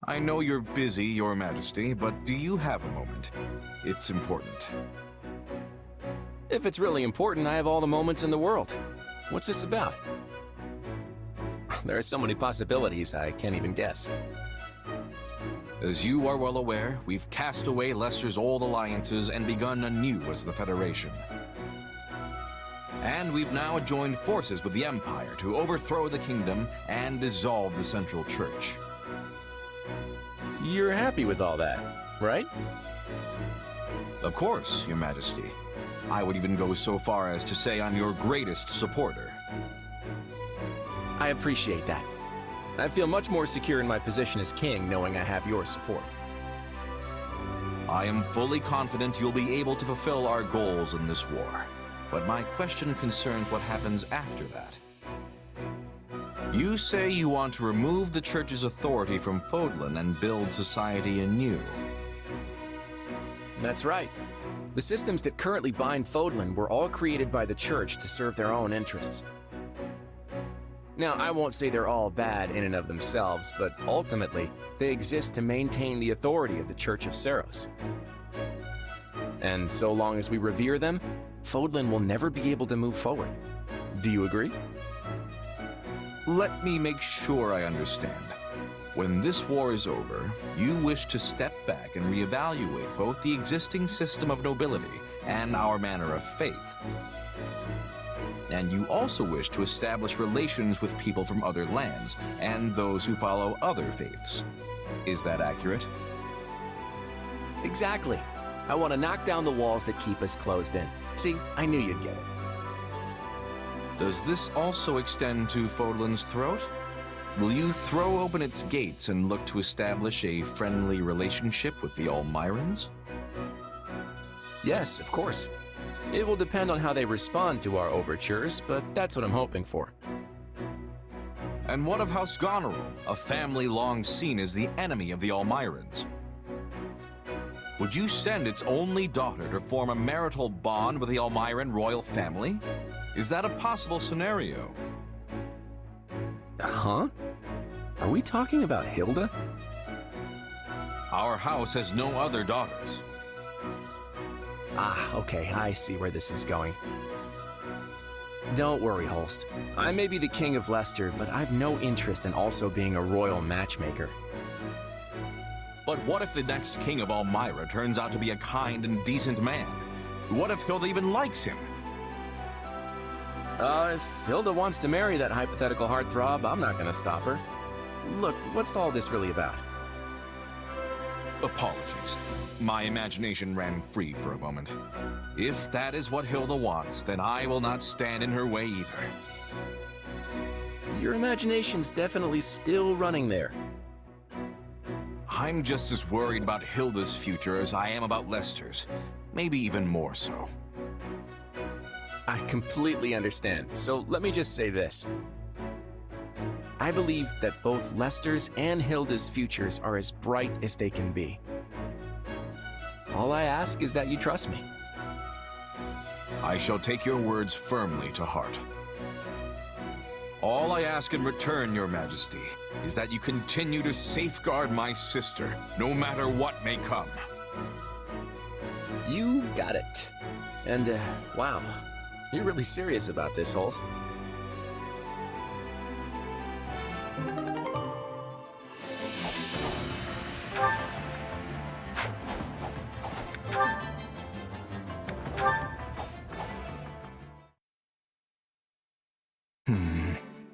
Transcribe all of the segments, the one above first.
I know you're busy, Your Majesty, but do you have a moment? It's important. If it's really important, I have all the moments in the world. What's this about? There are so many possibilities, I can't even guess. As you are well aware, we've cast away Leicester's old alliances and begun anew as the Federation. And we've now joined forces with the Empire to overthrow the kingdom and dissolve the Central Church. You're happy with all that, right? Of course, Your Majesty. I would even go so far as to say I'm your greatest supporter. I appreciate that. I feel much more secure in my position as king knowing I have your support. I am fully confident you'll be able to fulfill our goals in this war. But my question concerns what happens after that. You say you want to remove the Church's authority from Fodlan and build society anew. That's right. The systems that currently bind Fodlan were all created by the Church to serve their own interests. Now, I won't say they're all bad in and of themselves, but ultimately, they exist to maintain the authority of the Church of Seiros. And so long as we revere them, Fodlan will never be able to move forward. Do you agree? Let me make sure I understand. When this war is over, you wish to step back and reevaluate both the existing system of nobility and our manner of faith. And you also wish to establish relations with people from other lands and those who follow other faiths. Is that accurate? Exactly. I want to knock down the walls that keep us closed in. See, I knew you'd get it. Does this also extend to Fodlan's throat? Will you throw open its gates and look to establish a friendly relationship with the Almirans? Yes, of course. It will depend on how they respond to our overtures, but that's what I'm hoping for. And what of House Goneril, a family long seen as the enemy of the Almirans? Would you send its only daughter to form a marital bond with the Almiran royal family? Is that a possible scenario? Huh? Are we talking about Hilda? Our house has no other daughters. Ah, okay, I see where this is going. Don't worry, Holst. I may be the king of Leicester, but I've no interest in also being a royal matchmaker. But what if the next king of Almira turns out to be a kind and decent man? What if Hilda even likes him? If Hilda wants to marry that hypothetical heartthrob, I'm not gonna stop her. Look, what's all this really about? Apologies. My imagination ran free for a moment. If that is what Hilda wants, then I will not stand in her way either. Your imagination's definitely still running there. I'm just as worried about Hilda's future as I am about Leicester's. Maybe even more so. I completely understand, so let me just say this. I believe that both Leicester's and Hilda's futures are as bright as they can be. All I ask is that you trust me. I shall take your words firmly to heart. All I ask in return, Your Majesty, is that you continue to safeguard my sister, no matter what may come. You got it. And, wow, you're really serious about this, Holst.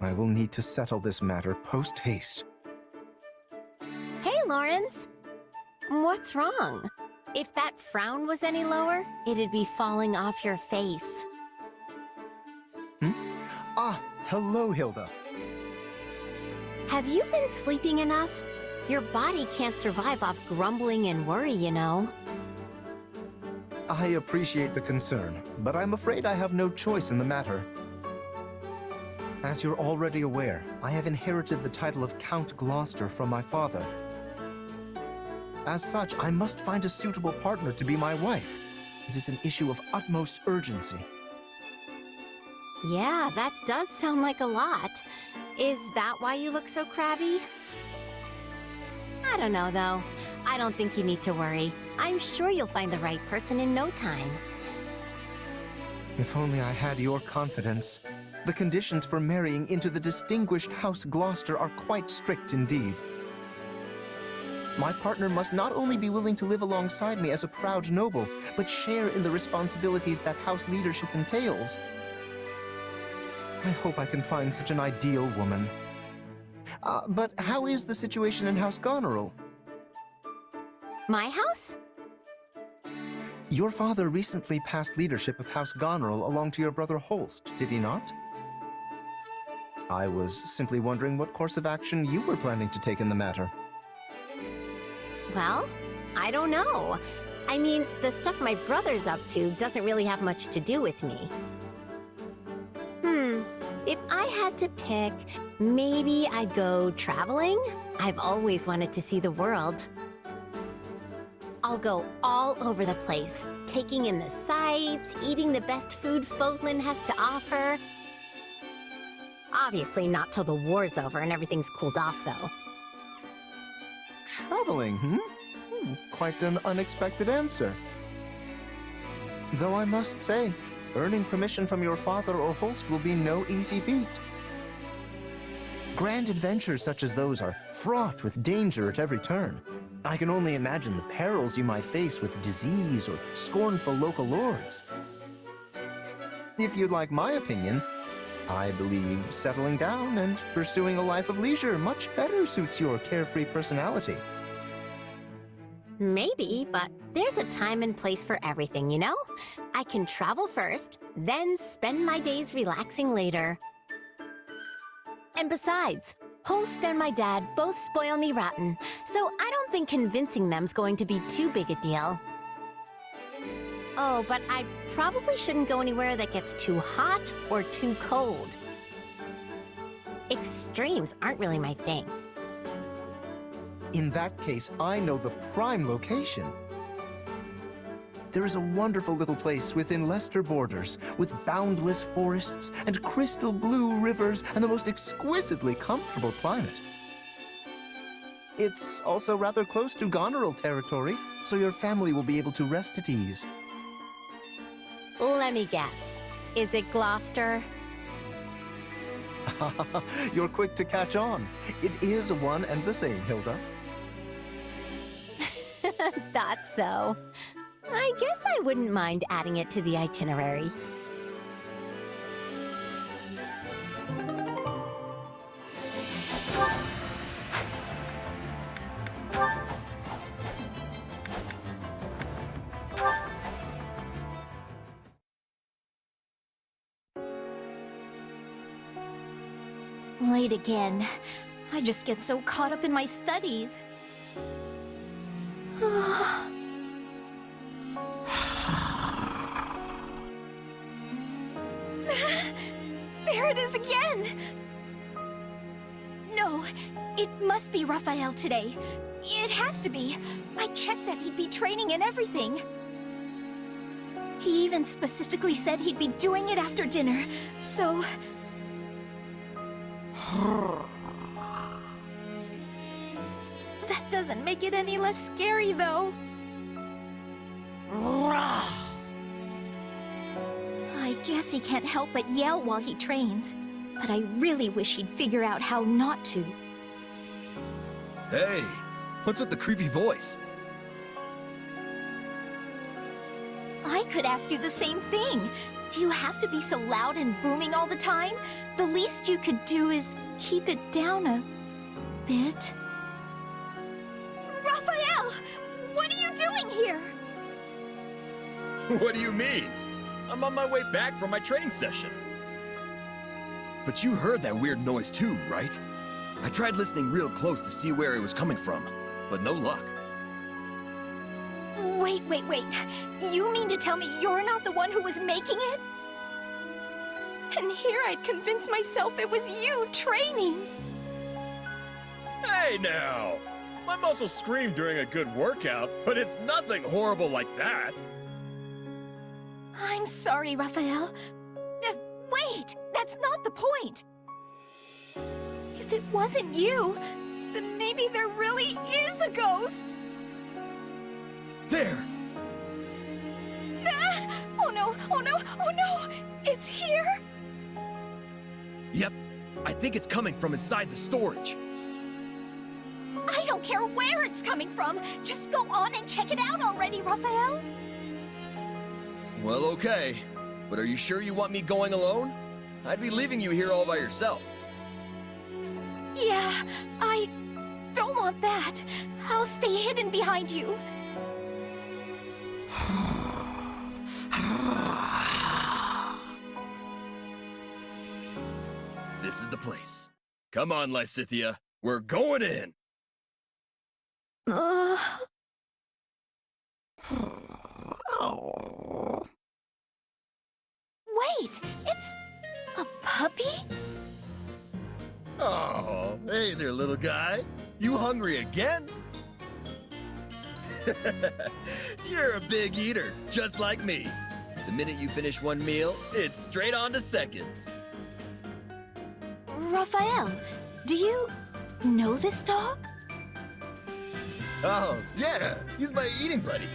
I will need to settle this matter post-haste. Hey, Lawrence. What's wrong? If that frown was any lower, it'd be falling off your face. Ah, hello, Hilda. Have you been sleeping enough? Your body can't survive off grumbling and worry, you know. I appreciate the concern, but I'm afraid I have no choice in the matter. As you're already aware, I have inherited the title of Count Gloucester from my father. As such, I must find a suitable partner to be my wife. It is an issue of utmost urgency. Yeah, that does sound like a lot. Is that why you look so crabby? I don't know, though. I don't think you need to worry. I'm sure you'll find the right person in no time. If only I had your confidence. The conditions for marrying into the distinguished House Gloucester are quite strict indeed. My partner must not only be willing to live alongside me as a proud noble, but share in the responsibilities that house leadership entails. I hope I can find such an ideal woman. But how is the situation in House Goneril? My house? Your father recently passed leadership of House Goneril along to your brother Holst, did he not? I was simply wondering what course of action you were planning to take in the matter. Well, I don't know. I mean, the stuff my brother's up to doesn't really have much to do with me. If I had to pick, maybe I'd go traveling? I've always wanted to see the world. I'll go all over the place, taking in the sights, eating the best food Fodlan has to offer. Obviously not till the war's over and everything's cooled off, though. Traveling, quite an unexpected answer. Though I must say, earning permission from your father or Holst will be no easy feat. Grand adventures such as those are fraught with danger at every turn. I can only imagine the perils you might face with disease or scornful local lords. If you'd like my opinion, I believe settling down and pursuing a life of leisure much better suits your carefree personality. Maybe, but there's a time and place for everything, you know? I can travel first, then spend my days relaxing later. And besides, Holst and my dad both spoil me rotten, so I don't think convincing them's going to be too big a deal. Oh, but I probably shouldn't go anywhere that gets too hot or too cold. Extremes aren't really my thing. In that case, I know the prime location. There is a wonderful little place within Leicester borders, with boundless forests and crystal blue rivers and the most exquisitely comfortable climate. It's also rather close to Goneril territory, so your family will be able to rest at ease. Let me guess. Is it Gloucester? You're quick to catch on. It is one and the same, Hilda. Thought so. I guess I wouldn't mind adding it to the itinerary. Late again. I just get so caught up in my studies. There it is again! No, it must be Raphael today. It has to be. I checked that he'd be training and everything. He even specifically said he'd be doing it after dinner, so... That doesn't make it any less scary, though. I guess he can't help but yell while he trains, but I really wish he'd figure out how not to. Hey, what's with the creepy voice? I could ask you the same thing. Do you have to be so loud and booming all the time? The least you could do is keep it down a bit. Raphael! What are you doing here? What do you mean? I'm on my way back from my training session. But you heard that weird noise too, right? I tried listening real close to see where it was coming from, but no luck. Wait. You mean to tell me you're not the one who was making it? And here I'd convinced myself it was you training. Hey now! My muscles scream during a good workout, but it's nothing horrible like that. I'm sorry, Raphael. Wait! That's not the point! If it wasn't you, then maybe there really is a ghost! There! Ah! Oh no, oh no, oh no! It's here! Yep, I think it's coming from inside the storage. I don't care where it's coming from! Just go on and check it out already, Raphael! Well, okay. But are you sure you want me going alone? I'd be leaving you here all by yourself. Yeah, I don't want that. I'll stay hidden behind you. This is the place. Come on, Lysithia. We're going in! Wait, it's a puppy? Oh, hey there, little guy. You hungry again? You're a big eater, just like me. The minute you finish one meal, it's straight on to seconds. Raphael, do you know this dog? Oh, yeah, he's my eating buddy.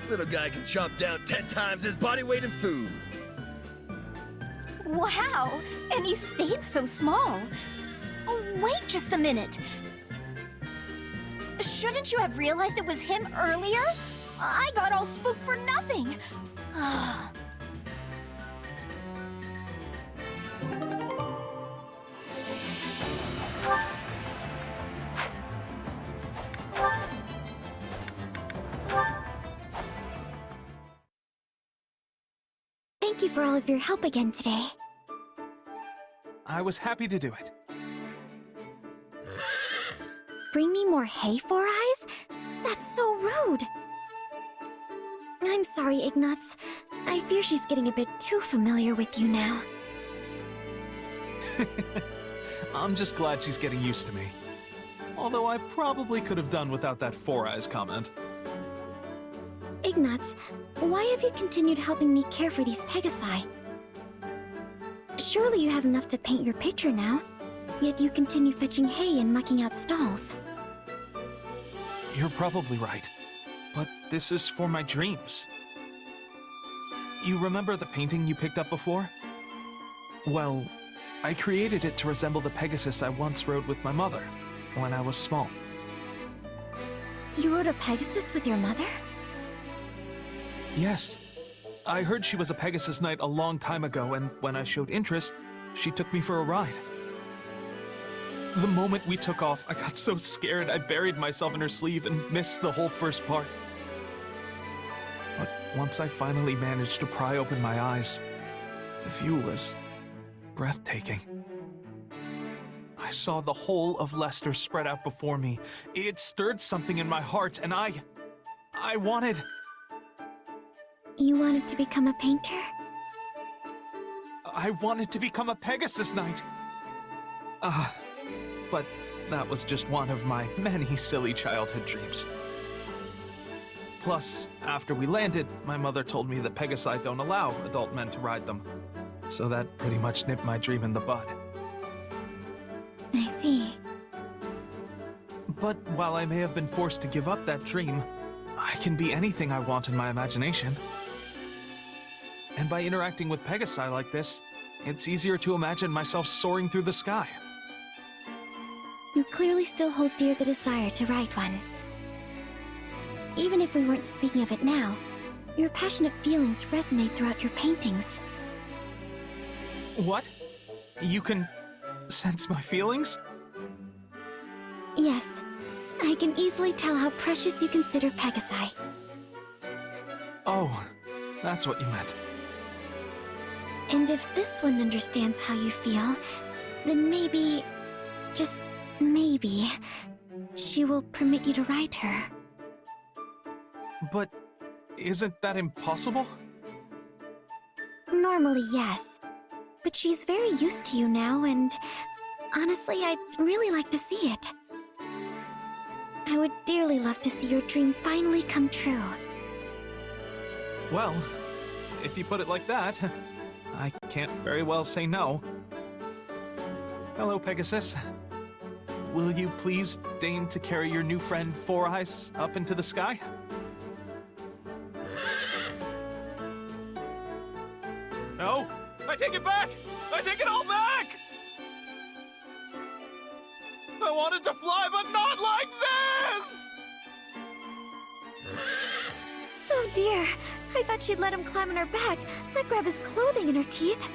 Little guy can chomp down 10 times his body weight in food. Wow, and he stayed so small. Oh, wait just a minute. Shouldn't you have realized it was him earlier? I got all spooked for nothing. Thank you for all of your help again today. I was happy to do it. Bring me more hay, Four Eyes? That's so rude. I'm sorry, Ignatz. I fear she's getting a bit too familiar with you now. I'm just glad she's getting used to me. Although I probably could have done without that Four Eyes comment. Ignatz, why have you continued helping me care for these Pegasi? Surely you have enough to paint your picture now, yet you continue fetching hay and mucking out stalls. You're probably right, but this is for my dreams. You remember the painting you picked up before? Well, I created it to resemble the Pegasus I once rode with my mother when I was small. You rode a Pegasus with your mother? Yes. I heard she was a Pegasus Knight a long time ago, and when I showed interest, she took me for a ride. The moment we took off, I got so scared I buried myself in her sleeve and missed the whole first part. But once I finally managed to pry open my eyes, the view was breathtaking. I saw the whole of Leicester spread out before me. It stirred something in my heart, and I wanted... You wanted to become a painter? I wanted to become a Pegasus Knight. But that was just one of my many silly childhood dreams. Plus, after we landed, my mother told me that Pegasi don't allow adult men to ride them. So that pretty much nipped my dream in the bud. I see. But while I may have been forced to give up that dream, I can be anything I want in my imagination. And by interacting with Pegasi like this, it's easier to imagine myself soaring through the sky. You clearly still hold dear the desire to ride one. Even if we weren't speaking of it now, your passionate feelings resonate throughout your paintings. What? You can sense my feelings? Yes, I can easily tell how precious you consider Pegasi. Oh, that's what you meant. And if this one understands how you feel, then maybe, just maybe, she will permit you to ride her. But isn't that impossible? Normally, yes. But she's very used to you now, and honestly, I'd really like to see it. I would dearly love to see your dream finally come true. Well, if you put it like that, I can't very well say no. Hello, Pegasus. will you please deign to carry your new friend Four Eyes up into the sky? No! I take it back! I take it all back! I wanted to fly, but not like this! Oh dear, I thought she'd let him climb on her back, not grab his clothing in her teeth.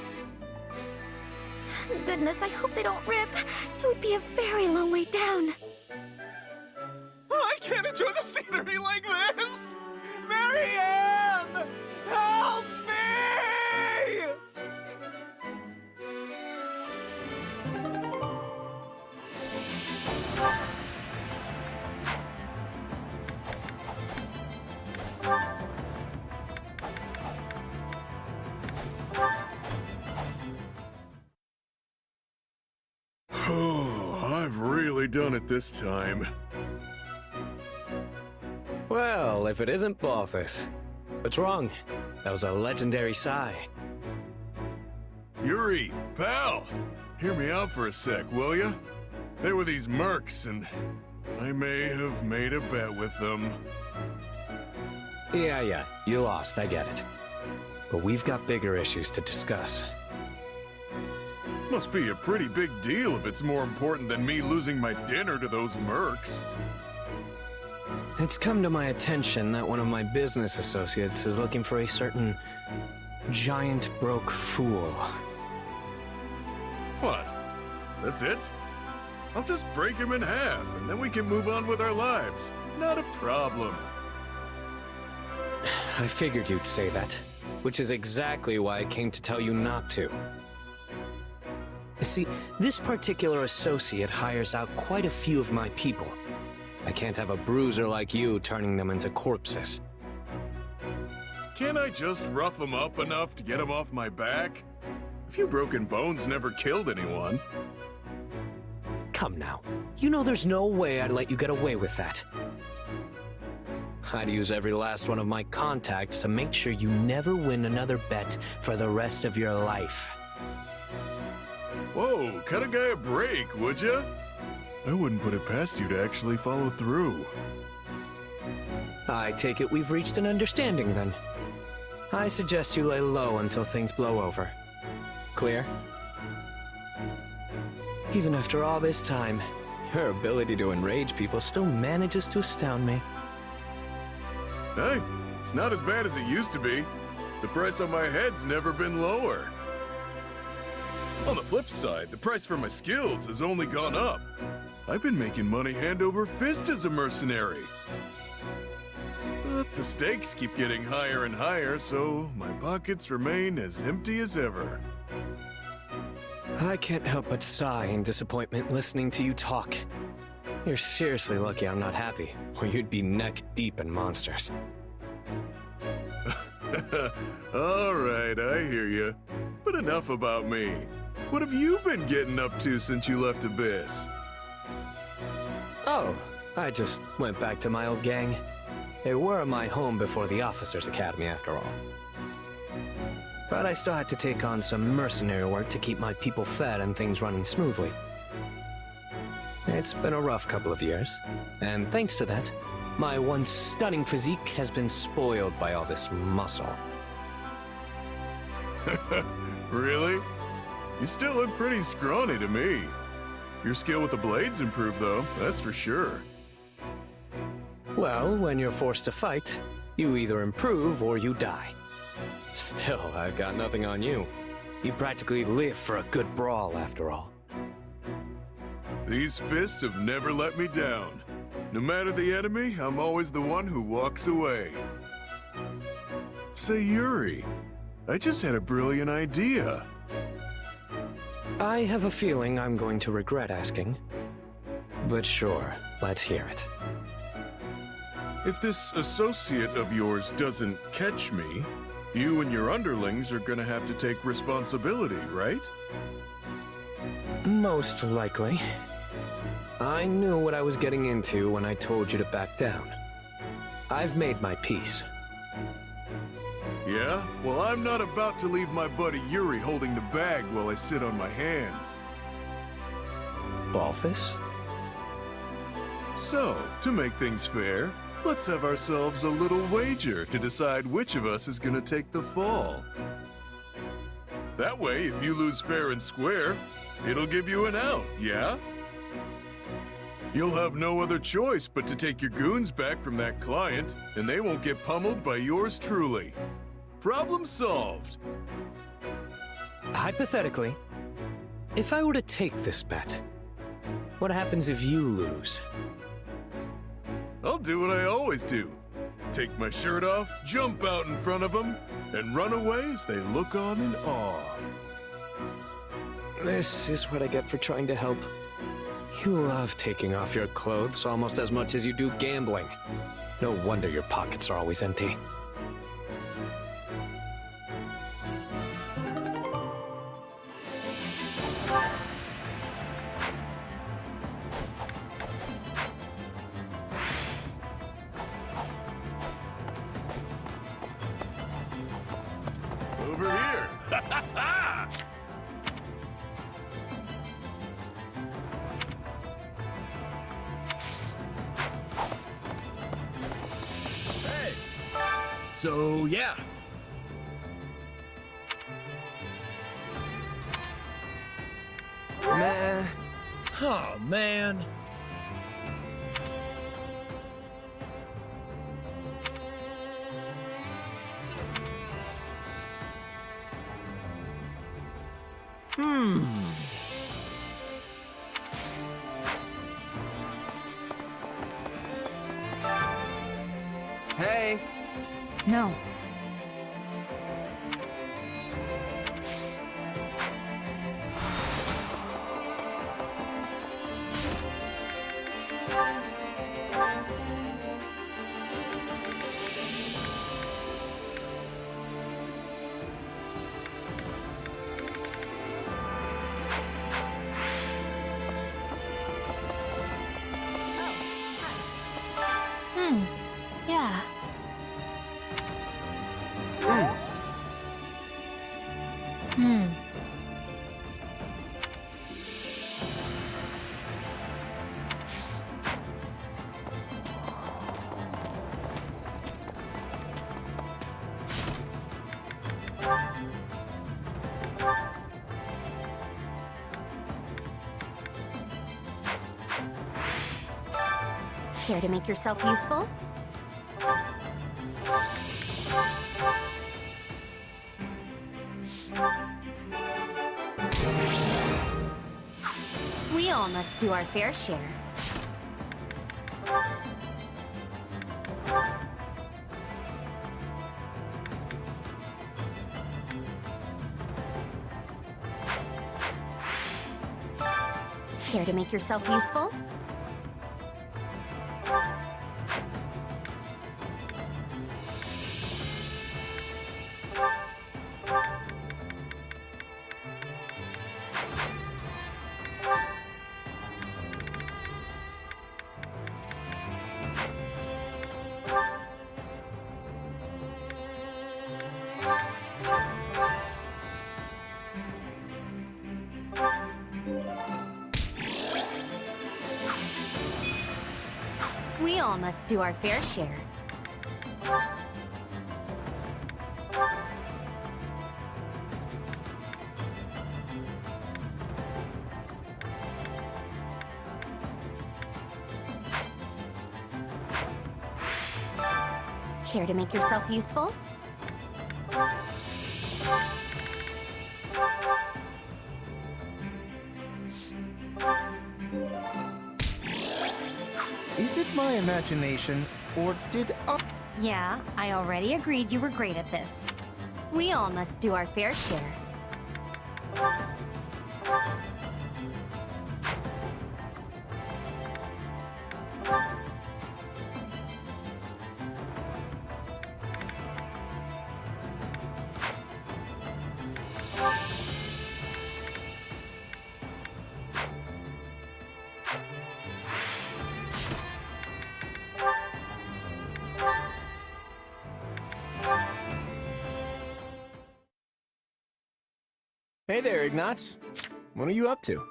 Goodness, I hope they don't rip. It would be a very long way down. I can't enjoy the scenery like this! Marianne! Help me! Oh, I've really done it this time. Well, if it isn't Balthus. What's wrong? That was a legendary sigh. Yuri, pal! Hear me out for a sec, will ya? There were these mercs, and I may have made a bet with them. Yeah, you lost, I get it. But we've got bigger issues to discuss. Must be a pretty big deal if it's more important than me losing my dinner to those mercs. It's come to my attention that one of my business associates is looking for a certain giant broke fool. What? That's it? I'll just break him in half, and then we can move on with our lives. Not a problem. I figured you'd say that, which is exactly why I came to tell you not to. You see, this particular associate hires out quite a few of my people. I can't have a bruiser like you turning them into corpses. Can't I just rough him up enough to get him off my back? A few broken bones never killed anyone. Come now, you know there's no way I'd let you get away with that. I'd use every last one of my contacts to make sure you never win another bet for the rest of your life. Whoa, cut a guy a break, would ya? I wouldn't put it past you to actually follow through. I take it we've reached an understanding then. I suggest you lay low until things blow over. Clear? Even after all this time, your ability to enrage people still manages to astound me. Hey, it's not as bad as it used to be. The price on my head's never been lower. On the flip side, the price for my skills has only gone up. I've been making money hand over fist as a mercenary. But the stakes keep getting higher and higher, so my pockets remain as empty as ever. I can't help but sigh in disappointment listening to you talk. You're seriously lucky I'm not happy, or you'd be neck deep in monsters. All right, I hear you. But enough about me. What have you been getting up to since you left Abyss? Oh, I just went back to my old gang. They were my home before the Officers' Academy, after all. But I still had to take on some mercenary work to keep my people fed and things running smoothly. It's been a rough couple of years, and thanks to that, my once stunning physique has been spoiled by all this muscle. Really? You still look pretty scrawny to me. Your skill with the blades improved, though, that's for sure. Well, when you're forced to fight, you either improve or you die. Still, I've got nothing on you. You practically live for a good brawl, after all. These fists have never let me down. No matter the enemy, I'm always the one who walks away. Say, Yuri, I just had a brilliant idea. I have a feeling I'm going to regret asking. But sure, let's hear it. If this associate of yours doesn't catch me, you and your underlings are gonna have to take responsibility, right? Most likely. I knew what I was getting into when I told you to back down. I've made my peace. Yeah? Well, I'm not about to leave my buddy Yuri holding the bag while I sit on my hands. Balthus? So, to make things fair, let's have ourselves a little wager to decide which of us is gonna take the fall. That way, if you lose fair and square, it'll give you an out, yeah? You'll have no other choice but to take your goons back from that client, and they won't get pummeled by yours truly. Problem solved. Hypothetically, if I were to take this bet, what happens if you lose? I'll do what I always do. Take my shirt off, jump out in front of them, and run away as they look on in awe. This is what I get for trying to help. You love taking off your clothes almost as much as you do gambling. No wonder your pockets are always empty. Over here! Ha ha ha! Hey! So, yeah. Meh. Oh, man. Hey! No. Yeah. Care to make yourself useful? We all must do our fair share. Care to make yourself useful? We all must do our fair share. Care to make yourself useful? Is it my imagination, or did I... Yeah, I already agreed you were great at this. We all must do our fair share. Hey there, Ignatz. What are you up to?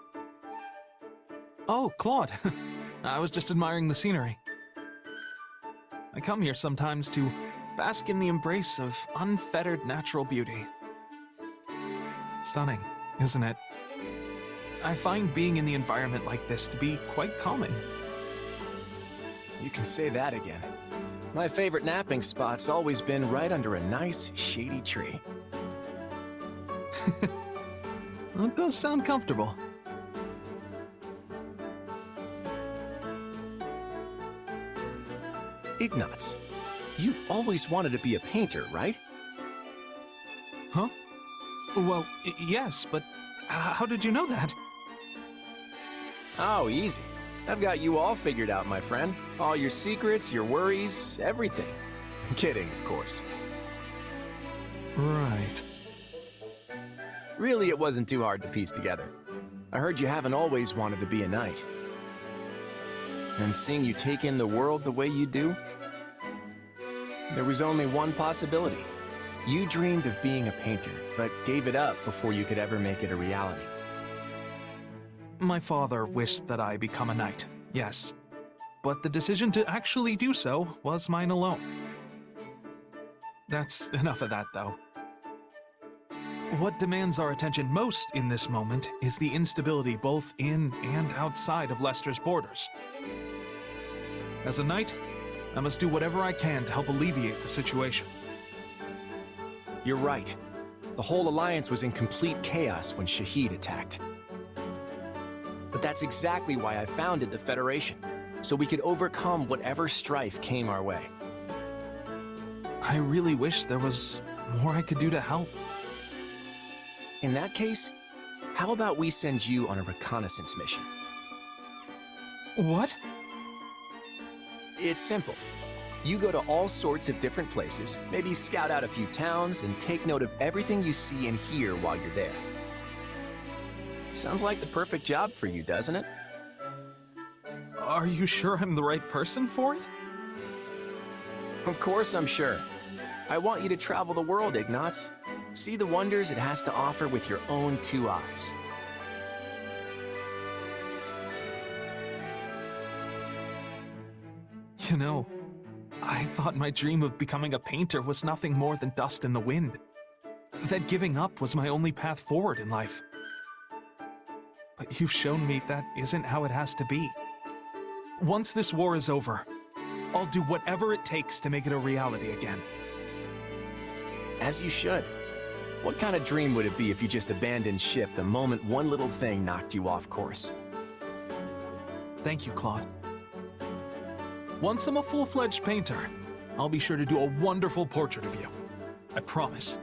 Oh, Claude. I was just admiring the scenery. I come here sometimes to bask in the embrace of unfettered natural beauty. Stunning, isn't it? I find being in the environment like this to be quite calming. You can say that again. My favorite napping spot's always been right under a nice, shady tree. Well, it does sound comfortable. Ignatz, you always wanted to be a painter, right? Huh? Well, yes, but how did you know that? Oh, easy. I've got you all figured out, my friend. All your secrets, your worries, everything. Kidding, of course. Right. Really, it wasn't too hard to piece together. I heard you haven't always wanted to be a knight. And seeing you take in the world the way you do, there was only one possibility. You dreamed of being a painter, but gave it up before you could ever make it a reality. My father wished that I become a knight, yes. But the decision to actually do so was mine alone. That's enough of that, though. What demands our attention most in this moment is the instability both in and outside of Leicester's borders. As a knight, I must do whatever I can to help alleviate the situation. You're right. The whole alliance was in complete chaos when Shahid attacked. But that's exactly why I founded the Federation, so we could overcome whatever strife came our way. I really wish there was more I could do to help. In that case, how about we send you on a reconnaissance mission? What? It's simple. You go to all sorts of different places, maybe scout out a few towns, and take note of everything you see and hear while you're there. Sounds like the perfect job for you, doesn't it? Are you sure I'm the right person for it? Of course I'm sure. I want you to travel the world, Ignatz. See the wonders it has to offer with your own two eyes. You know, I thought my dream of becoming a painter was nothing more than dust in the wind. That giving up was my only path forward in life. But you've shown me that isn't how it has to be. Once this war is over, I'll do whatever it takes to make it a reality again. As you should. What kind of dream would it be if you just abandoned ship the moment one little thing knocked you off course? Thank you, Claude. Once I'm a full-fledged painter, I'll be sure to do a wonderful portrait of you. I promise.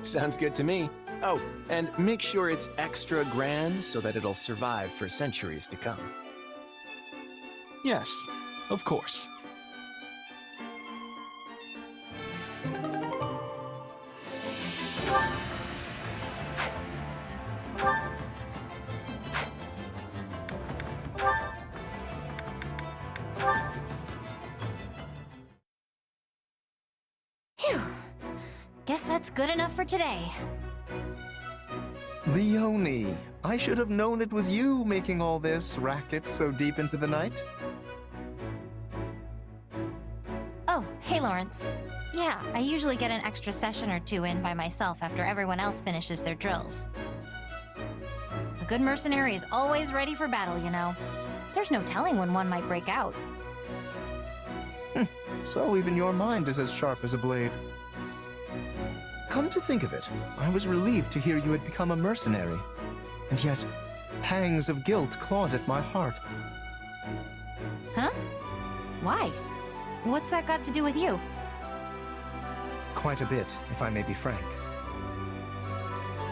Sounds good to me. Oh, and make sure it's extra grand so that it'll survive for centuries to come. Yes, of course. Phew. Guess that's good enough for today. Leonie, I should have known it was you making all this racket so deep into the night. Oh, hey Lawrence. Yeah, I usually get an extra session or two in by myself after everyone else finishes their drills. A good mercenary is always ready for battle, you know. There's no telling when one might break out. So even your mind is as sharp as a blade. Come to think of it, I was relieved to hear you had become a mercenary. And yet, pangs of guilt clawed at my heart. Huh? Why? What's that got to do with you? Quite a bit, if I may be frank.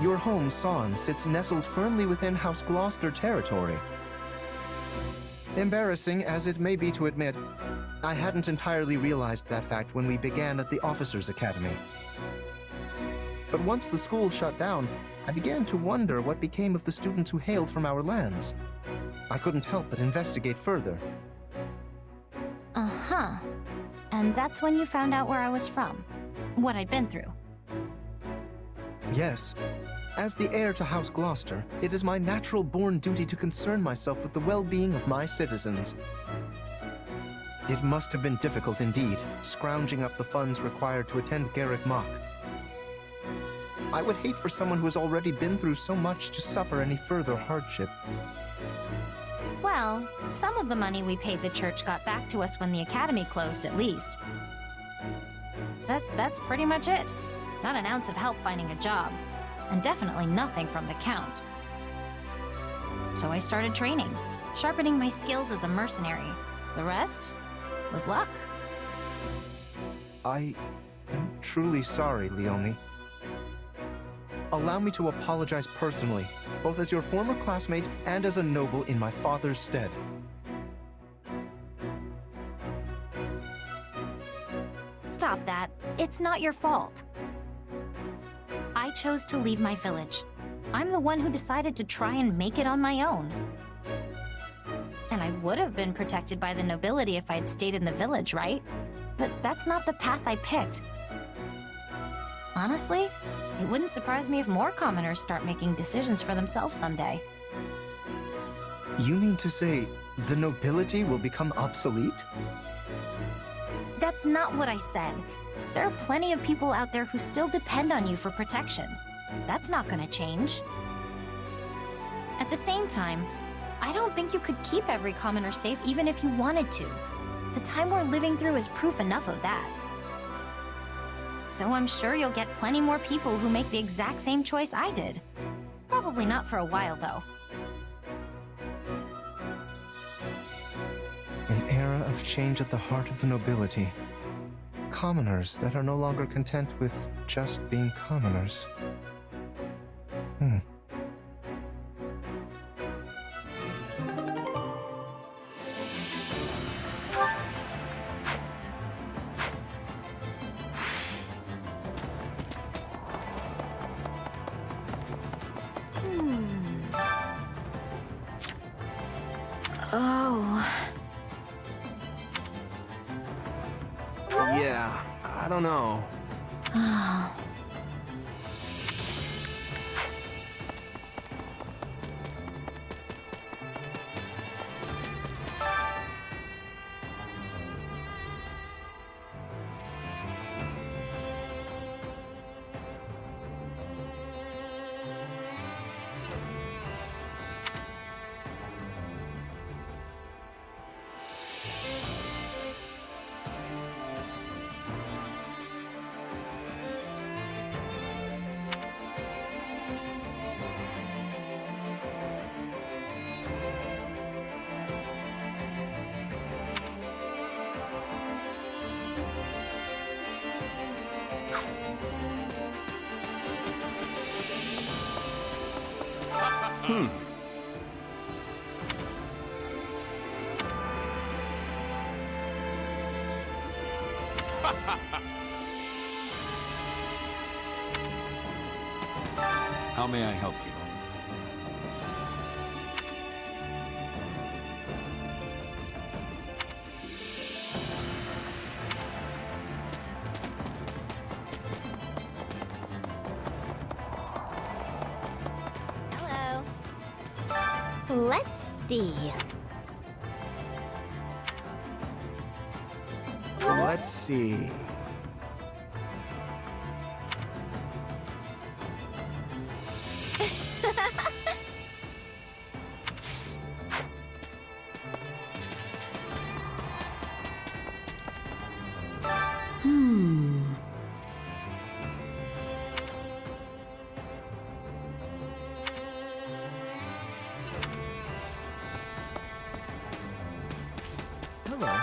Your home, Son, sits nestled firmly within House Gloucester territory. Embarrassing as it may be to admit, I hadn't entirely realized that fact when we began at the Officers' Academy. But once the school shut down, I began to wonder what became of the students who hailed from our lands. I couldn't help but investigate further. Uh-huh. And that's when you found out where I was from. What I'd been through. Yes, As the heir to House Gloucester, it is my natural-born duty to concern myself with the well-being of my citizens. It must have been difficult indeed, scrounging up the funds required to attend Garrick Mock. I would hate for someone who has already been through so much to suffer any further hardship. Well, some of the money we paid the church got back to us when the academy closed, at least. That's pretty much it. Not an ounce of help finding a job. And definitely nothing from the Count. So I started training, sharpening my skills as a mercenary. The rest was luck. I am truly sorry, Leonie. Allow me to apologize personally, both as your former classmate and as a noble in my father's stead. Stop that. It's not your fault. I chose to leave my village. I'm the one who decided to try and make it on my own. And I would have been protected by the nobility if I'd stayed in the village, right? But that's not the path I picked. Honestly, it wouldn't surprise me if more commoners start making decisions for themselves someday. You mean to say the nobility will become obsolete? That's not what I said. There are plenty of people out there who still depend on you for protection. That's not gonna change. At the same time, I don't think you could keep every commoner safe even if you wanted to. The time we're living through is proof enough of that. So I'm sure you'll get plenty more people who make the exact same choice I did. Probably not for a while, though. An era of change at the heart of the nobility. Commoners that are no longer content with just being commoners. Oh. Yeah, I don't know. How may I help you? Hello. Let's see. Let's see. Hello.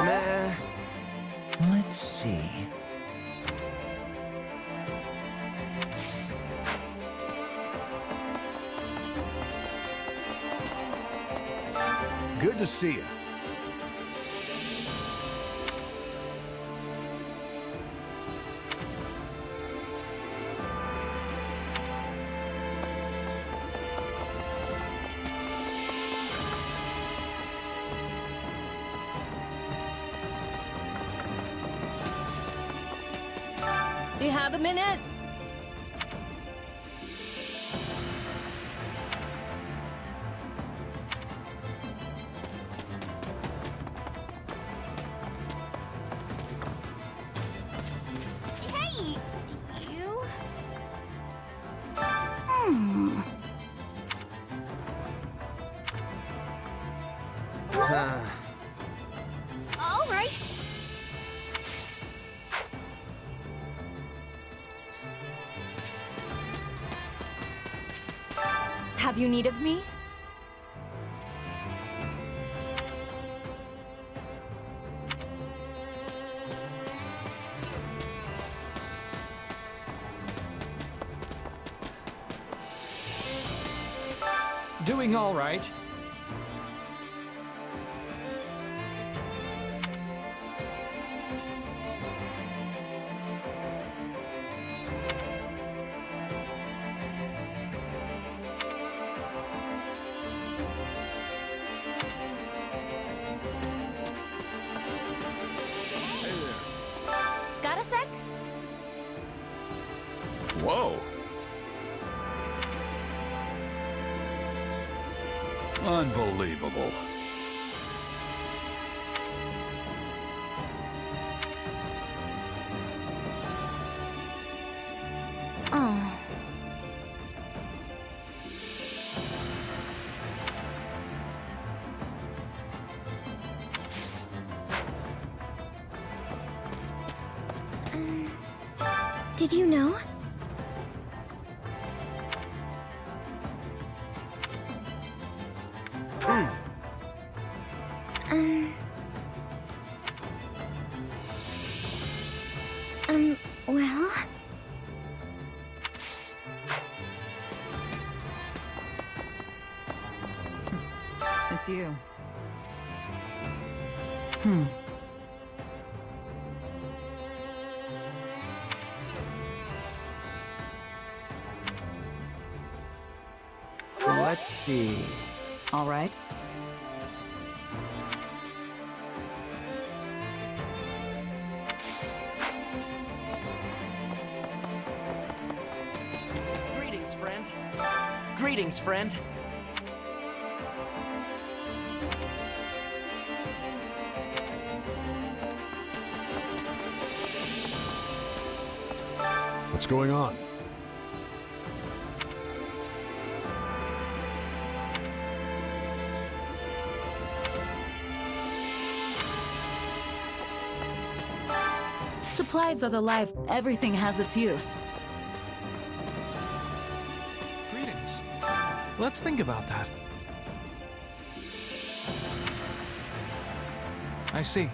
Meh. Let's see. Good to see you. Do you have a minute? Hey, you. All right. Have you need of me? Doing all right. Got a sec? Whoa. Unbelievable. Oh. Did you know? Well... It's you. Let's see. All right. Greetings, friend. Greetings, friend. What's going on? Supplies are the life. Everything has its use. Greetings. Let's think about that. I see.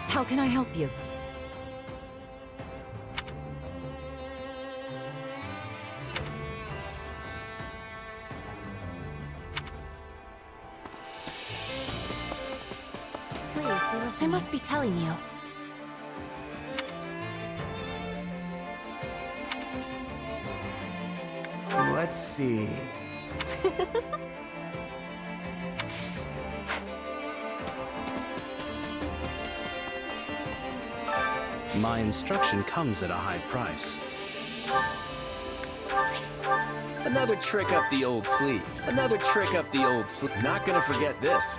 How can I help you? Please be listening. I must be telling you. Let's see. My instruction comes at a high price. Another trick up the old sleeve. Another trick up the old sleeve. Not gonna forget this.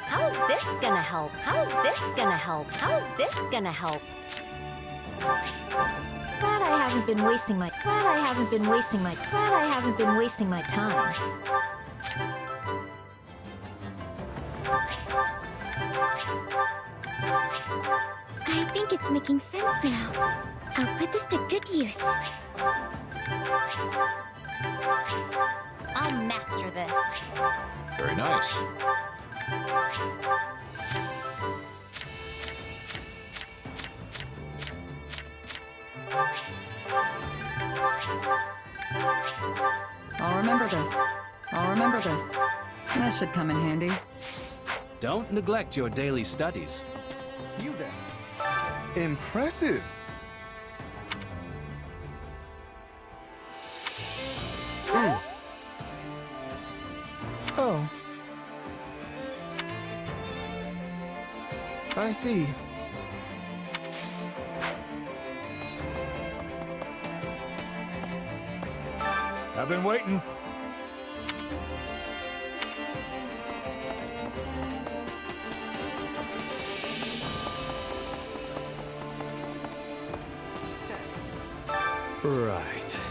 How's this gonna help? How's this gonna help? How's this gonna help? Glad I haven't been wasting my time. I think it's making sense now. I'll put this to good use. I'll master this. Very nice. I'll remember this. I'll remember this. That should come in handy. Don't neglect your daily studies. You there. Impressive. Oh. I see. I've been waiting. Right.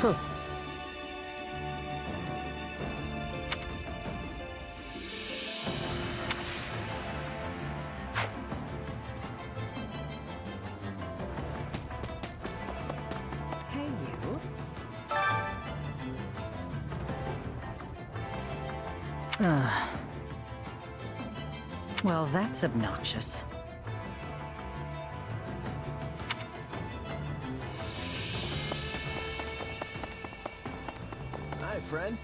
Huh. Hey, you. Well, that's obnoxious. Hi, friend.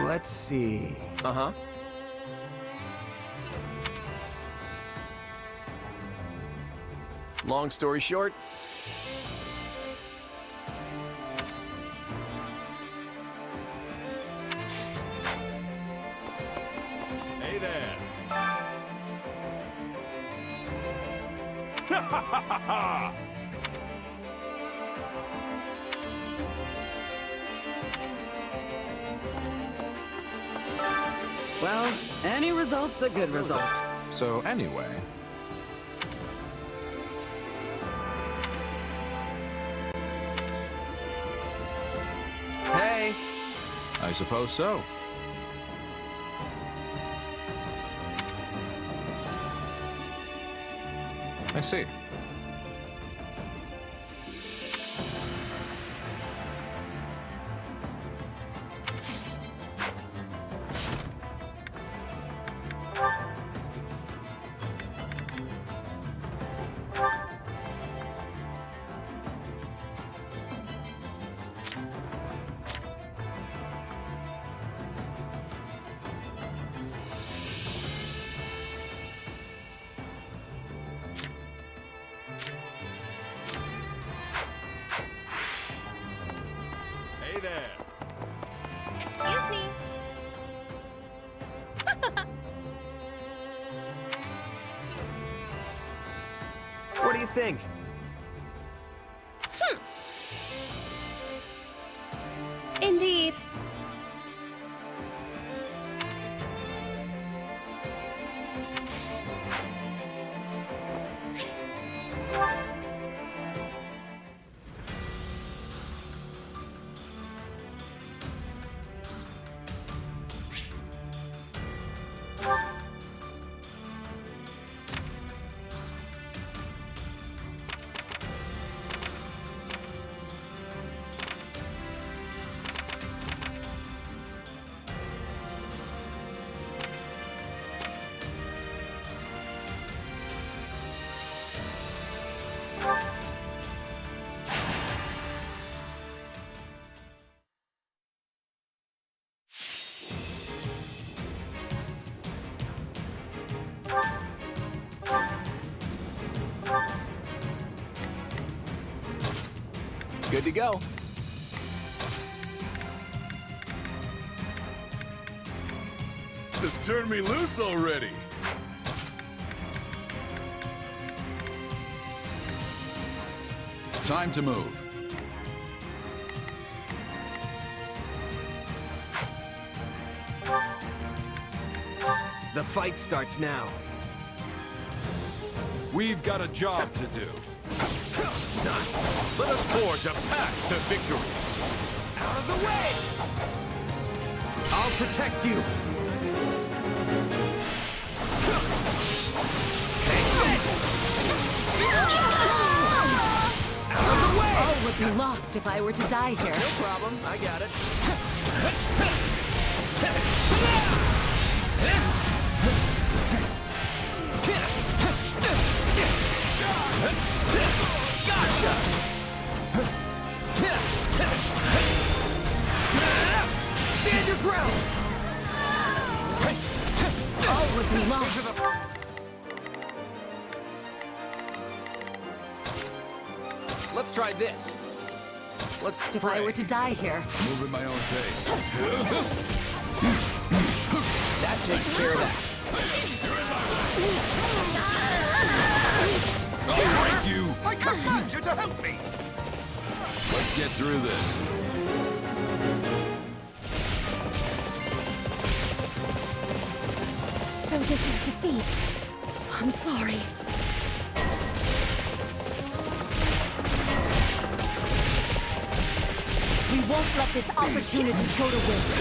Let's see. Uh-huh. Long story short, Hey there. Well, any result's a good result. So anyway, hey, I suppose so. I see. Hey there. Excuse me. what do you think? Indeed. Good to go. Just turn me loose already. Time to move. The fight starts now. We've got a job to do. Let us forge a path to victory. of the way! I'll protect you! Take this! Out of the way! All would be lost if I were to die here. No problem, I got it. Gotcha! Stand your ground! All would be lost. Let's try this. If I were to die here. Move at my own pace. That takes care of that. I'll break you! I command you to help me! Let's get through this. So this is defeat. I'm sorry. We won't let this opportunity go to waste.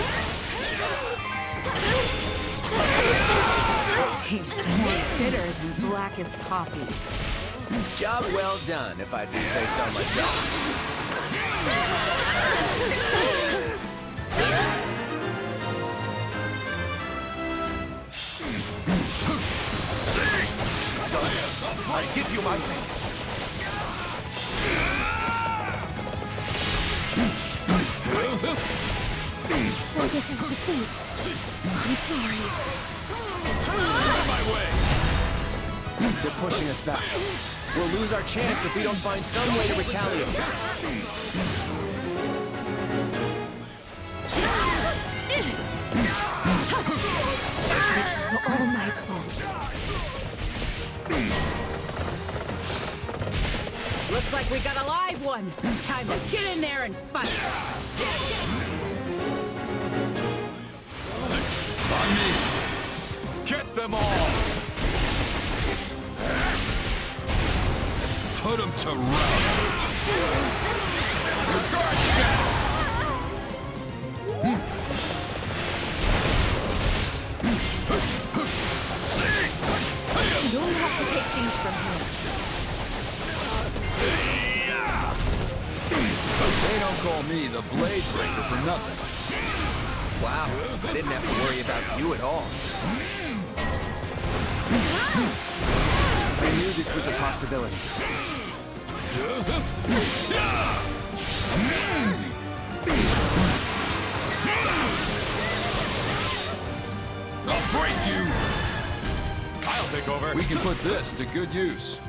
Tastes more bitter than blackest coffee. Job well done, if I do say so myself. I give you my thanks. So this is defeat. I'm sorry. Out of my way! They're pushing us back. We'll lose our chance if we don't find some way to retaliate. This is all my fault. Looks like we got a live one. Time to get in there and fight. On me! Get them all! Put them to rout! Your guard's down! You don't have to take things from here. They don't call me the Blade Breaker for nothing. Wow, I didn't have to worry about you at all. I knew this was a possibility. I'll break you! I'll take over. We can put this to good use.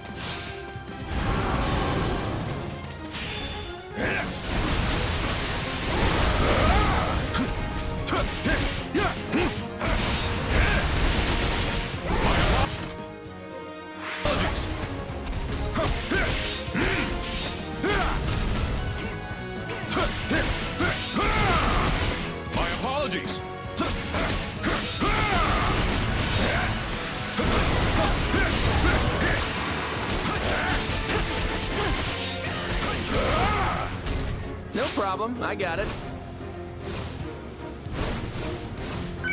My apologies! No problem, I got it.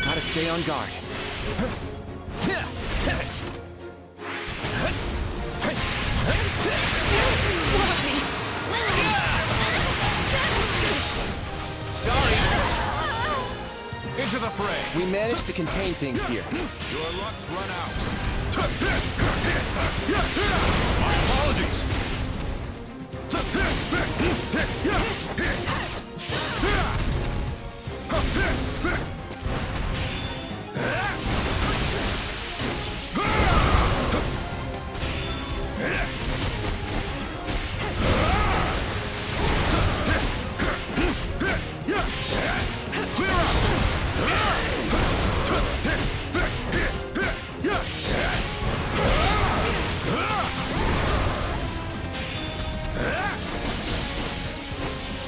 Gotta stay on guard. Sorry. Into the fray! We managed to contain things here. Your luck's run out. My apologies!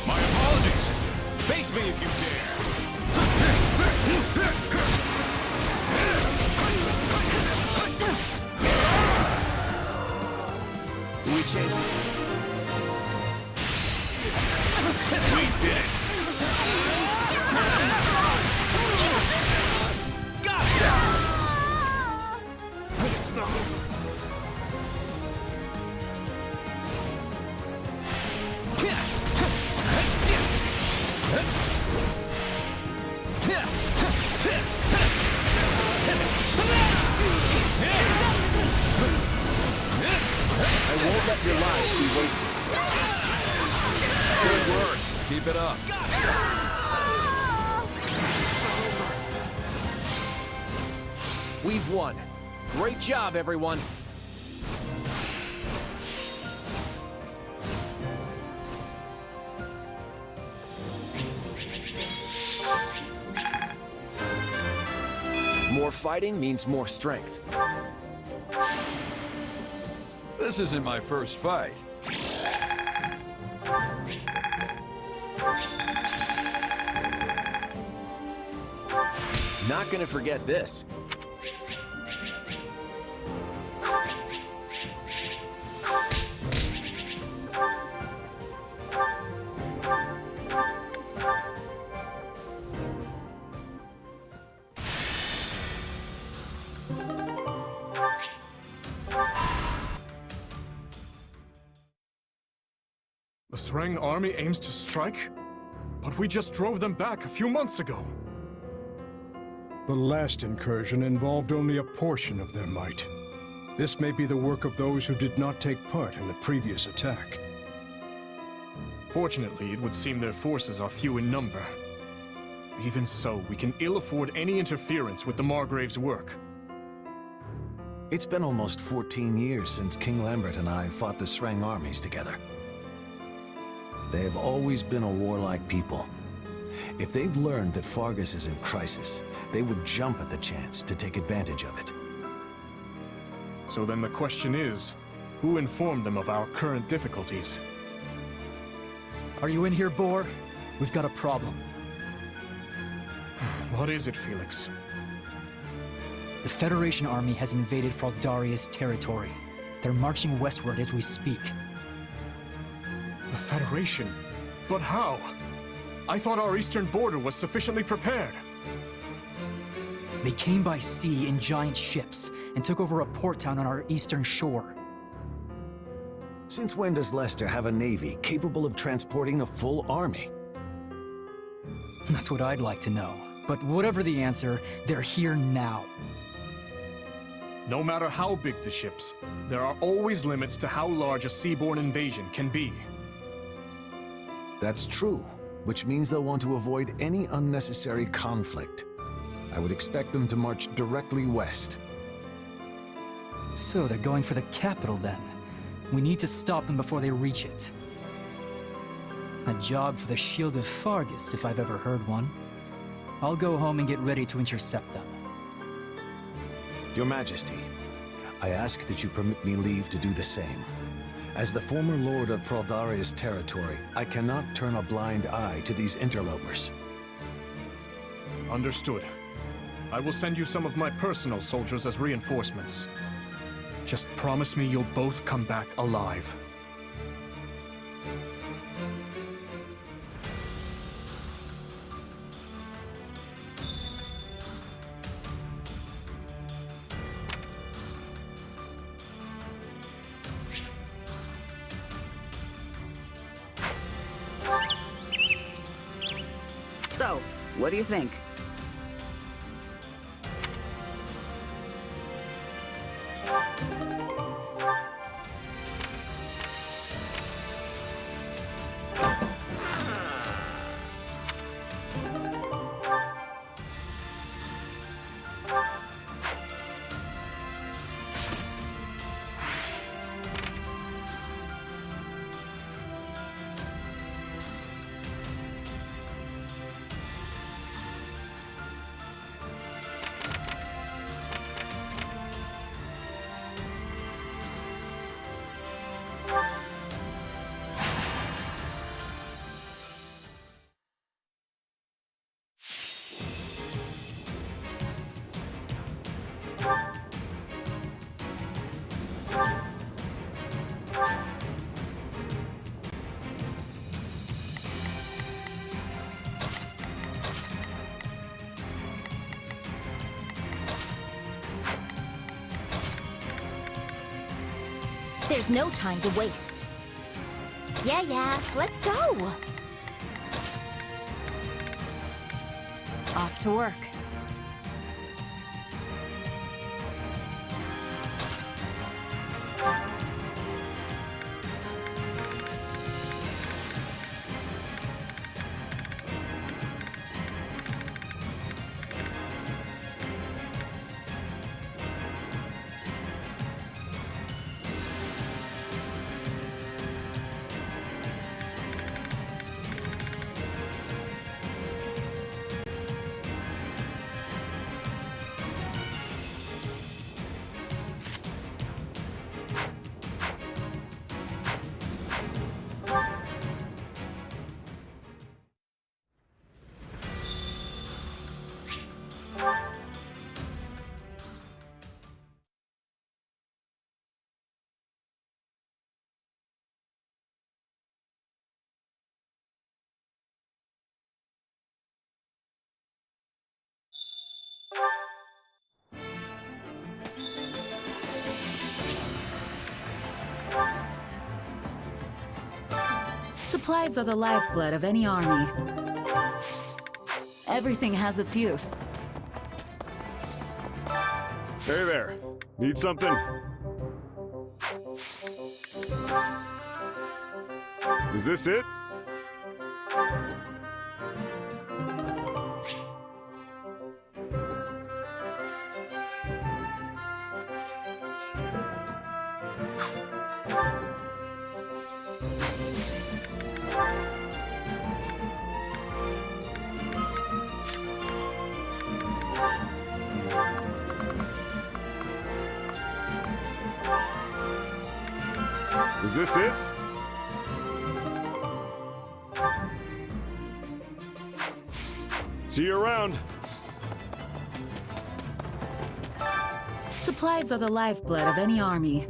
My apologies! Face me if you dare! We change it. We did it! I won't let your lives be wasted. Good work. Keep it up. We've won. Great job, everyone. More fighting means more strength. This isn't my first fight. Not gonna forget this. The Sreng army aims to strike? But we just drove them back a few months ago. The last incursion involved only a portion of their might. This may be the work of those who did not take part in the previous attack. Fortunately, it would seem their forces are few in number. Even so, we can ill afford any interference with the Margrave's work. It's been almost 14 years since King Lambert and I fought the Sreng armies together. They have always been a warlike people. If they've learned that Fargus is in crisis, they would jump at the chance to take advantage of it. So then the question is, who informed them of our current difficulties? Are you in here, Boar? We've got a problem. What is it, Felix? The Federation army has invaded Fraldaria's territory. They're marching westward as we speak. The Federation? But how? I thought our eastern border was sufficiently prepared. They came by sea in giant ships and took over a port town on our eastern shore. Since when does Leicester have a navy capable of transporting a full army? That's what I'd like to know. But whatever the answer, they're here now. No matter how big the ships, there are always limits to how large a seaborne invasion can be. That's true, which means they'll want to avoid any unnecessary conflict. I would expect them to march directly west. So they're going for the capital then. We need to stop them before they reach it. A job for the Shield of Fargus, if I've ever heard one. I'll go home and get ready to intercept them. Your Majesty, I ask that you permit me leave to do the same. As the former lord of Fraldaria's territory, I cannot turn a blind eye to these interlopers. Understood. I will send you some of my personal soldiers as reinforcements. Just promise me you'll both come back alive. So, what do you think? There's no time to waste. Yeah, let's go. Off to work. Supplies are the lifeblood of any army. Everything has its use. Hey there. Need something? Is this it? Is this it? See you around. Supplies are the lifeblood of any army.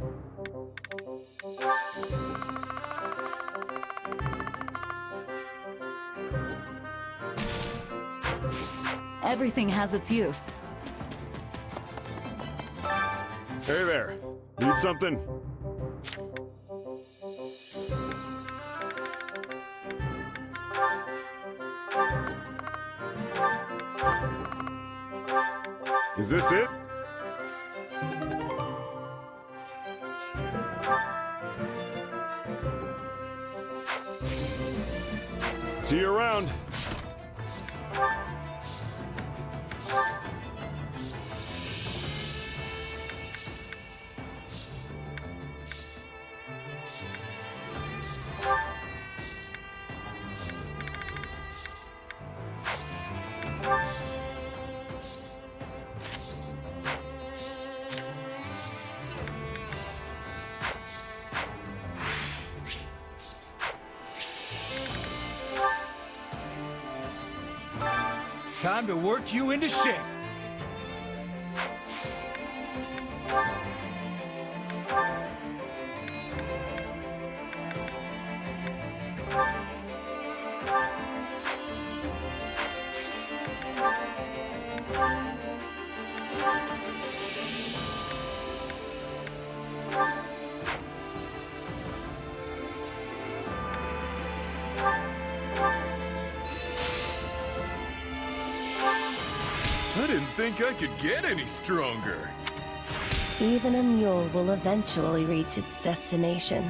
Everything has its use. Hey there. Need something? Is this it? See you around. Time to work you into shape. I didn't think I could get any stronger. Even a mule will eventually reach its destination.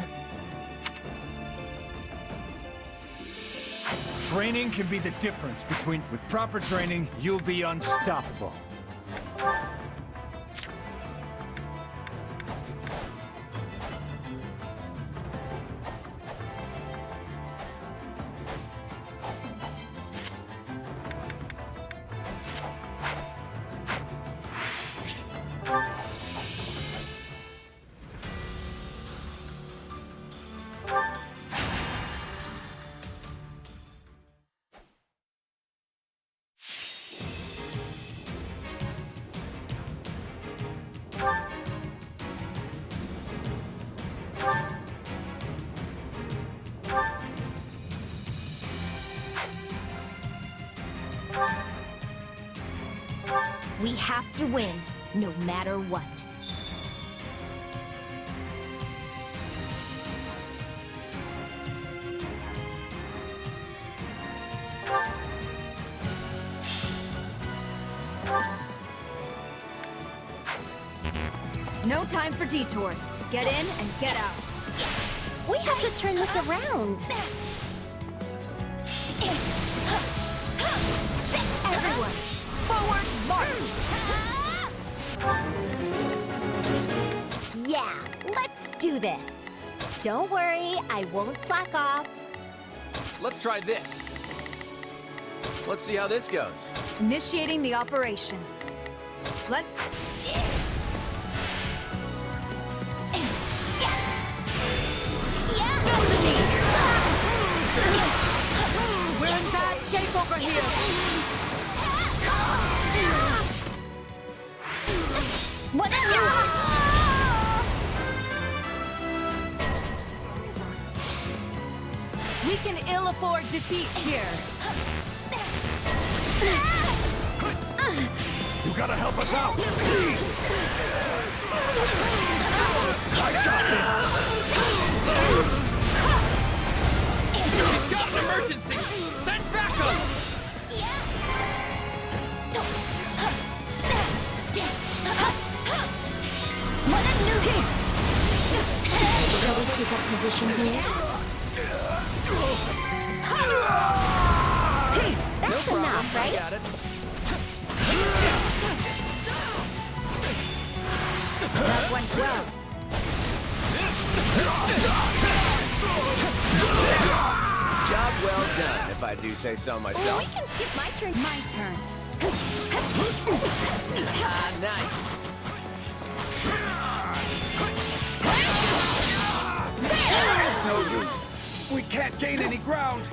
Training can be the difference between... With proper training, you'll be unstoppable. We have to win, no matter what. No time for detours. Get in and get out. We have to turn this around. Everyone, forward march! Yeah, let's do this. Don't worry, I won't slack off. Let's try this. Let's see how this goes. Initiating the operation. Let's... We're in bad shape over here. What a nuisance! We can ill afford defeat here. You gotta help us out, please! I got this! We've got an emergency! Send backup! What a nuisance! Shall we take up position here? That's enough, right? Got it. That went well. Job well done, if I do say so myself. We can skip my turn. My turn. Ah, nice. It's no use. We can't gain any ground.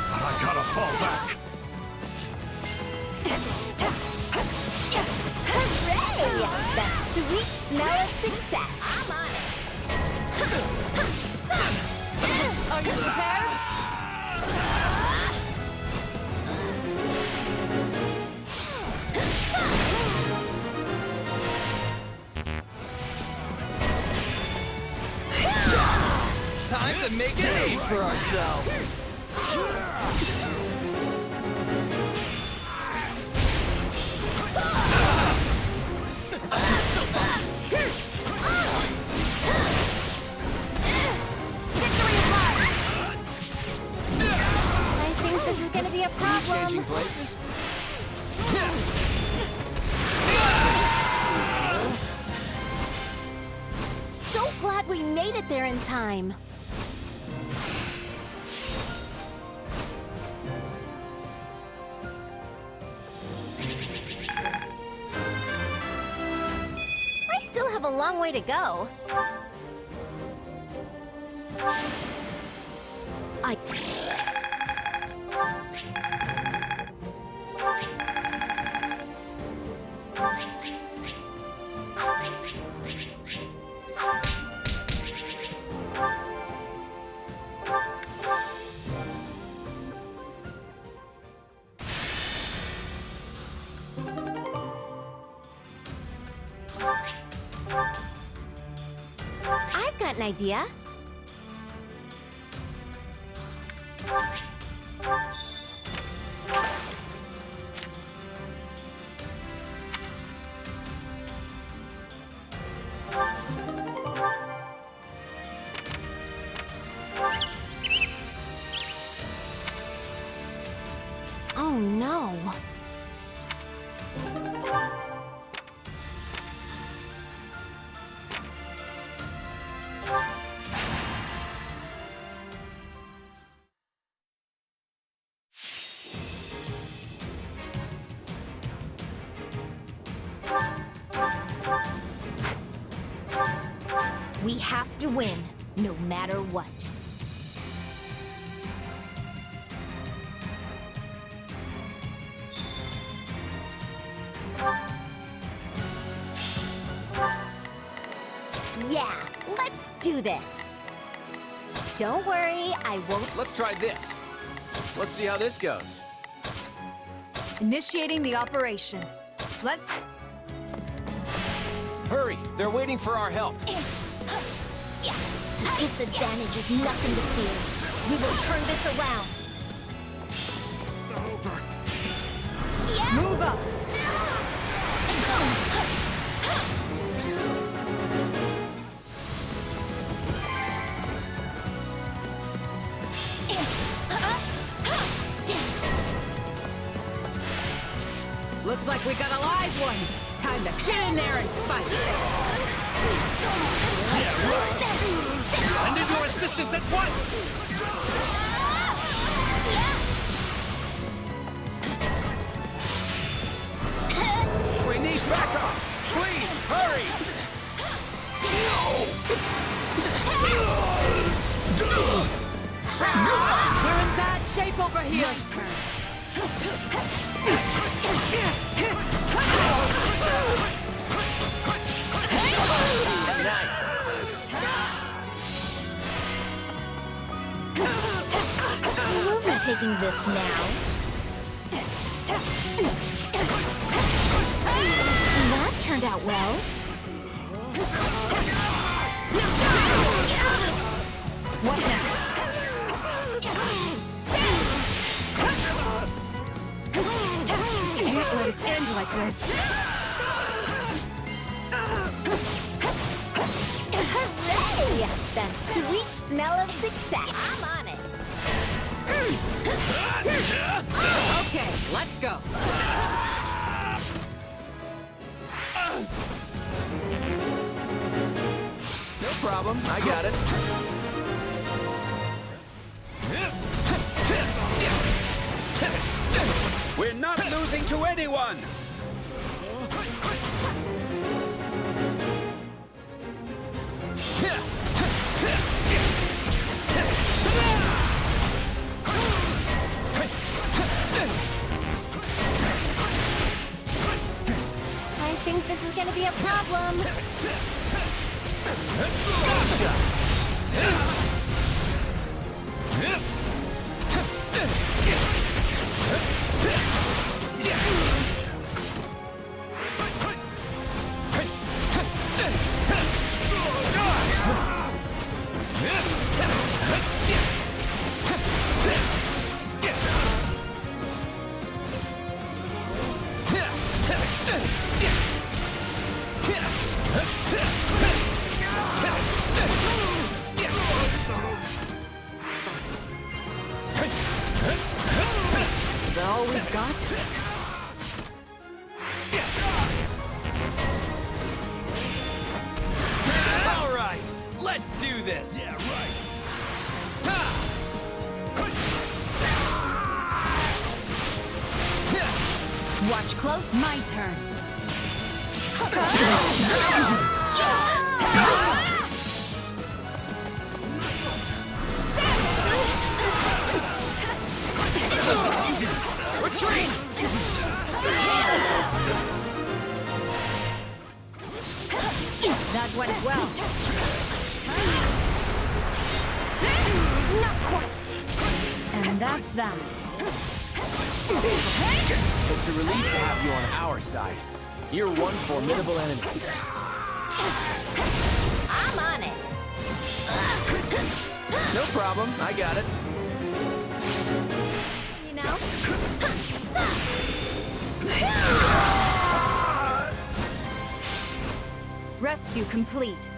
I gotta fall back. Hooray! That sweet smell of success. I'm on it. Are you prepared? Time to make a name for ourselves. I think this is gonna be a problem. Changing places? So glad we made it there in time. I still have a long way to go. I've got an idea. Oh no. We have to win, no matter what. Yeah, let's do this. Don't worry, I won't. Let's try this. Let's see how this goes. Initiating the operation. Let's... Hurry, they're waiting for our help. Disadvantage is nothing to fear. We will turn this around. Move up! Looks like we got a live one. Time to get in there and fight. Yeah, right. I need your assistance at once. We need backup. Please, hurry. We're in bad shape over here. My turn. Nice. We'll be taking this now. That turned out well. What next? Can't let it end like this. Hooray! That sweet smell of success. I'm on it. Okay, let's go. No problem. I got it. We're not losing to anyone. I think this is gonna be a problem. Is that all we've got? All right, let's do this. Yeah, right. Watch close. My turn. Retreat! That went well. Not quite. And that's that. It's a relief to have you on our side. You're one formidable enemy. I'm on it. No problem. I got it. You know? Rescue complete.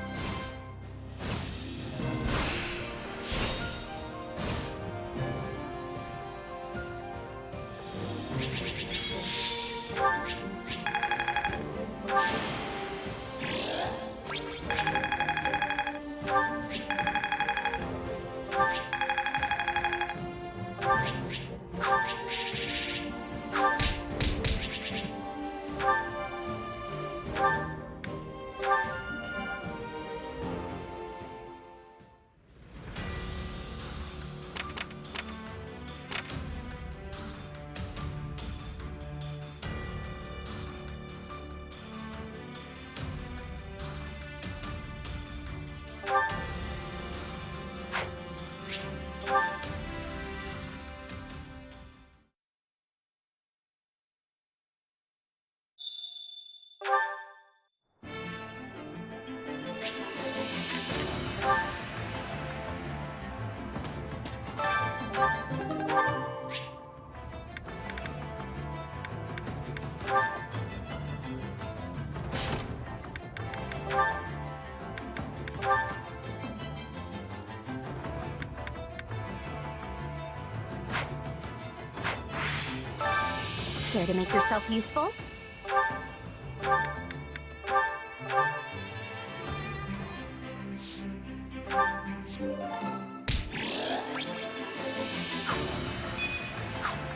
Care to make yourself useful?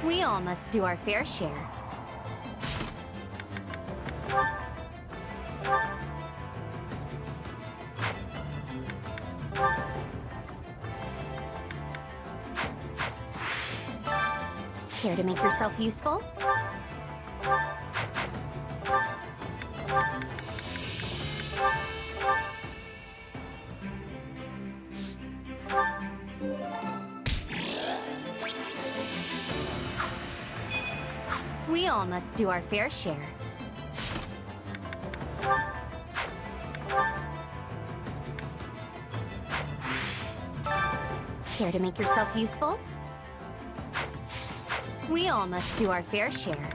We all must do our fair share. Care to make yourself useful? We all must do our fair share. Care to make yourself useful? We all must do our fair share.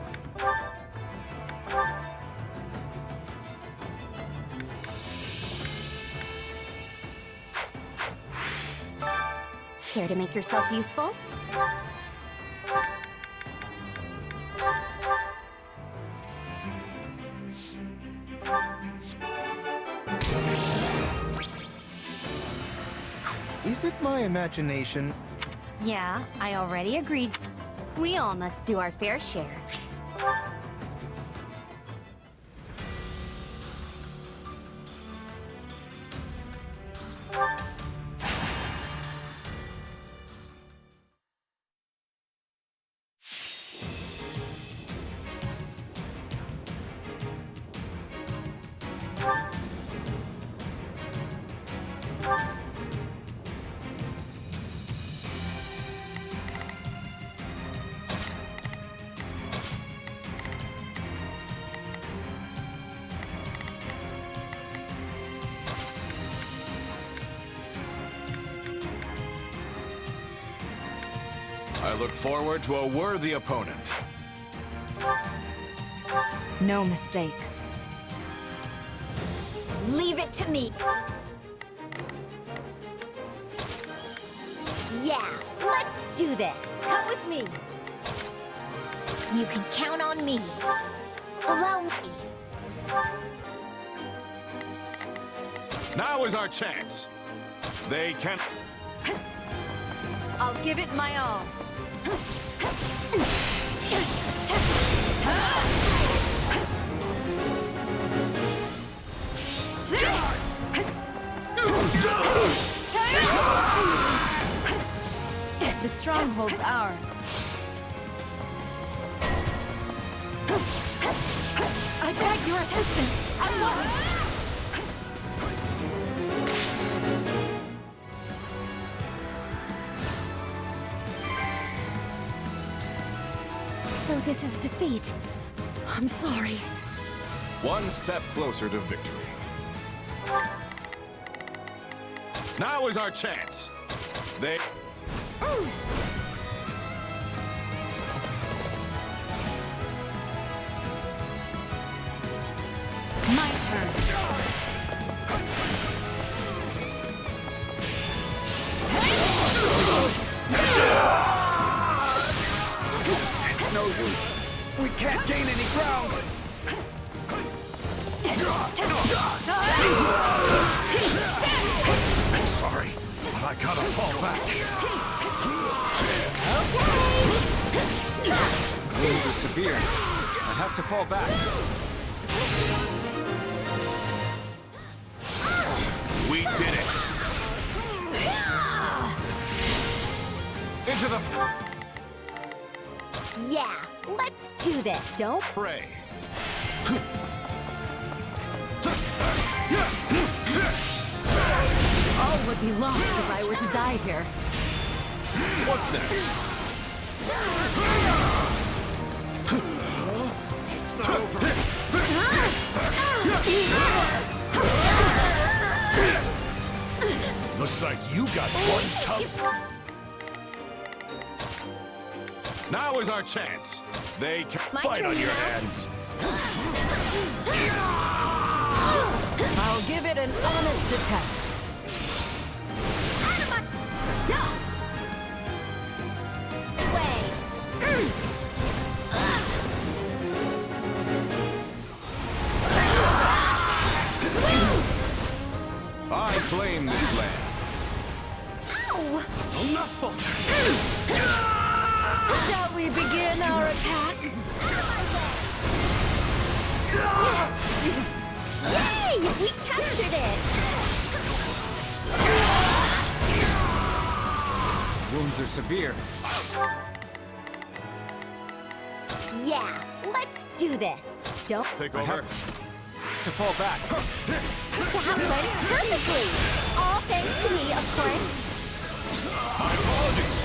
Care to make yourself useful? Is it my imagination? Yeah, I already agreed. We all must do our fair share. I look forward to a worthy opponent. No mistakes. Leave it to me. Yeah, let's do this. Come with me. You can count on me. Allow me. Now is our chance. They can... I'll give it my all. The stronghold's ours. I beg your assistance at once. So this is defeat. I'm sorry. One step closer to victory. Now is our chance. They... My turn. It's no use. We can't gain any ground. Sorry, but I gotta fall back. Wounds are severe. I have to fall back. We did it. Into the... Yeah, let's do this. Don't pray. All would be lost if I were to die here. What's next? It's not over. Looks like you got one tough. Now is our chance. They can fight on your hands. I'll give it an honest attempt. Shall we begin our attack? Yay! We captured it! Wounds are severe. Yeah, let's do this. Don't Take over. To fall back. that went perfectly. All thanks to me, of course. My apologies.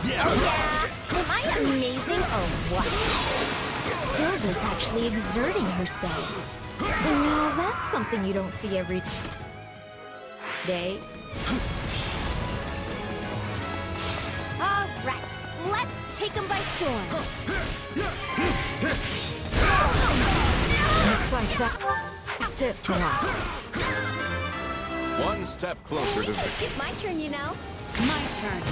Yeah. Am I amazing or what? Hilda's actually exerting herself. Now that's something you don't see every day. All right, let's take them by storm. Looks like that's it for us. One step closer to Wait, victory. it's my turn, you know. My turn.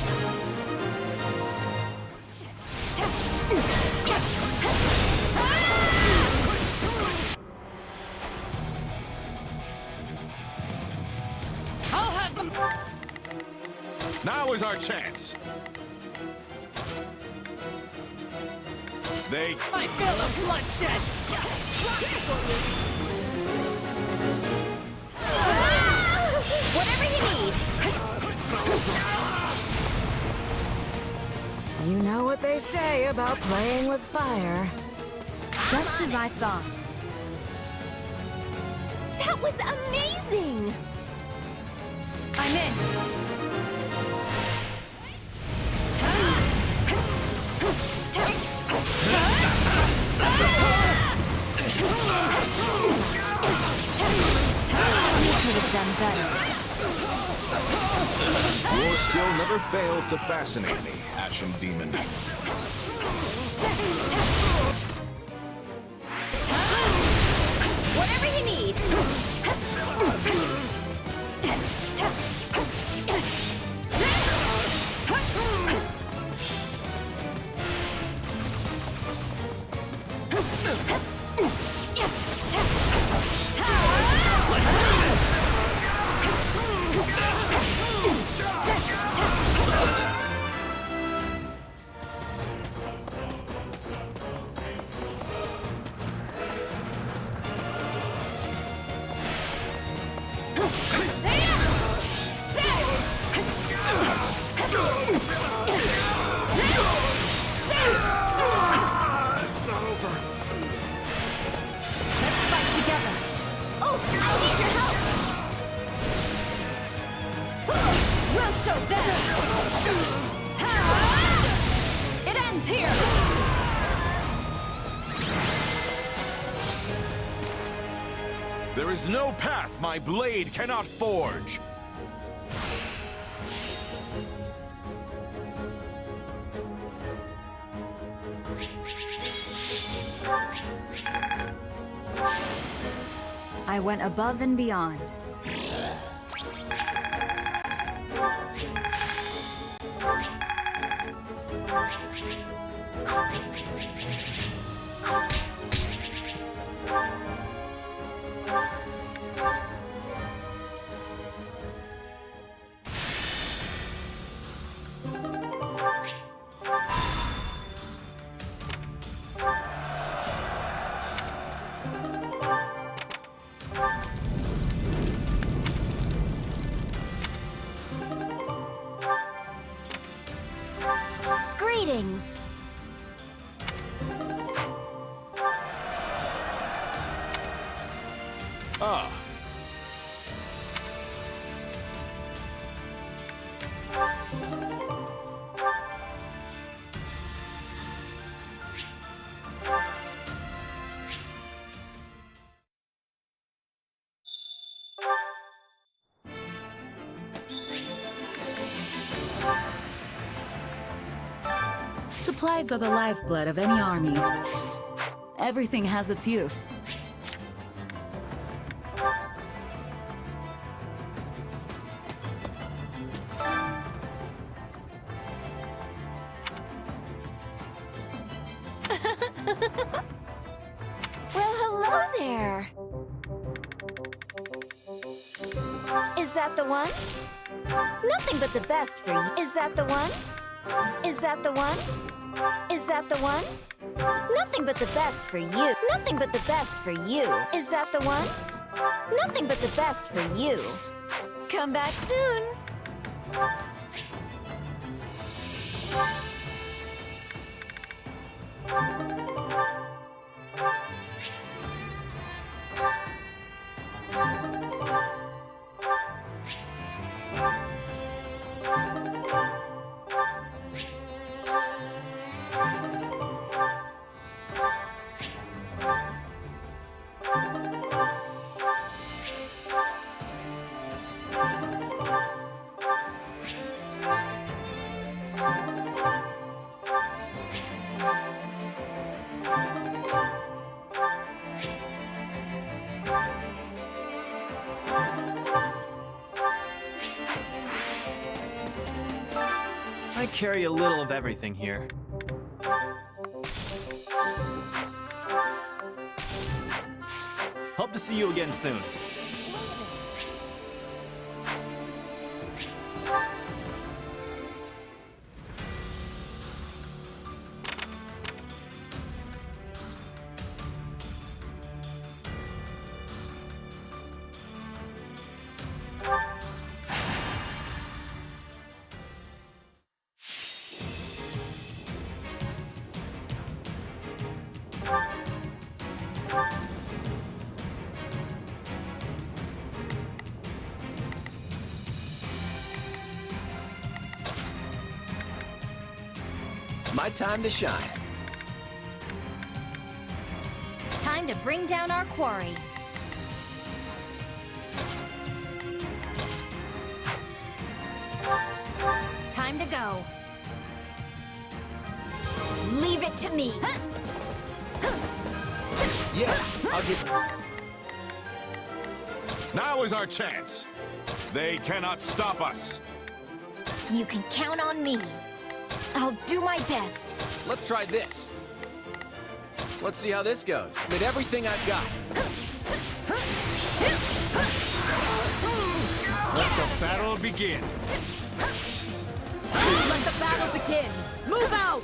I'll have them. Now is our chance. They... I feel the bloodshed. Whatever you need. You know what they say about playing with fire. Just as I thought. That was amazing. I'm in. You could have done better. Your skill never fails to fascinate me, Ashen Demon. Whatever you need. We'll show them! It ends here! There is no path my blade cannot forge. I went above and beyond. Greetings. Ah. Supplies are the lifeblood of any army. Everything has its use. Well, hello there. Is that the one? Nothing but the best for you. Is that the one? Is that the one? Is that the one? Nothing but the best for you. Nothing but the best for you. Is that the one? Nothing but the best for you. Come back soon. I carry a little of everything here. Hope to see you again soon. My time to shine. Time to bring down our quarry. Time to go. Leave it to me. Yeah, I'll give... Now is our chance. They cannot stop us. You can count on me. I'll do my best. Let's try this. Let's see how this goes. With everything I've got. Let the battle begin. Let the battle begin. Move out.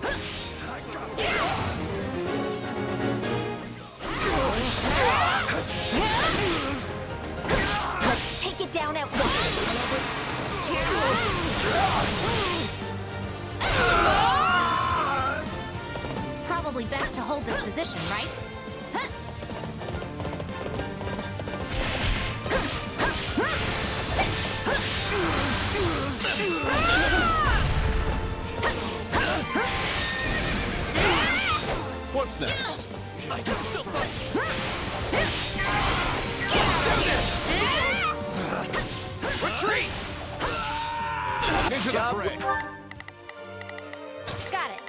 Let's take it down at once. Probably best to hold this position, right? What's next? I can still fight. Retreat! Into the fray! Got it.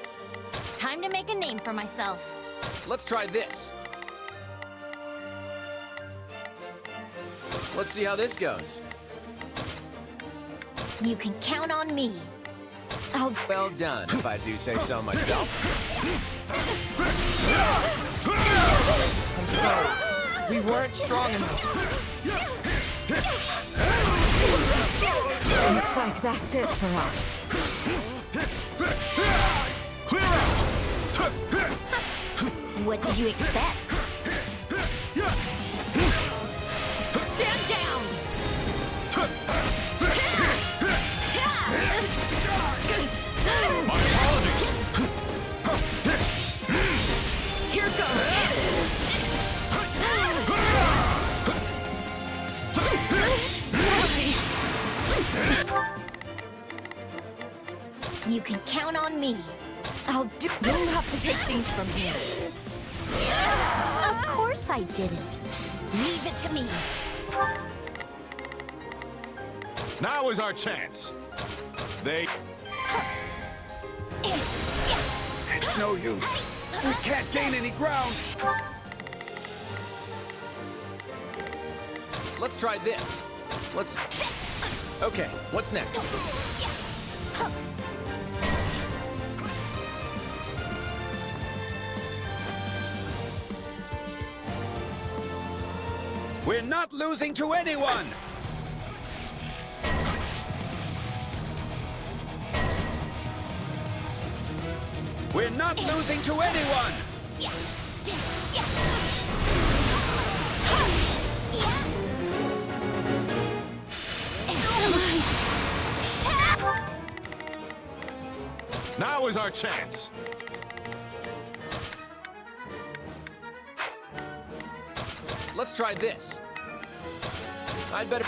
Time to make a name for myself. Let's try this. Let's see how this goes. You can count on me. I'll... Well done, if I do say so myself. I'm sorry. We weren't strong enough. Looks like that's it for us. Clear out! What did you expect? Stand down. My apologies! Here goes. You can count on me. I'll do... You'll have to take things from here. Of course I didn't. Leave it to me. Now is our chance. They... It's no use. We can't gain any ground. Let's try this. Let's... Okay, what's next? We're not losing to anyone! We're not losing to anyone! Now is our chance. Let's try this. I'd better...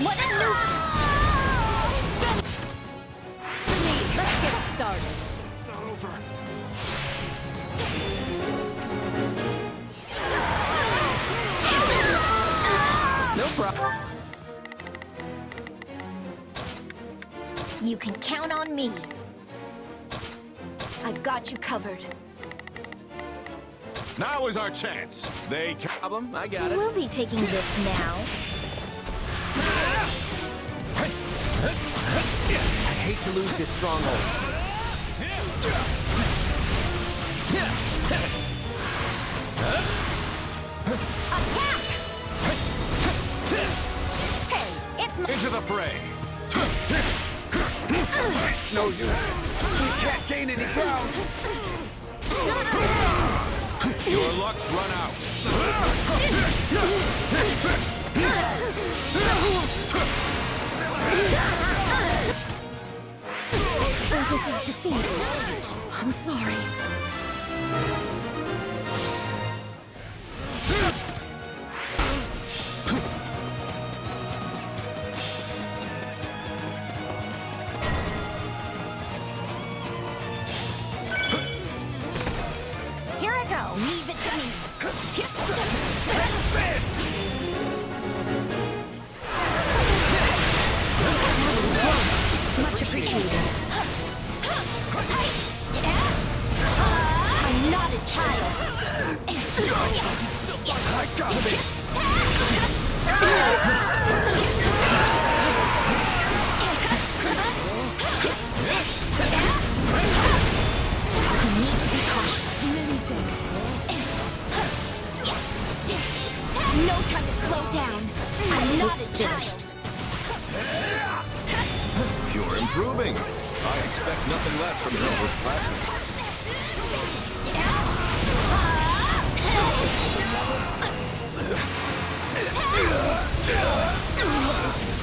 What a nuisance! Grenade, let's get started. It's not over. No problem. You can count on me. I've got you covered. Now is our chance. They problem. I got it. We'll be taking this now. I hate to lose this stronghold. Attack! Hey, it's my... into the fray. It's no use. We can't gain any ground. Your luck's run out. So this is defeat. I'm sorry. Here I go. Leave it to me. Much appreciated. I'm not a child. I got this. You need to be cautious. Many thanks. No time to slow down. I'm not a child. You're improving. I expect nothing less from Zelda's plasmid.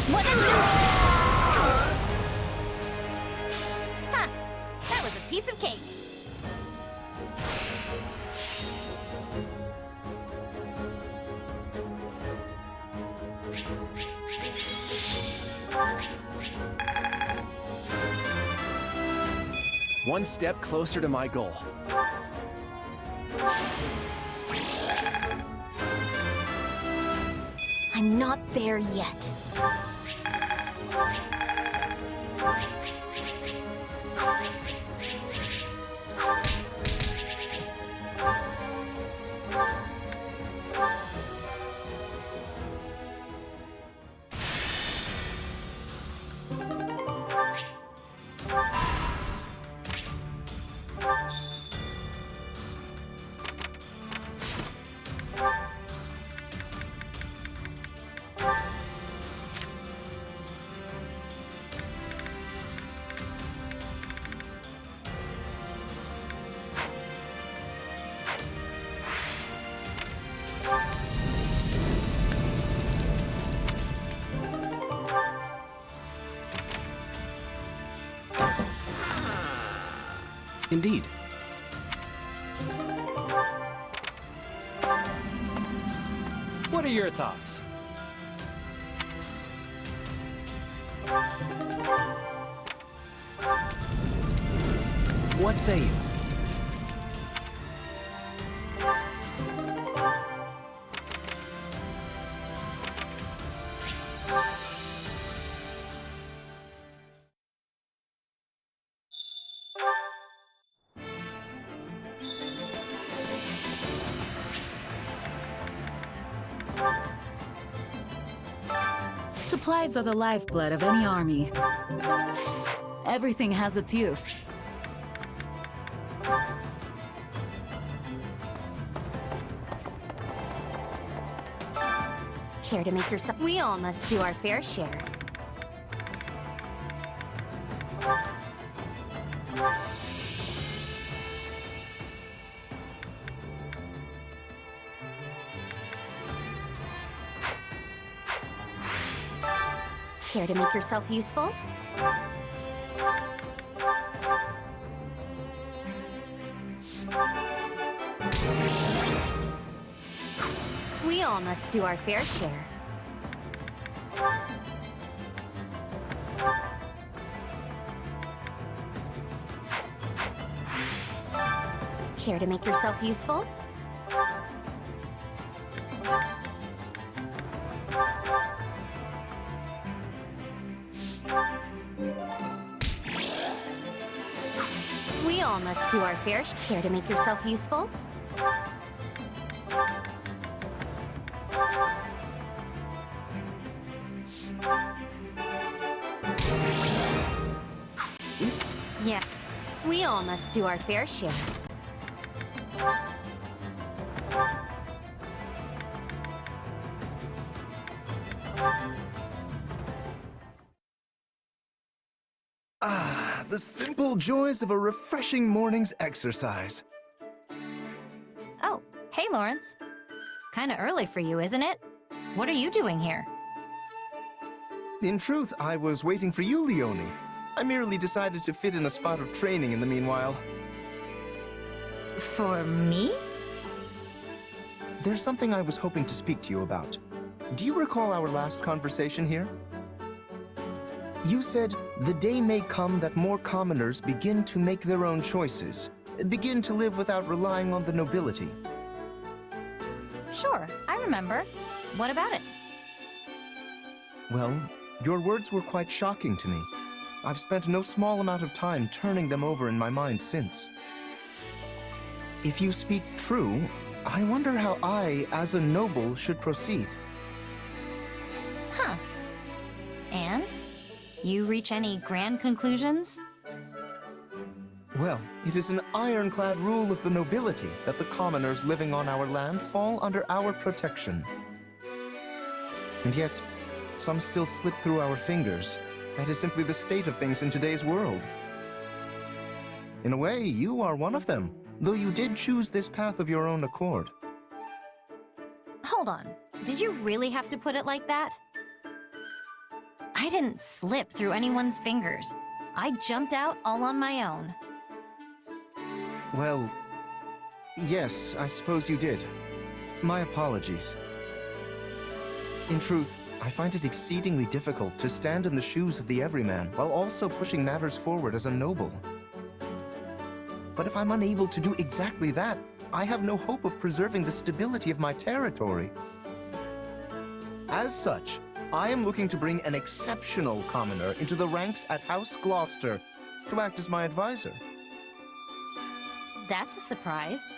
What a nuisance! Huh. That was a piece of cake. One step closer to my goal. I'm not there yet. Indeed. What are your thoughts? What say you? Supplies are the lifeblood of any army. Everything has its use. Care to make yourself... We all must do our fair share. Care to make yourself useful? We all must do our fair share. Care to make yourself useful? We all must do our fair share. Care to make yourself useful? Yeah. We all must do our fair share. Ah, the simple joys of a refreshing morning's exercise. Oh, hey, Lawrence. Kinda early for you, isn't it? What are you doing here? In truth, I was waiting for you, Leone. I merely decided to fit in a spot of training in the meanwhile. For me? There's something I was hoping to speak to you about. Do you recall our last conversation here? You said, the day may come that more commoners begin to make their own choices, begin to live without relying on the nobility. Sure, I remember. What about it? Well, your words were quite shocking to me. I've spent no small amount of time turning them over in my mind since. If you speak true, I wonder how I, as a noble, should proceed. Huh. And? You reach any grand conclusions? Well, it is an ironclad rule of the nobility that the commoners living on our land fall under our protection. And yet, some still slip through our fingers. That is simply the state of things in today's world. In a way, you are one of them, though you did choose this path of your own accord. Hold on. Did you really have to put it like that? I didn't slip through anyone's fingers. I jumped out all on my own. Well, yes, I suppose you did. My apologies. In truth, I find it exceedingly difficult to stand in the shoes of the everyman while also pushing matters forward as a noble. But if I'm unable to do exactly that, I have no hope of preserving the stability of my territory. As such, I am looking to bring an exceptional commoner into the ranks at House Gloucester to act as my advisor. That's a surprise.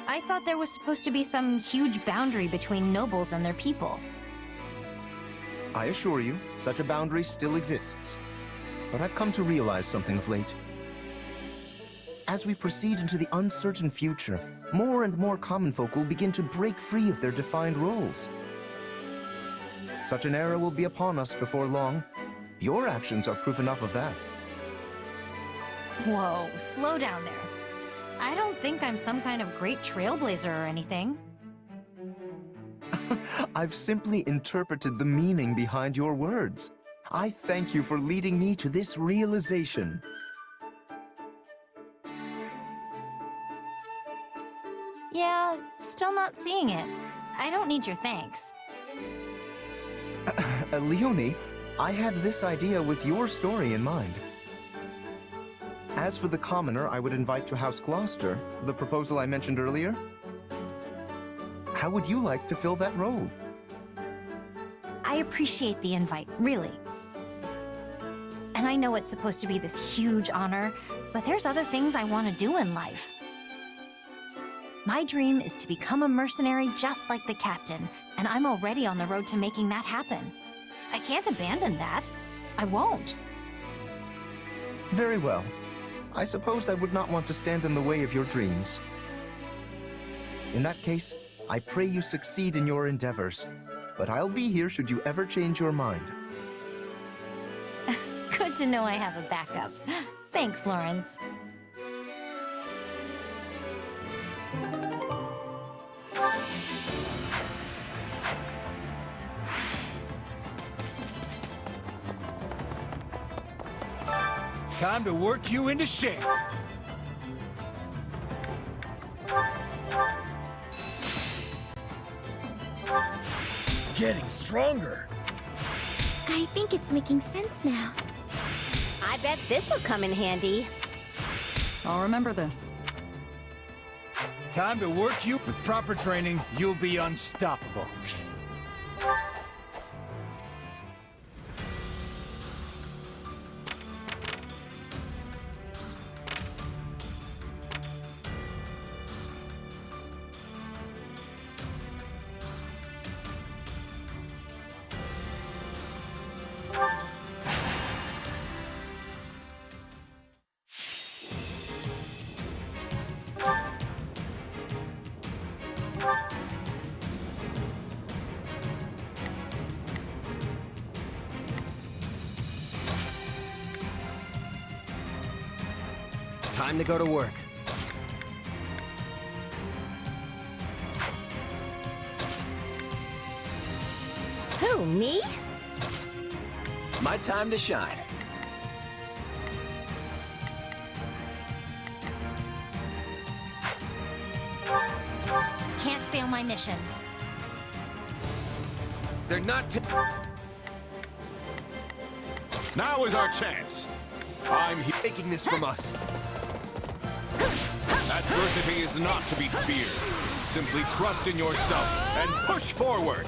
I thought there was supposed to be some huge boundary between nobles and their people. I assure you, such a boundary still exists. But I've come to realize something of late. As we proceed into the uncertain future, more and more common folk will begin to break free of their defined roles. Such an era will be upon us before long. Your actions are proof enough of that. Whoa, slow down there. I don't think I'm some kind of great trailblazer or anything. I've simply interpreted the meaning behind your words. I thank you for leading me to this realization. Yeah, still not seeing it. I don't need your thanks. Leone, I had this idea with your story in mind. As for the commoner I would invite to House Gloucester, the proposal I mentioned earlier, how would you like to fill that role? I appreciate the invite, really. And I know it's supposed to be this huge honor, but there's other things I want to do in life. My dream is to become a mercenary just like the captain, and I'm already on the road to making that happen. I can't abandon that. I won't. Very well. I suppose I would not want to stand in the way of your dreams. In that case, I pray you succeed in your endeavors, but I'll be here should you ever change your mind. Good to know I have a backup. Thanks, Lawrence. Time to work you into shape. Getting stronger. I think it's making sense now. I bet this'll come in handy. I'll remember this. Time to work you. With proper training, you'll be unstoppable. Time to go to work. Who, me? My time to shine. Can't fail my mission. They're not. Now is our chance. I'm here. Taking this from us. Adversity is not to be feared. Simply trust in yourself and push forward.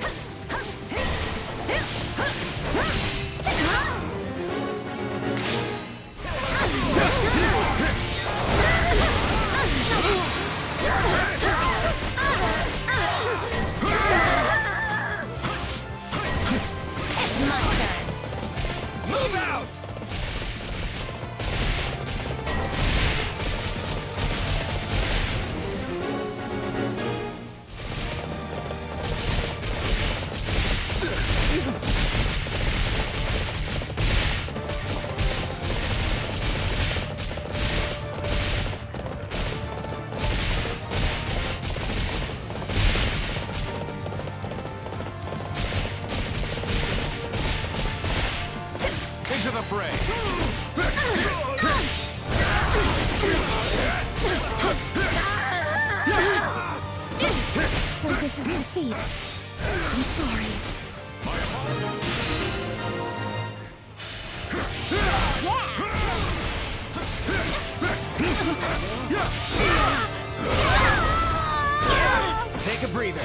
It's my turn. Move out! Into the fray. So this is defeat. I'm sorry. Take a breather.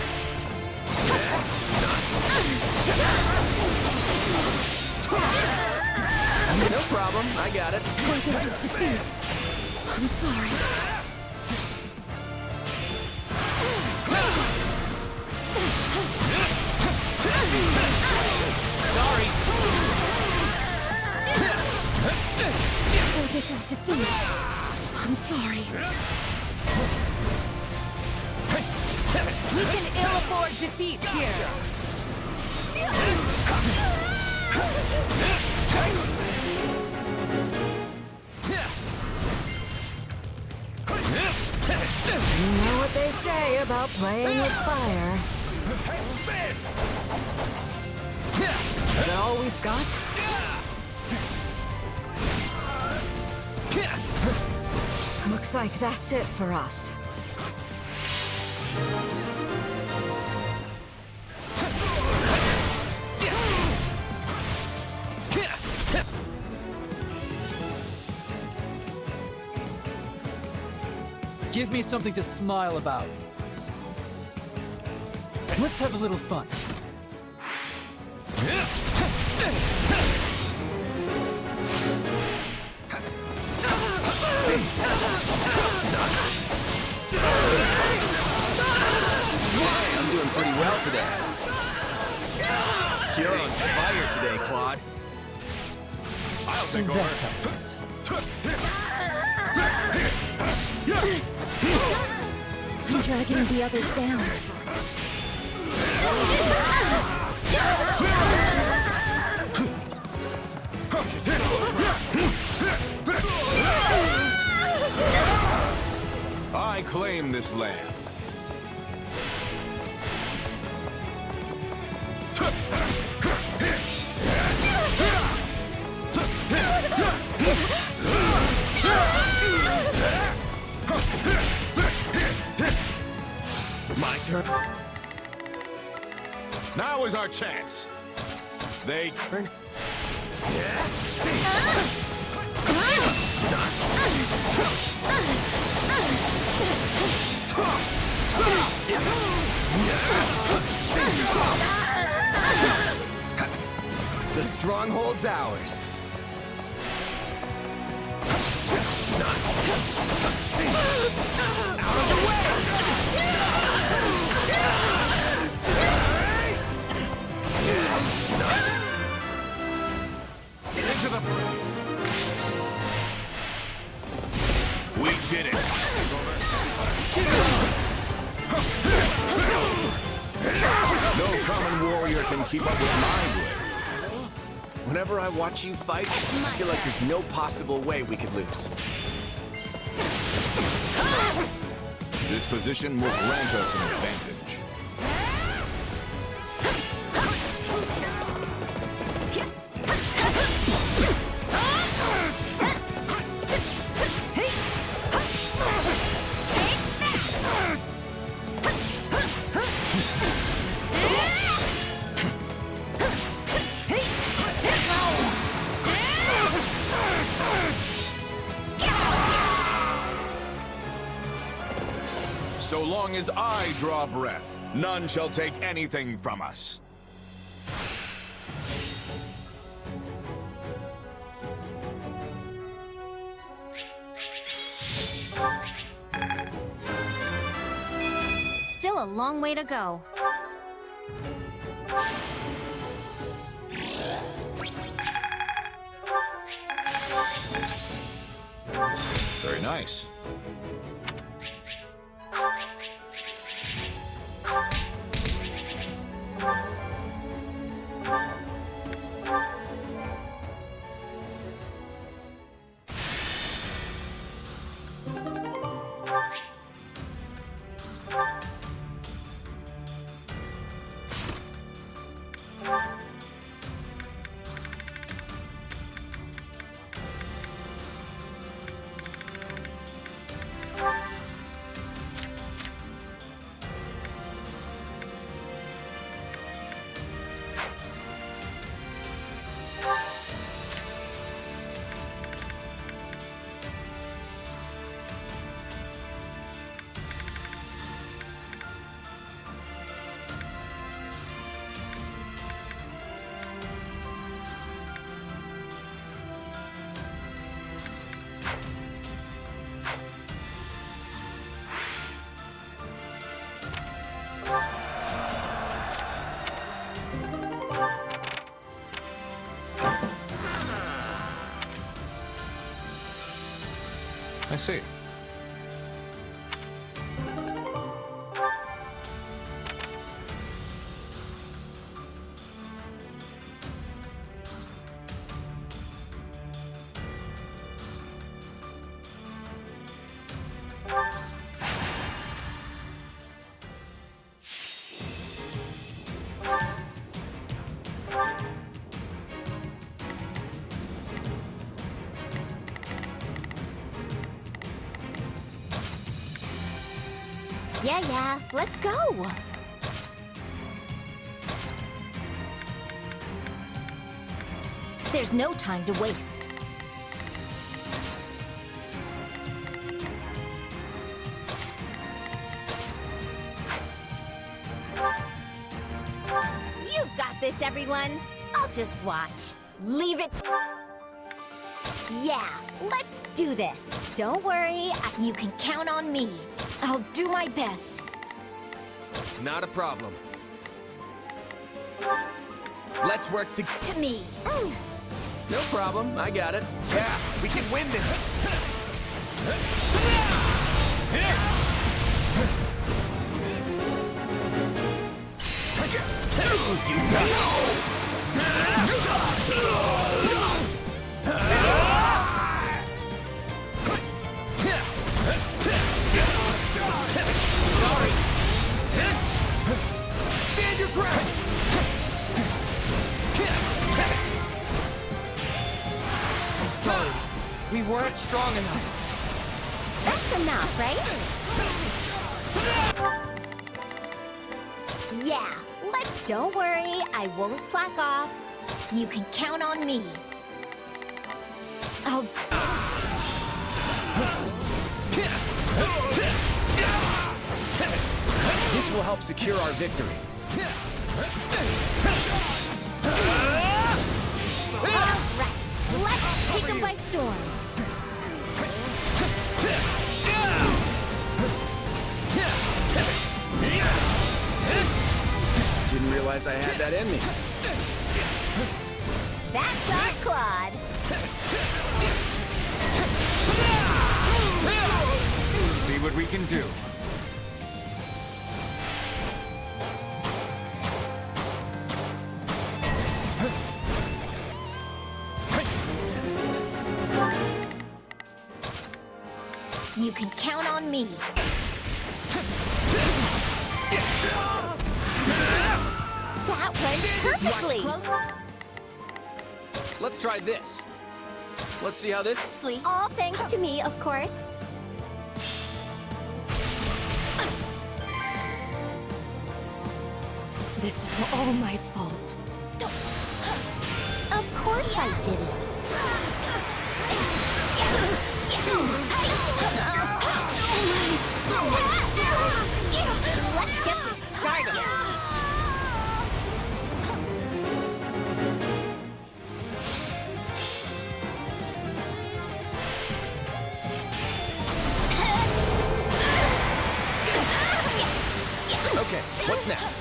No problem, I got it. So this is defeat. I'm sorry. Sorry. So this is defeat. I'm sorry. We can ill afford defeat here. You know what they say about playing with fire. Take this! Is that all we've got? Looks like that's it for us. Give me something to smile about. Let's have a little fun. I'm doing pretty well today. You're on fire today, Claude. I'll So take over. that's how it is. I'm dragging the others down. I claim this land. turn. Now is our chance. They turn. The stronghold's ours. Out of the way! Into the... We did it! No common warrior can keep up with my blade. Whenever I watch you fight, I feel like there's no possible way we could lose. This position will grant us an advantage. So long as I draw breath, none shall take anything from us. Still a long way to go. Very nice. I see. Yeah, let's go! There's no time to waste. You've got this, everyone! I'll just watch. Leave it... Yeah, let's do this. Don't worry, you can count on me. I'll do my best. Not a problem. Let's work to me. No problem, I got it. Yeah, we can win this. Sorry. Stand your ground. I'm sorry. We weren't strong enough. That's enough, right? Yeah, don't worry, I won't slack off. You can count on me. I'll... This will help secure our victory. Alright, let's take them by storm. Didn't realize I had that in me. That's our Claude. See what we can do. You can count on me. That went perfectly. Let's try this. Let's see how this... All thanks to me, of course. This is all my fault. Of course I did it. Let's get this started. Okay, what's next?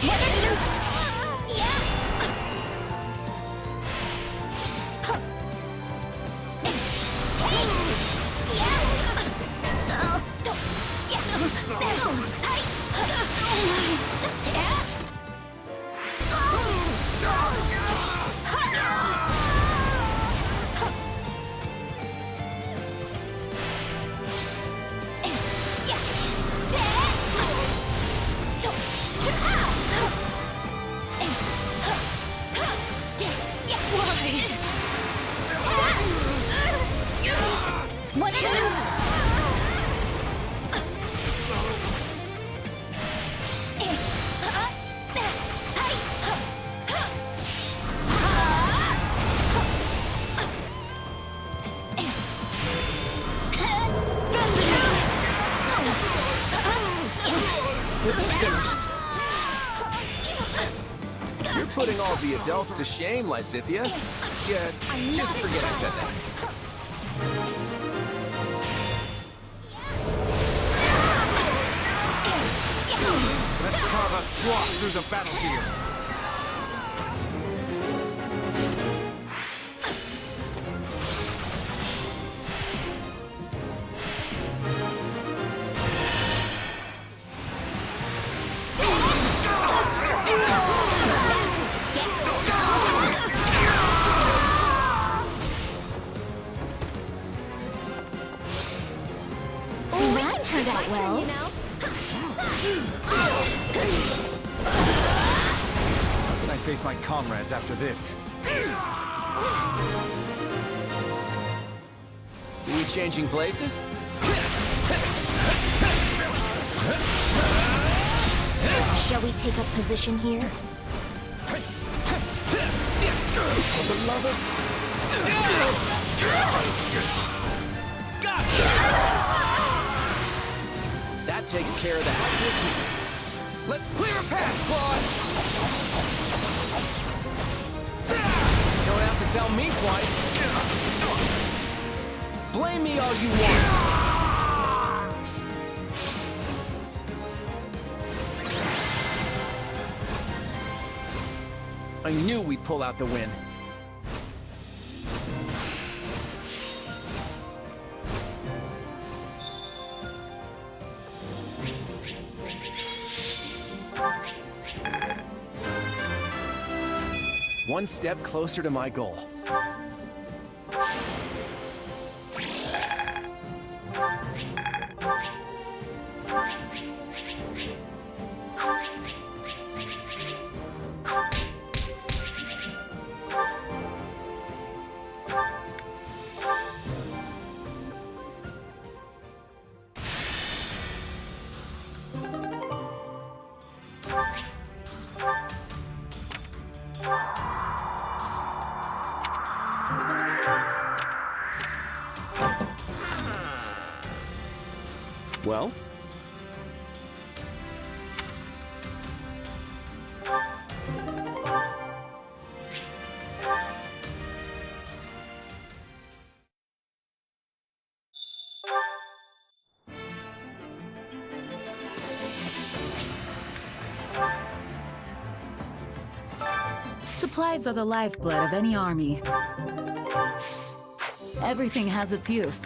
What a nuisance! What a nuisance! It's finished. You're putting all the adults to shame, Lysithia. Yeah, just forget I said that. Let's carve a swath through the battlefield. That turned out well. How can I face my comrades after this? Are we changing places? Shall we take up position here? For the love of... That takes care of that. Let's clear a path, Claude! Don't have to tell me twice. Blame me all you want. I knew we'd pull out the win. One step closer to my goal. Well? Supplies are the lifeblood of any army. Everything has its use.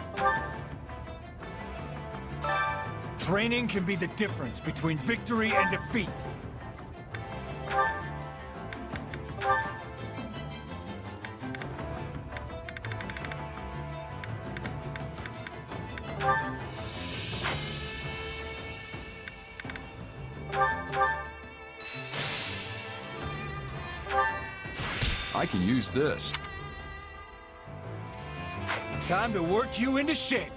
Training can be the difference between victory and defeat. I can use this. Time to work you into shape.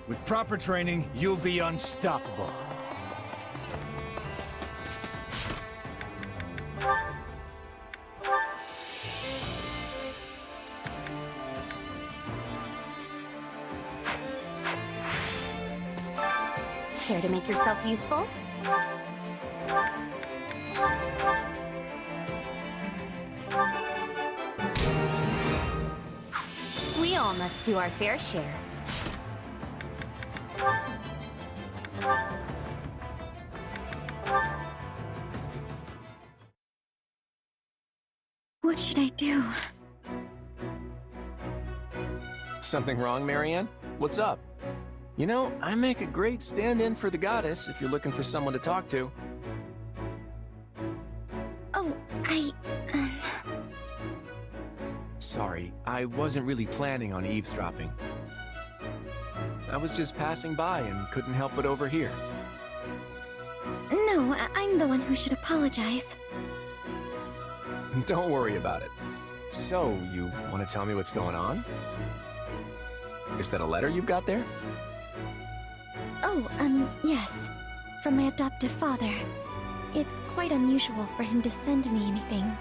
With proper training, you'll be unstoppable. Care to make yourself useful? We all must do our fair share. What should I do? Something wrong, Marianne? What's up? You know, I make a great stand-in for the goddess if you're looking for someone to talk to. Oh, Sorry, I wasn't really planning on eavesdropping. I was just passing by and couldn't help but overhear. No, I'm the one who should apologize. Don't worry about it. So, you want to tell me what's going on? Is that a letter you've got there? Oh, yes. From my adoptive father. It's quite unusual for him to send me anything.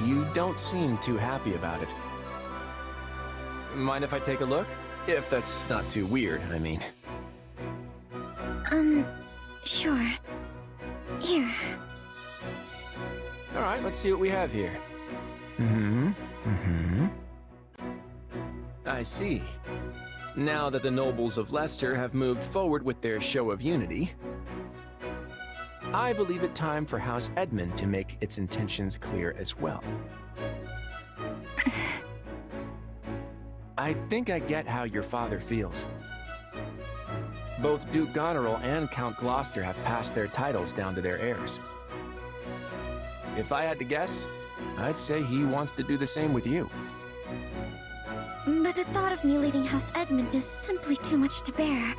You don't seem too happy about it. Mind if I take a look? If that's not too weird, I mean. Sure. Here. Alright, let's see what we have here. I see. Now that the nobles of Leicester have moved forward with their show of unity, I believe it time for House Edmund to make its intentions clear as well. I think I get how your father feels. Both Duke Goneril and Count Gloucester have passed their titles down to their heirs. If I had to guess, I'd say he wants to do the same with you. But the thought of me leading House Edmund is simply too much to bear.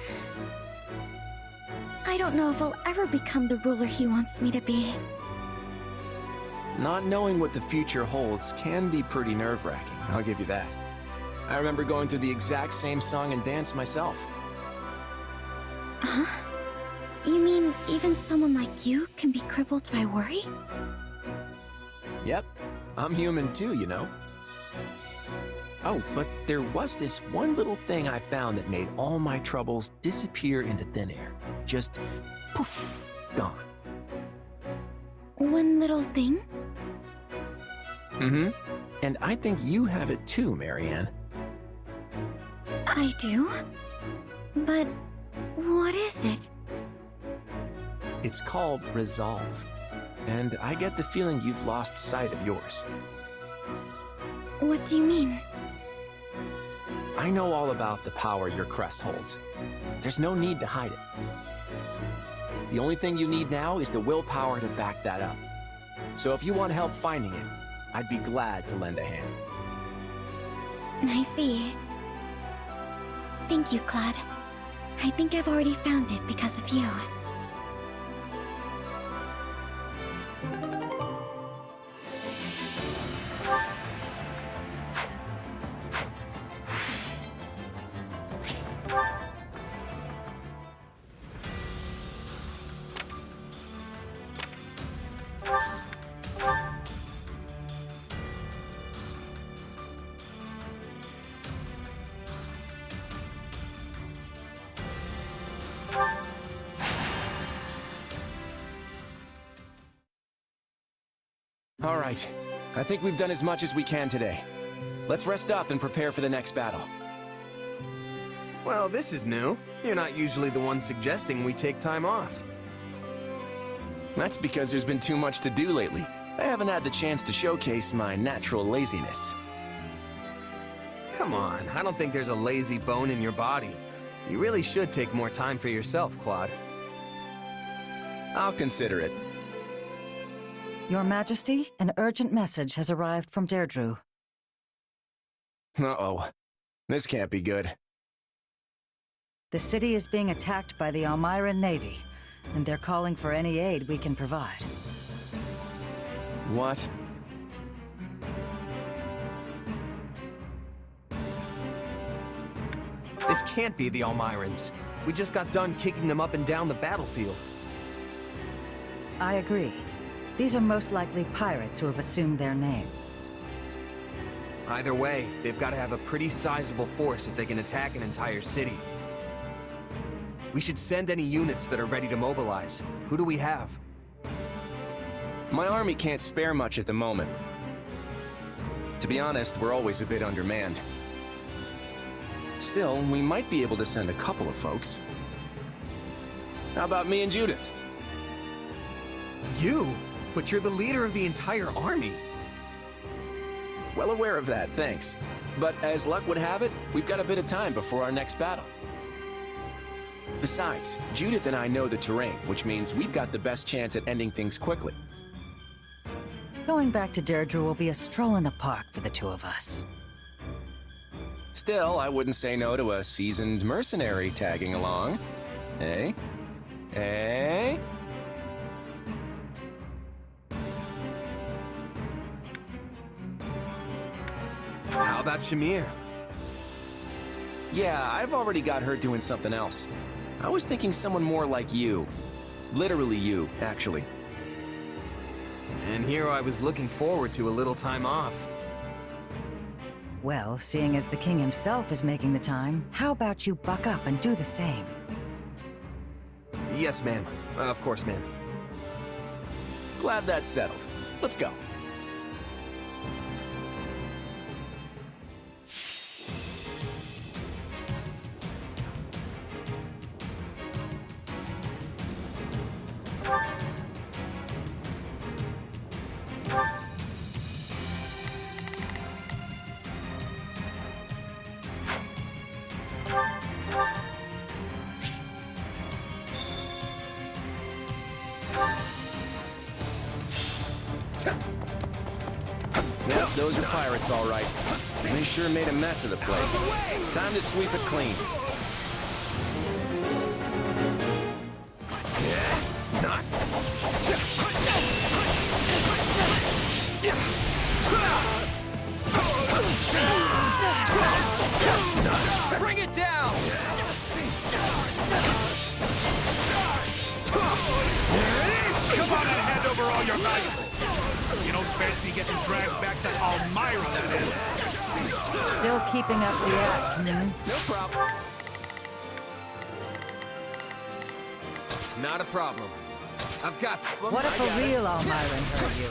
I don't know if I'll ever become the ruler he wants me to be. Not knowing what the future holds can be pretty nerve-wracking, I'll give you that. I remember going through the exact same song and dance myself. Huh? You mean even someone like you can be crippled by worry? Yep, I'm human too, you know. Oh, but there was this one little thing I found that made all my troubles disappear into thin air. Just poof, gone. One little thing? And I think you have it too, Marianne. I do? But what is it? It's called resolve. And I get the feeling you've lost sight of yours. What do you mean? I know all about the power your crest holds. There's no need to hide it. The only thing you need now is the willpower to back that up. So if you want help finding it, I'd be glad to lend a hand. I see. Thank you, Claude. I think I've already found it because of you. All right. I think we've done as much as we can today. Let's rest up and prepare for the next battle. Well, this is new. You're not usually the one suggesting we take time off. That's because there's been too much to do lately. I haven't had the chance to showcase my natural laziness. Come on, I don't think there's a lazy bone in your body. You really should take more time for yourself, Claude. I'll consider it. Your Majesty, an urgent message has arrived from Deirdre. Uh-oh. This can't be good. The city is being attacked by the Almiran Navy, and they're calling for any aid we can provide. What? This can't be the Almirans. We just got done kicking them up and down the battlefield. I agree. These are most likely pirates who have assumed their name. Either way, they've got to have a pretty sizable force if they can attack an entire city. We should send any units that are ready to mobilize. Who do we have? My army can't spare much at the moment. To be honest, we're always a bit undermanned. Still, we might be able to send a couple of folks. How about me and Judith? You? But you're the leader of the entire army. Well aware of that, thanks. But as luck would have it, we've got a bit of time before our next battle. Besides, Judith and I know the terrain, which means we've got the best chance at ending things quickly. Going back to Deirdre will be a stroll in the park for the two of us. Still, I wouldn't say no to a seasoned mercenary tagging along. Eh? Eh? How about Shamir? Yeah, I've already got her doing something else. I was thinking someone more like you. Literally you, actually. And here I was looking forward to a little time off. Well, seeing as the king himself is making the time, how about you buck up and do the same? Yes, ma'am. Of course, ma'am. Glad that's settled. Let's go. Yep, those are pirates, all right. They sure made a mess of the place. Time to sweep it clean. Bring it down! Come on and hand over all your valuables! You don't fancy getting dragged back to Almira, that is. Still keeping up the act, No problem. Not a problem. I've got... What if a real Almiran heard you?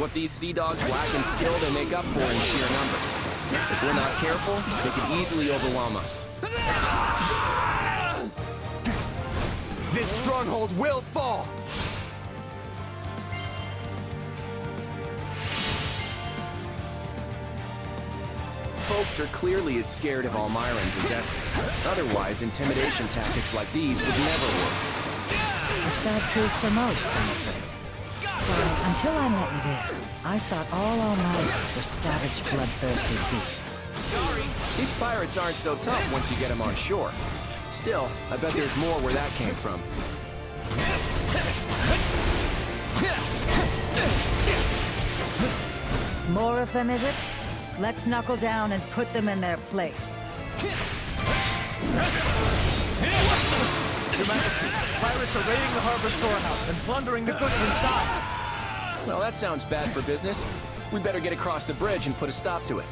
What these sea dogs lack in skill, they make up for in sheer numbers. If we're not careful, they could easily overwhelm us. This stronghold will fall! Folks are clearly as scared of Almirans as ever. Otherwise, intimidation tactics like these would never work. A sad truth for most, I'm afraid. Well, until I met Nadir, I thought all Almirans were savage, bloodthirsty beasts. Sorry. These pirates aren't so tough once you get them on shore. Still, I bet there's more where that came from. More of them, is it? Let's knuckle down and put them in their place. Your Majesty, pirates are raiding the harbor storehouse and plundering the goods inside. Well, that sounds bad for business. We better get across the bridge and put a stop to it.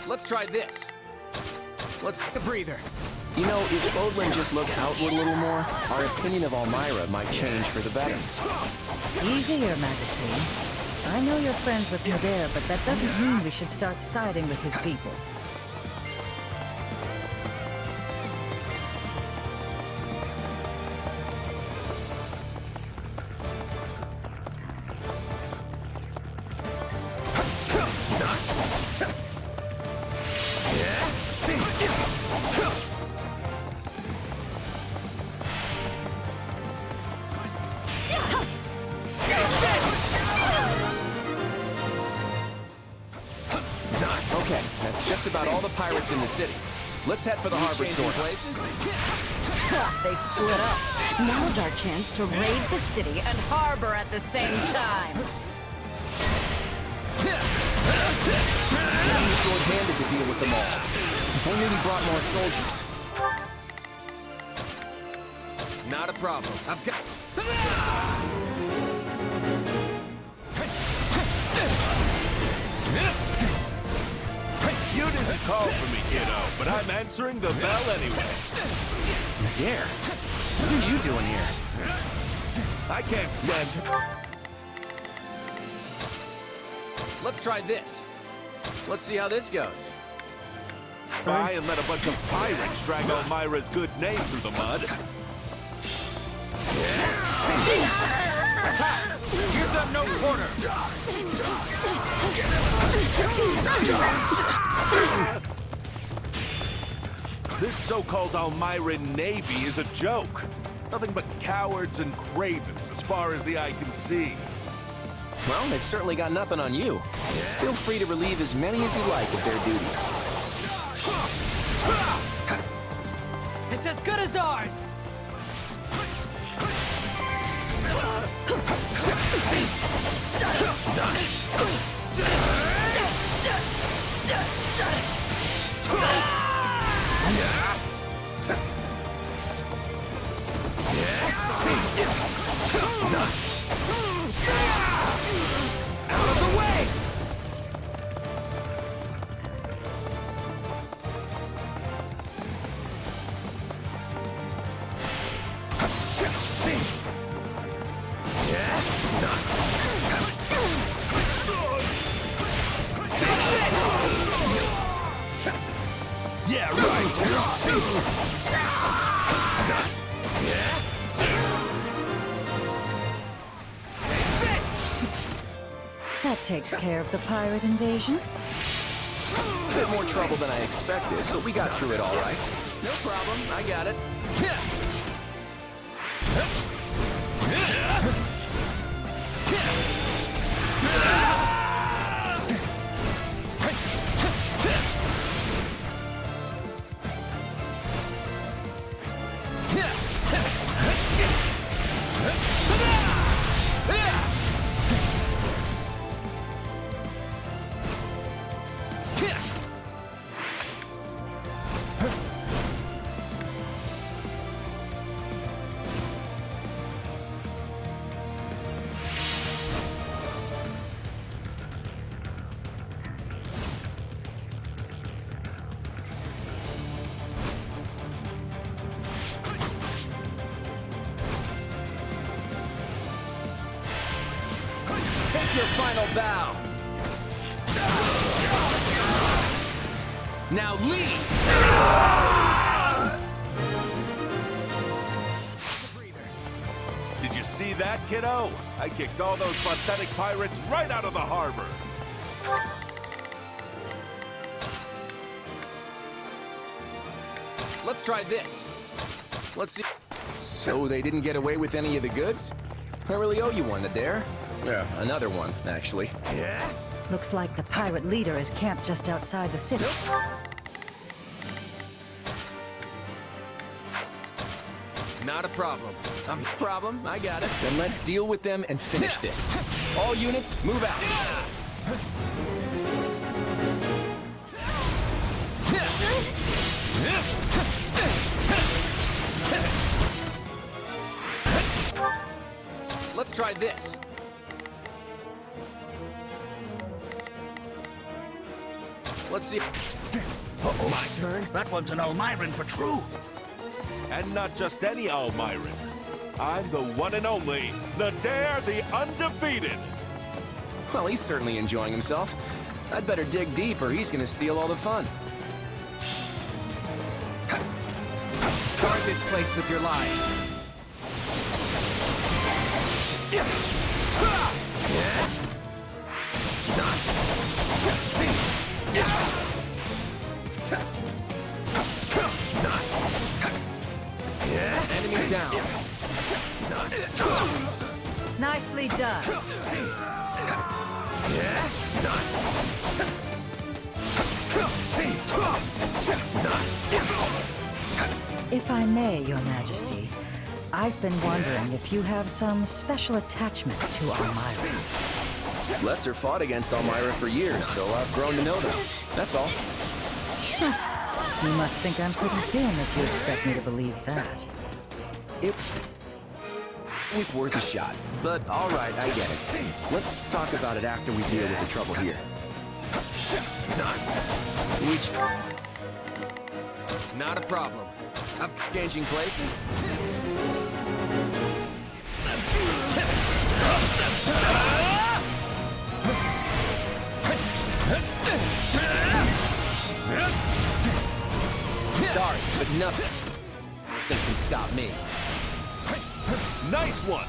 Let's try this. Let's take a breather. You know, if Fodlan just looked outward a little more, our opinion of Elmira might change for the better. Easy, Your Majesty. I know you're friends with Medea, but that doesn't mean we should start siding with his people. Okay, that's just about all the pirates in the city. Let's head for the harbor storehouse. They split up. Now's our chance to raid the city and harbor at the same time. We're too short-handed to deal with them all. If only we brought more soldiers. Not a problem. I've got... You didn't call for me, kiddo, but I'm answering the bell anyway. Medea, what are you doing here? I can't stand... Let's try this. Let's see how this goes. By and let a bunch of pirates drag Elmira's good name through the mud. Attack! Give them no quarter! This so-called Elmiran Navy is a joke. Nothing but cowards and cravens as far as the eye can see. Well, they've certainly got nothing on you. Feel free to relieve as many as you like of their duties. It's as good as ours! Out of the way! Yeah, right. That takes care of the pirate invasion. A bit more trouble than I expected, but we got through it all right. No problem, I got it. Take your final bow. Now leave! Did you see that, kiddo? I kicked all those pathetic pirates right out of the harbor. Let's try this. Let's see. So they didn't get away with any of the goods? I really owe you one, Adair. Yeah, another one, actually. Yeah? Looks like the pirate leader is camped just outside the city. Not a problem. Problem, I got it. Then let's deal with them and finish this. All units, move out. Let's try this. Let's see. My turn? That one's an Almiran for true. And not just any Almiran. I'm the one and only, Nadir the Undefeated. Well, he's certainly enjoying himself. I'd better dig deep or he's gonna steal all the fun. Guard this place with your lives. Enemy down. Nicely done. If I may, Your Majesty, I've been wondering if you have some special attachment to Almira. Lester fought against Elmira for years, so I've grown to know them. That's all. You must think I'm pretty dim if you expect me to believe that. It was worth a shot, but all right, I get it. Let's talk about it after we deal with the trouble here. Not a problem. I'm changing places. Sorry, but nothing can stop me. Nice one!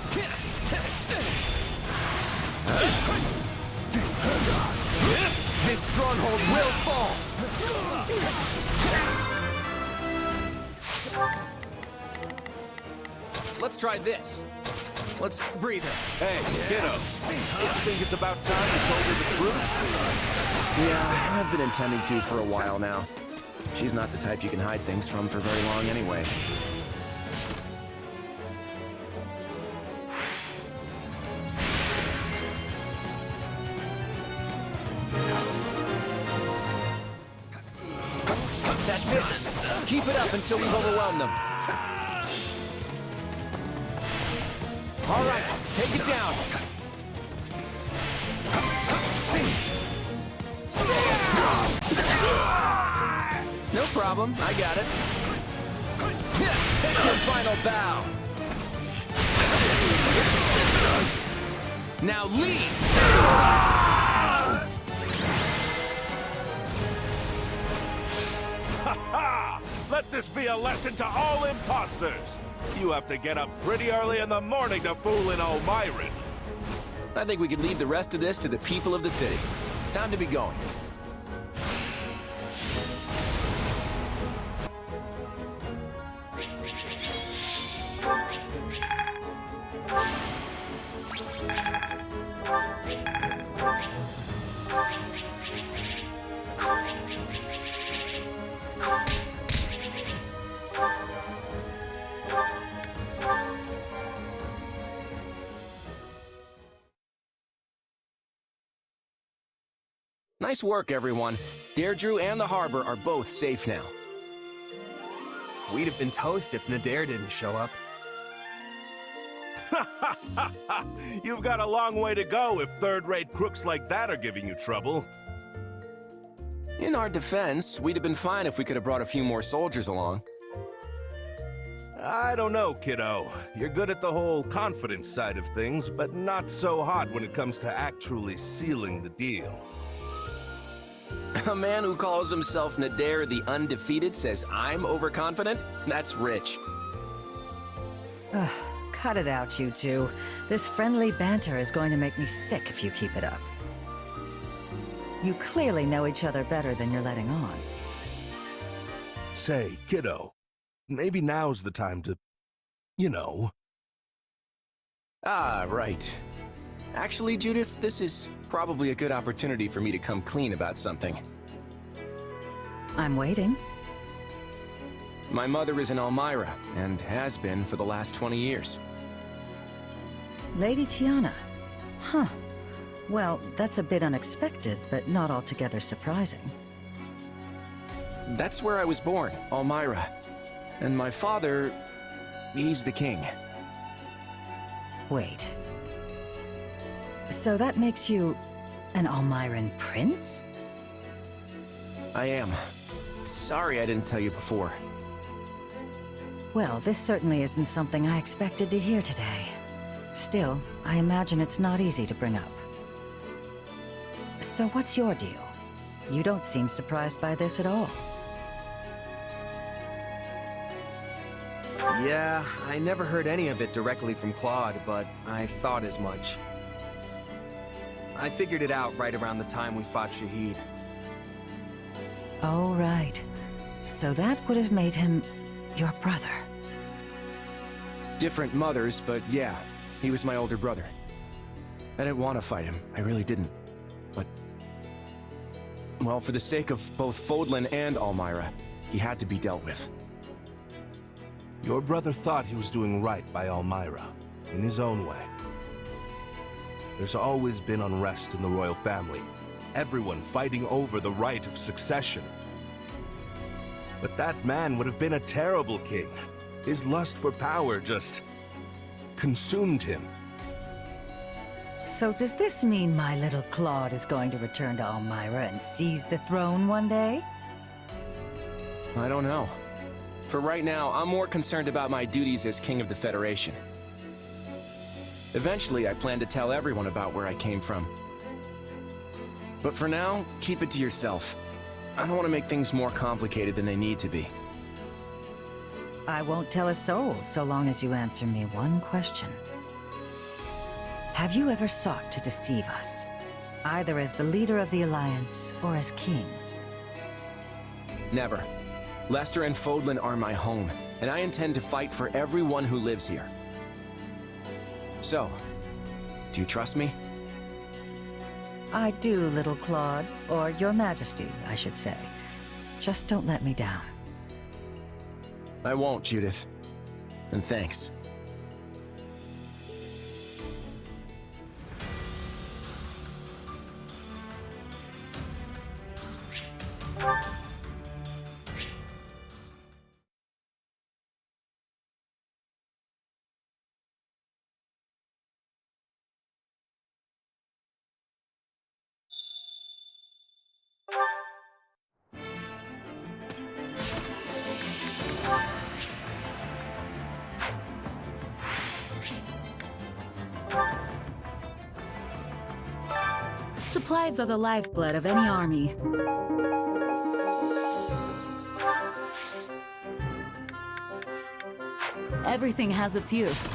This stronghold will fall! Let's try this. Let's breathe her. Hey, kiddo. Don't you think it's about time you told her the truth? Yeah, I've been intending to for a while now. She's not the type you can hide things from for very long anyway. That's it. Keep it up until we've overwhelmed them. All right, take it down. No problem, I got it. Take your final bow. Now leave. Ha! Let this be a lesson to all imposters! You have to get up pretty early in the morning to fool an Almiran. I think we could leave the rest of this to the people of the city. Time to be going. Nice work, everyone. Deirdre and the harbor are both safe now. We'd have been toast if Nadir didn't show up. You've got a long way to go if third-rate crooks like that are giving you trouble. In our defense, we'd have been fine if we could have brought a few more soldiers along. I don't know, kiddo. You're good at the whole confidence side of things, but not so hot when it comes to actually sealing the deal. A man who calls himself Nadir the Undefeated says I'm overconfident? That's rich. Cut it out, you two. This friendly banter is going to make me sick if you keep it up. You clearly know each other better than you're letting on. Say, kiddo, maybe now's the time to, you know. Ah, right. Actually, Judith, this is probably a good opportunity for me to come clean about something. I'm waiting. My mother is an Elmira, and has been for the last 20 years. Lady Tiana. Huh. Well, that's a bit unexpected, but not altogether surprising. That's where I was born, Elmira. And my father, he's the king. Wait. So that makes you an Almiran prince? I am. Sorry I didn't tell you before. Well, this certainly isn't something I expected to hear today. Still, I imagine it's not easy to bring up. So what's your deal? You don't seem surprised by this at all. Yeah, I never heard any of it directly from Claude, but I thought as much. I figured it out right around the time we fought Shahid. Oh, right. So that would have made him your brother. Different mothers, but yeah, he was my older brother. I didn't want to fight him, I really didn't. But, well, for the sake of both Fodlan and Almyra, he had to be dealt with. Your brother thought he was doing right by Almyra, in his own way. There's always been unrest in the royal family, everyone fighting over the right of succession. But that man would have been a terrible king. His lust for power just consumed him. So does this mean my little Claude is going to return to Almyra and seize the throne one day? I don't know. For right now, I'm more concerned about my duties as King of the Federation. Eventually, I plan to tell everyone about where I came from. But for now, keep it to yourself. I don't want to make things more complicated than they need to be. I won't tell a soul so long as you answer me one question. Have you ever sought to deceive us? Either as the leader of the Alliance or as king? Never. Lester and Fodlan are my home, and I intend to fight for everyone who lives here. So, do you trust me? I do, little Claude, or your Majesty, I should say. Just don't let me down. I won't, Judith. And thanks. Supplies are the lifeblood of any army. Everything has its use.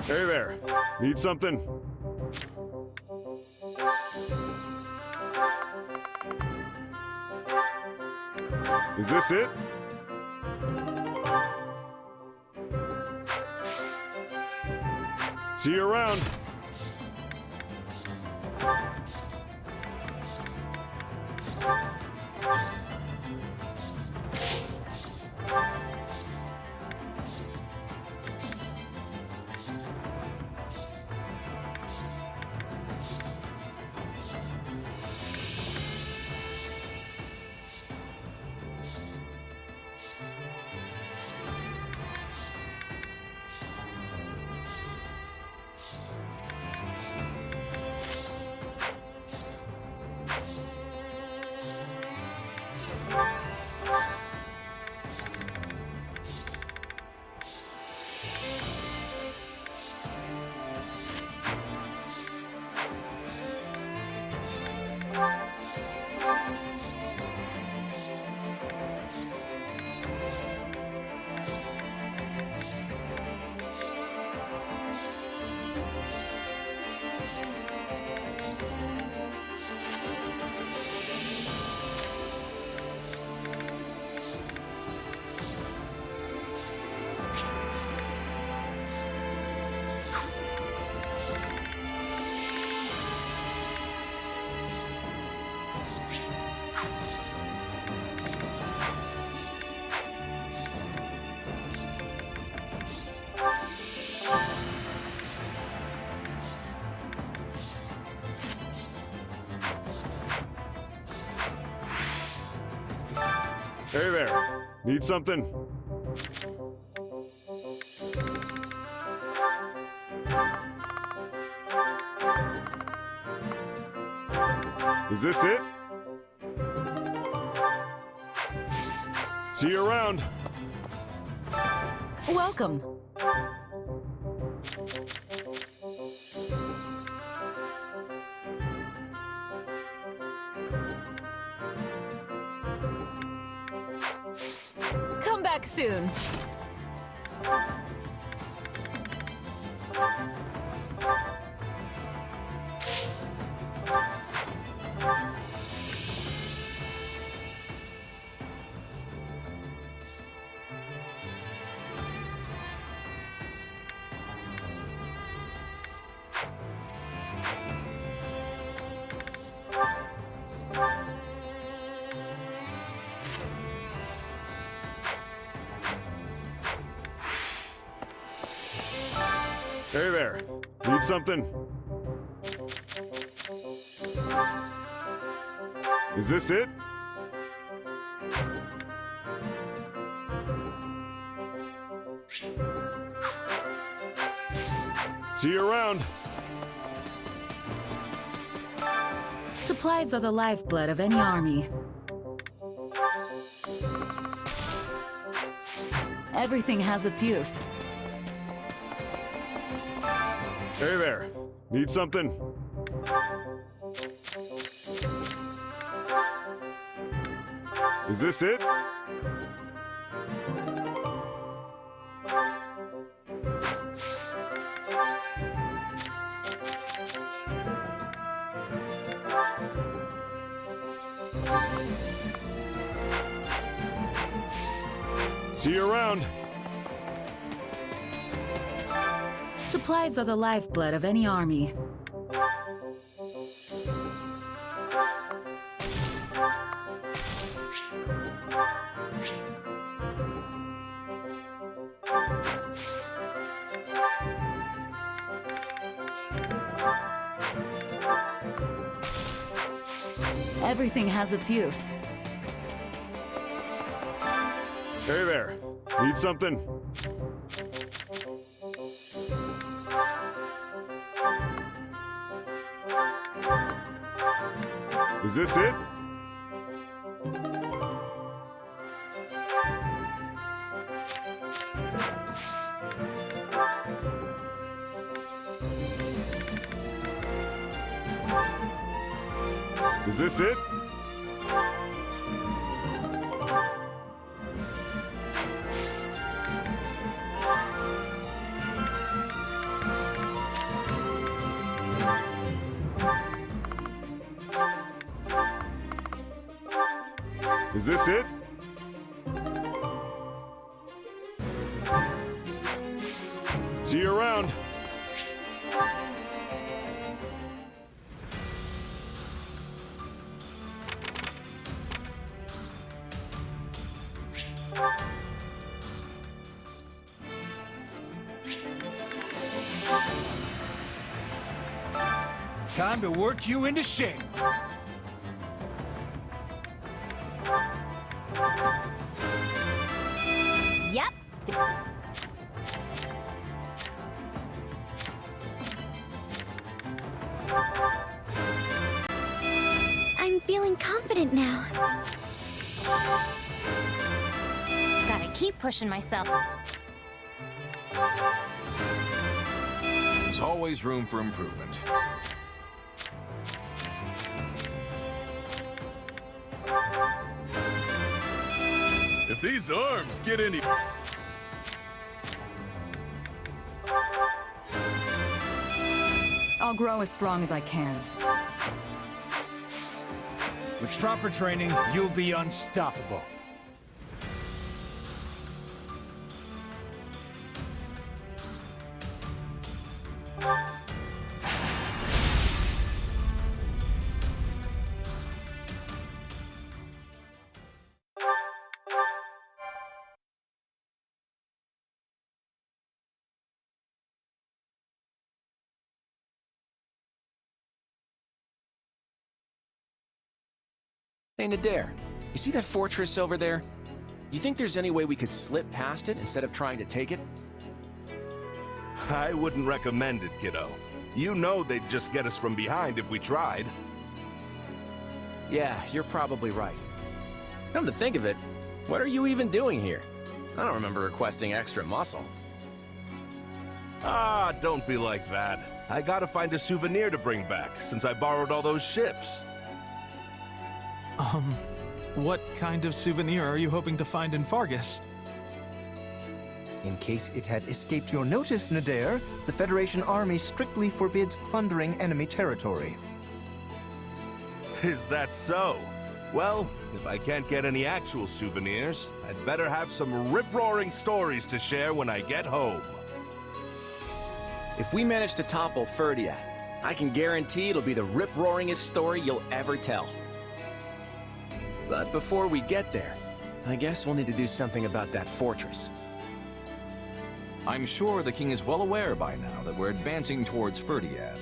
Hey there. Need something? Is this it? See you around. Hey there. Need something? Is this it? See you around. Welcome. Come back soon. Hey there. Need something? Is this it? See you around. Supplies are the lifeblood of any army. Everything has its use. Hey there. Need something? Is this it? See you around. Supplies are the lifeblood of any army. Everything has its use. Hey there. Need something? Is this it? Is this it? Is this it? See you around. Time to work you into shape. Yep. I'm feeling confident now. Gotta keep pushing myself. There's always room for improvement. If these arms get any... I'll grow as strong as I can. With proper training, you'll be unstoppable. Hey, Nadir, you see that fortress over there? You think there's any way we could slip past it instead of trying to take it? I wouldn't recommend it, kiddo. You know they'd just get us from behind if we tried. Yeah, you're probably right. Come to think of it, what are you even doing here? I don't remember requesting extra muscle. Ah, don't be like that. I gotta find a souvenir to bring back, since I borrowed all those ships. What kind of souvenir are you hoping to find in Fargus? In case it had escaped your notice, Nadir, the Federation army strictly forbids plundering enemy territory. Is that so? Well, if I can't get any actual souvenirs, I'd better have some rip-roaring stories to share when I get home. If we manage to topple Ferdiad, I can guarantee it'll be the rip-roaringest story you'll ever tell. But before we get there, I guess we'll need to do something about that fortress. I'm sure the king is well aware by now that we're advancing towards Ferdiad.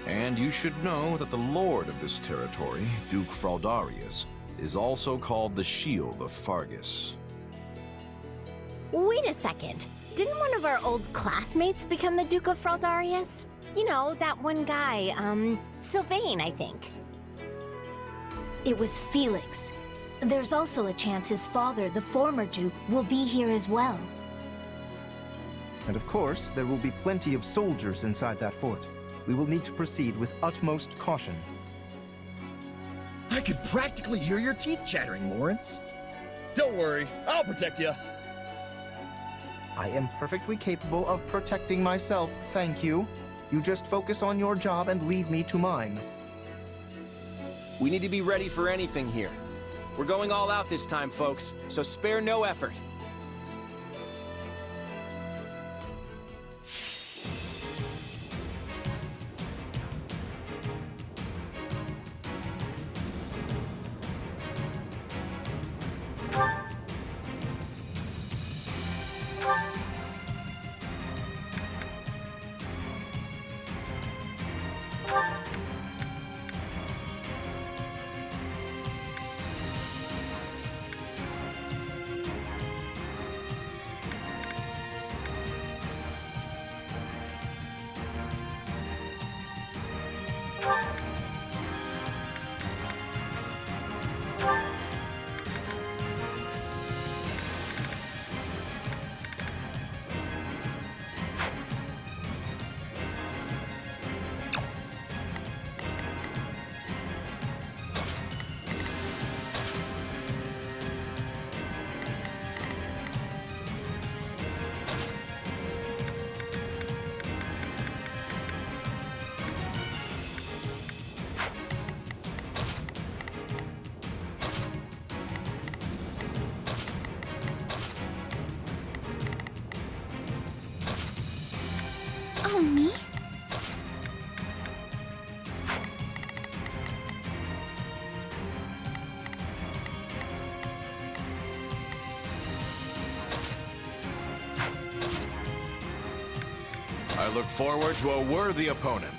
And you should know that the lord of this territory, Duke Fraldarius, is also called the Shield of Fargus. Wait a second. Didn't one of our old classmates become the Duke of Fraldarius? You know, that one guy, Sylvain, I think. It was Felix. There's also a chance his father, the former Duke, will be here as well. And of course, there will be plenty of soldiers inside that fort. We will need to proceed with utmost caution. I could practically hear your teeth chattering, Lawrence. Don't worry, I'll protect you. I am perfectly capable of protecting myself, thank you. You just focus on your job and leave me to mine. We need to be ready for anything here. We're going all out this time, folks, so spare no effort. Oh, me? I look forward to a worthy opponent.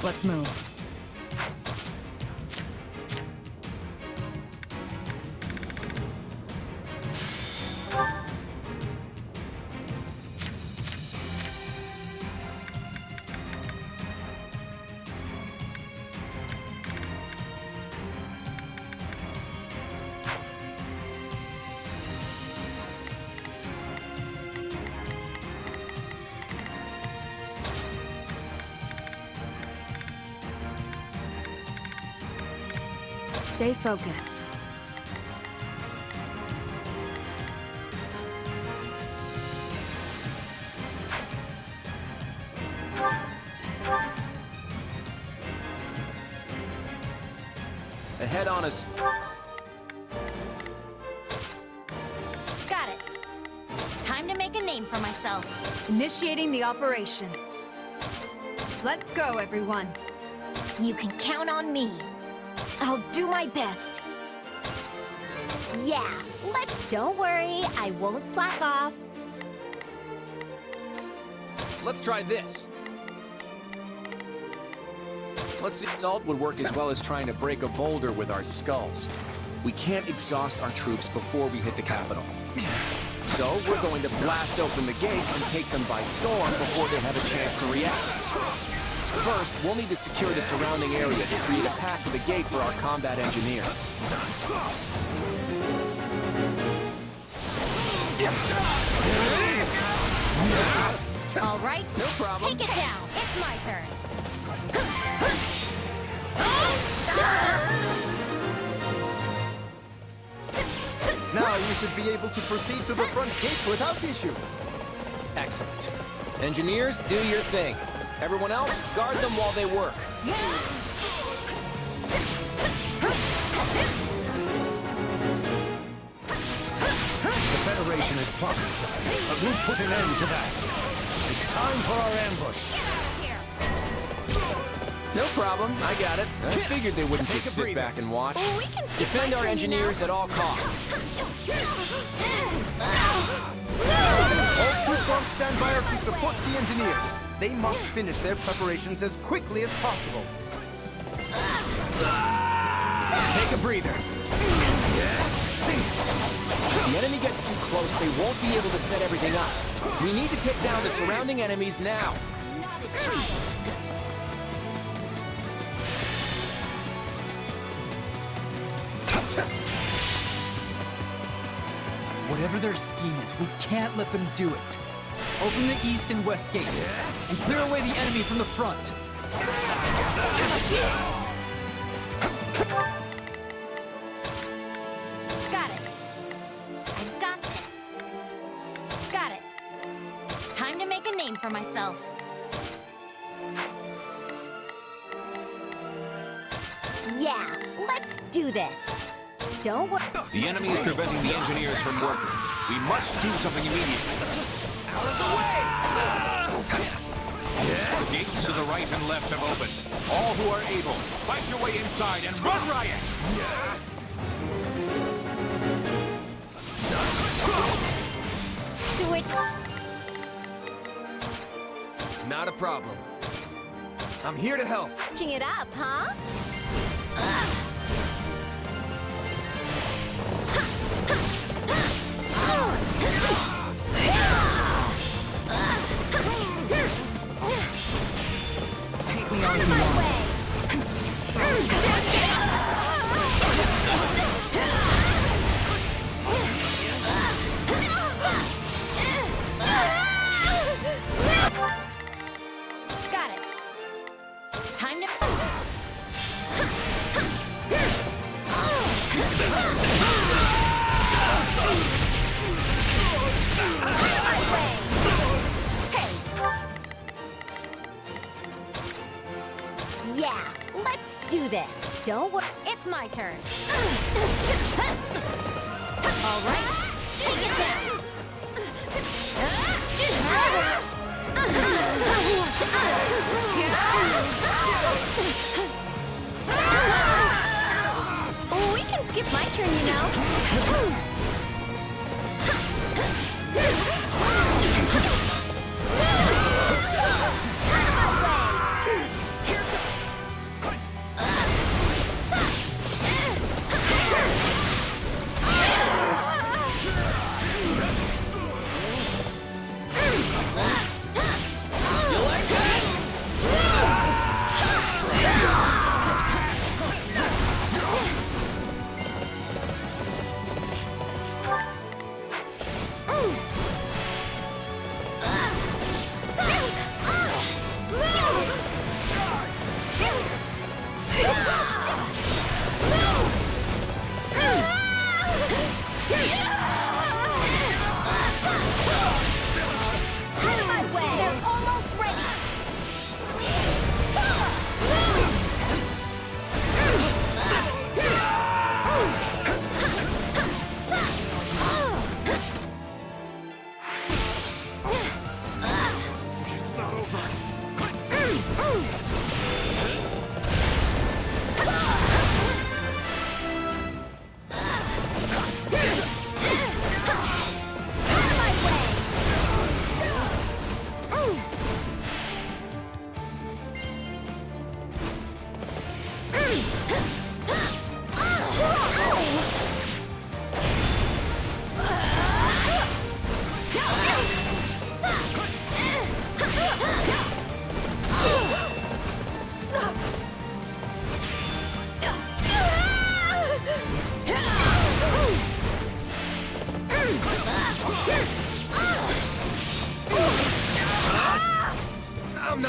Let's move. Stay focused. Ahead on us. Got it. Time to make a name for myself. Initiating the operation. Let's go, everyone. You can count on me. I'll do my best. Yeah, don't worry, I won't slack off. Let's try this. Let's see if salt would work as well as trying to break a boulder with our skulls. We can't exhaust our troops before we hit the capital. So we're going to blast open the gates and take them by storm before they have a chance to react. First, we'll need to secure the surrounding area to create a path to the gate for our combat engineers. All right, no problem. Take it down. It's my turn. Now you should be able to proceed to the front gate without issue. Excellent. Engineers, do your thing. Everyone else, guard them while they work. The Federation is plotting something, but we'll put an end to that. It's time for our ambush. No problem, I got it. I figured they wouldn't just sit back and watch. Defend our engineers at all costs. All troops on standby are to support the engineers. They must finish their preparations as quickly as possible. Take a breather. If the enemy gets too close, they won't be able to set everything up. We need to take down the surrounding enemies now. Whatever their scheme is, we can't let them do it. Open the east and west gates, and clear away the enemy from the front. Got it. I got this. Got it. Time to make a name for myself. Yeah, let's do this. Don't worry. The enemy is preventing the engineers from working. We must do something immediately. Out of the way! The gates to the right and left have opened. All who are able, fight your way inside and run riot! Switch. Not a problem. I'm here to help. Ching it up, huh? Take me on if you want. Got it. Time to... Yeah, let's do this. Don't worry. It's my turn. All right, take it down. We can skip my turn, you know.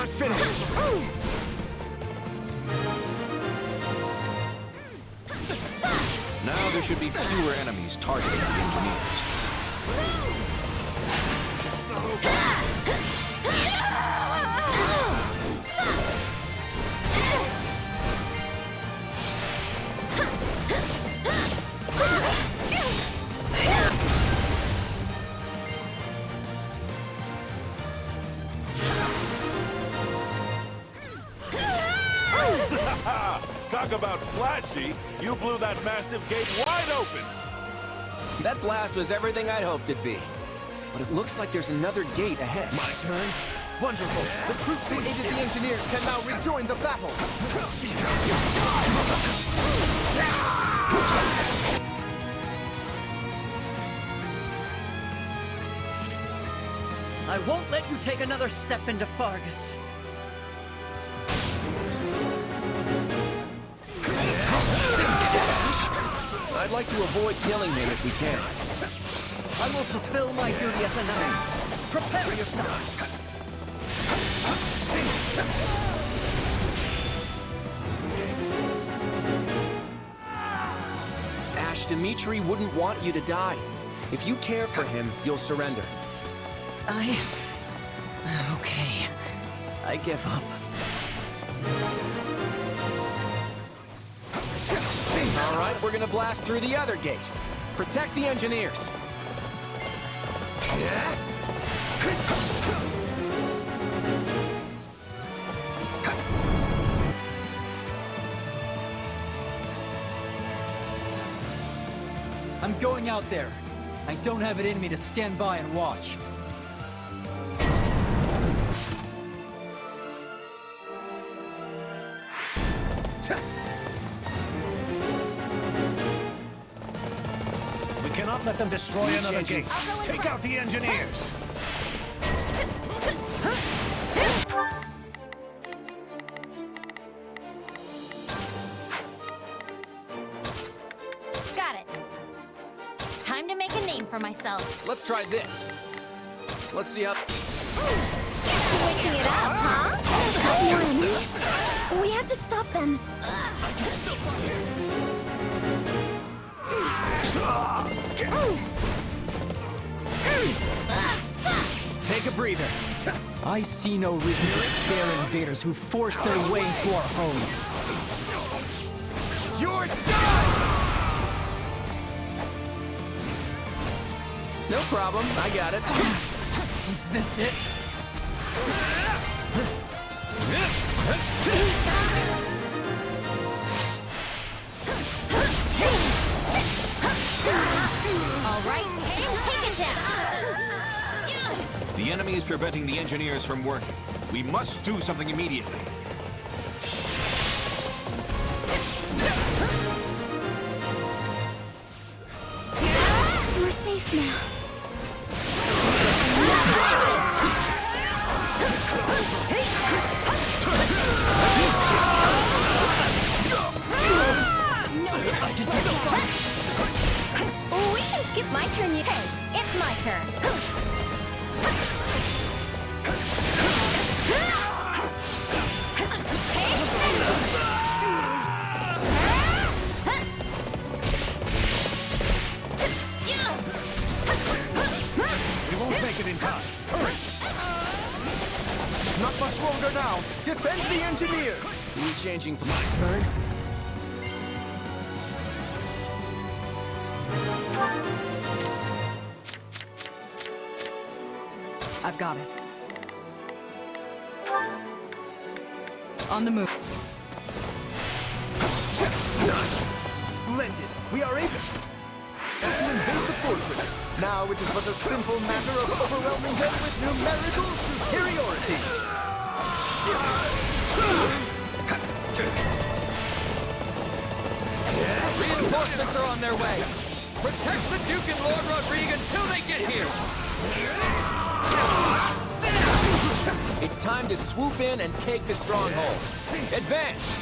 not finished. Now there should be fewer enemies targeting the engineers. Talk about flashy! You blew that massive gate wide open! That blast was everything I'd hoped it'd be. But it looks like there's another gate ahead. My turn? Wonderful! The troops who aided the engineers can now rejoin the battle! I won't let you take another step into Fargus. I'd like to avoid killing him if we can. I will fulfill my duty as a knight. Prepare yourself. Ash, Dimitri wouldn't want you to die. If you care for him, you'll surrender. Okay. I give up. All right, we're gonna blast through the other gate. Protect the engineers. I'm going out there. I don't have it in me to stand by and watch. We cannot let them destroy another gate. Take out the engineers! Got it. Time to make a name for myself. Let's try this. Let's see how... Switching it up, huh? More enemies. We have to stop them. Take a breather. I see no reason to spare invaders who forced their way into our home. You're done! No problem, I got it. Is this it? All right, take it down. The enemy is preventing the engineers from working. We must do something immediately. We're safe now. We can skip my turn. Hey, it's my turn. We won't make it in time. Hurry! Not much longer now! Defend the engineers! Changing for my turn. I've got it. On the move. Splendid! We are able to invade the fortress. Now it is but a simple matter of overwhelming them with numerical superiority. Reinforcements are on their way. Protect the Duke and Lord Rodrigue until they get here. It's time to swoop in and take the stronghold. Advance!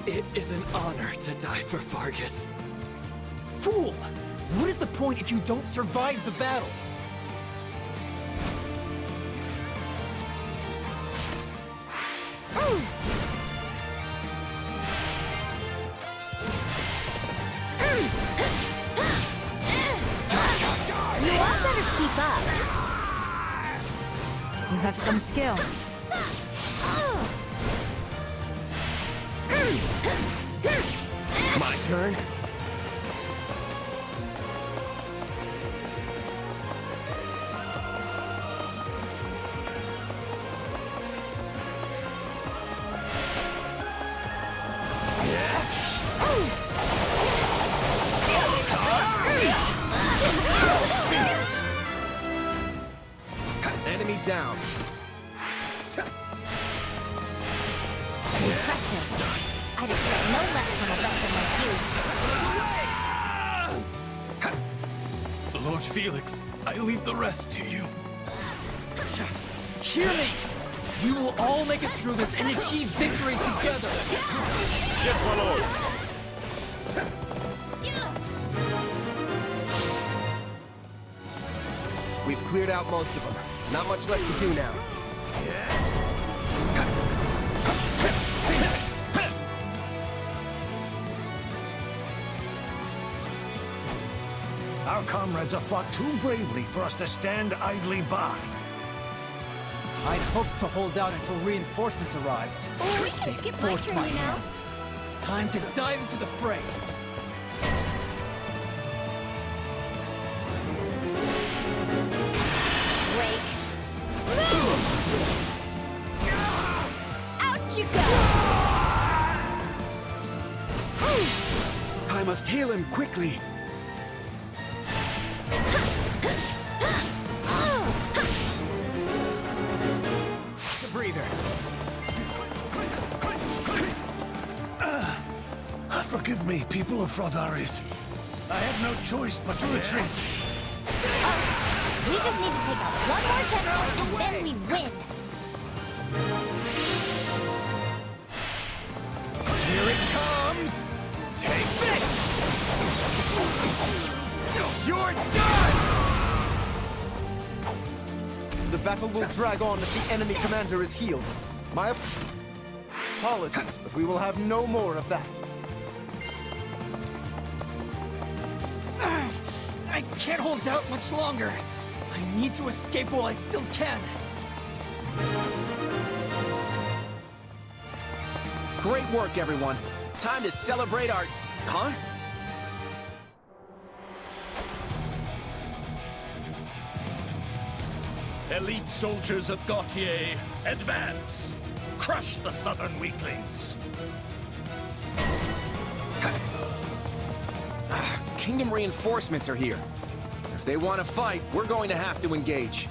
It is an honor to die for Vargas. Fool! What is the point if you don't survive the battle? You all better keep up. You have some skill. My turn? Enemy down. Impressive. I'd expect no less from a veteran like you. Lord Felix, I leave the rest to you. Hear me! We will all make it through this and achieve victory together! Yes, my lord. We've cleared out most of them. Not much left to do now. Our comrades have fought too bravely for us to stand idly by. I'd hoped to hold out until reinforcements arrived. Oh, we can They skip my forced turn, my you know. hand. Time to dive into the fray. Break. Out you go! I must heal him quickly. The breather. Forgive me, people of Frodaris. I had no choice but to retreat. We just need to take out one more general, and then we win. Here it comes! Take this! You're done! The battle will drag on if the enemy commander is healed. My apologies, but we will have no more of that. I can't hold out much longer. I need to escape while I still can. Great work, everyone. Time to celebrate our... Huh? Elite soldiers of Gautier, advance! Crush the southern weaklings! Kingdom reinforcements are here. If they want to fight, we're going to have to engage.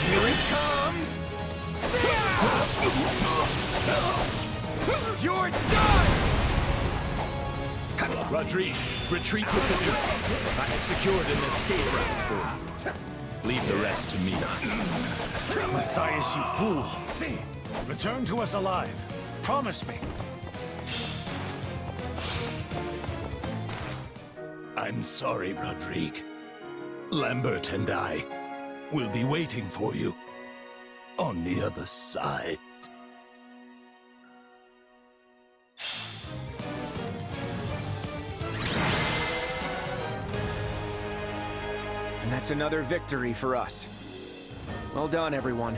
Here it comes! You're done! Rodrigue, retreat with the Duke. I have secured an escape route for you. Leave the rest to me. Matthias, you fool! Return to us alive. Promise me. I'm sorry, Rodrigue. Lambert and I will be waiting for you on the other side. And that's another victory for us. Well done, everyone.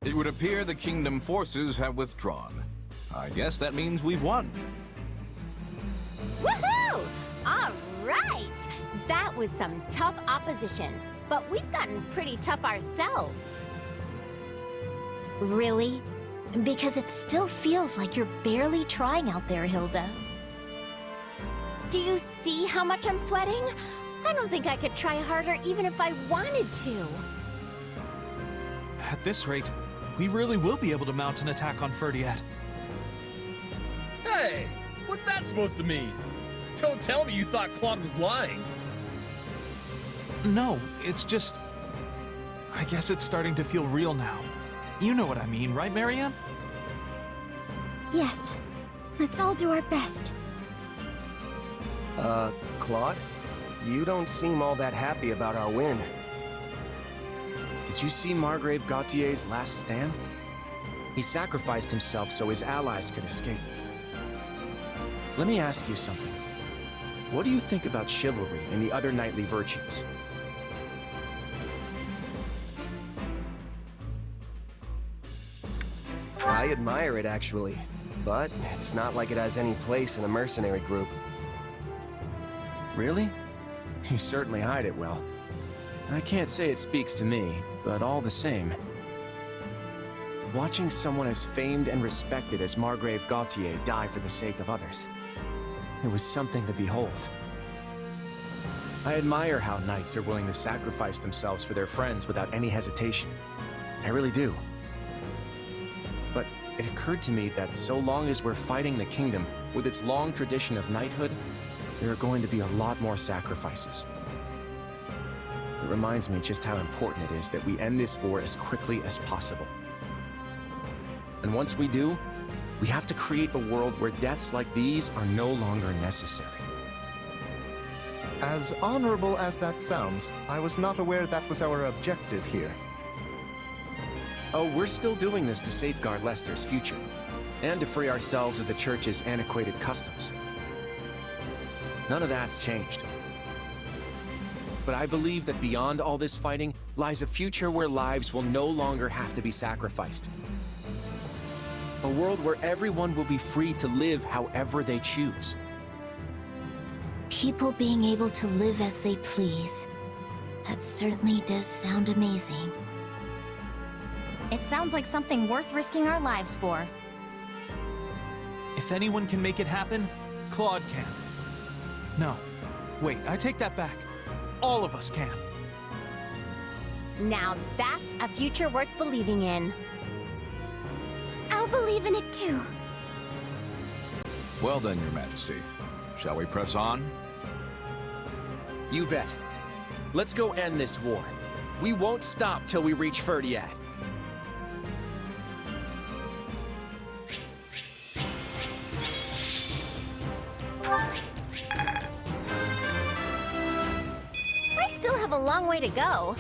It would appear the Kingdom forces have withdrawn. I guess that means we've won. Woohoo! All right! That was some tough opposition, but we've gotten pretty tough ourselves. Really? Because it still feels like you're barely trying out there, Hilda. Do you see how much I'm sweating? I don't think I could try harder even if I wanted to. At this rate, we really will be able to mount an attack on Ferdiad. Hey, what's that supposed to mean? Don't tell me you thought Claude was lying. No, it's just... I guess it's starting to feel real now. You know what I mean, right, Marianne? Yes. Let's all do our best. Claude? You don't seem all that happy about our win. Did you see Margrave Gautier's last stand? He sacrificed himself so his allies could escape. Let me ask you something. What do you think about chivalry and the other knightly virtues? I admire it, actually. But it's not like it has any place in a mercenary group. Really? You certainly hide it well. I can't say it speaks to me, but all the same. Watching someone as famed and respected as Margrave Gautier die for the sake of others, it was something to behold. I admire how knights are willing to sacrifice themselves for their friends without any hesitation. I really do. But it occurred to me that so long as we're fighting the kingdom with its long tradition of knighthood, there are going to be a lot more sacrifices. It reminds me just how important it is that we end this war as quickly as possible. And once we do, we have to create a world where deaths like these are no longer necessary. As honorable as that sounds, I was not aware that was our objective here. Oh, we're still doing this to safeguard Leicester's future, and to free ourselves of the Church's antiquated customs. None of that's changed. But I believe that beyond all this fighting lies a future where lives will no longer have to be sacrificed. A world where everyone will be free to live however they choose. People being able to live as they please. That certainly does sound amazing. It sounds like something worth risking our lives for. If anyone can make it happen, Claude can. No. Wait, I take that back. All of us can. Now that's a future worth believing in. I'll believe in it too. Well then, Your Majesty. Shall we press on? You bet. Let's go end this war. We won't stop till we reach Ferdiad. I still have a long way to go.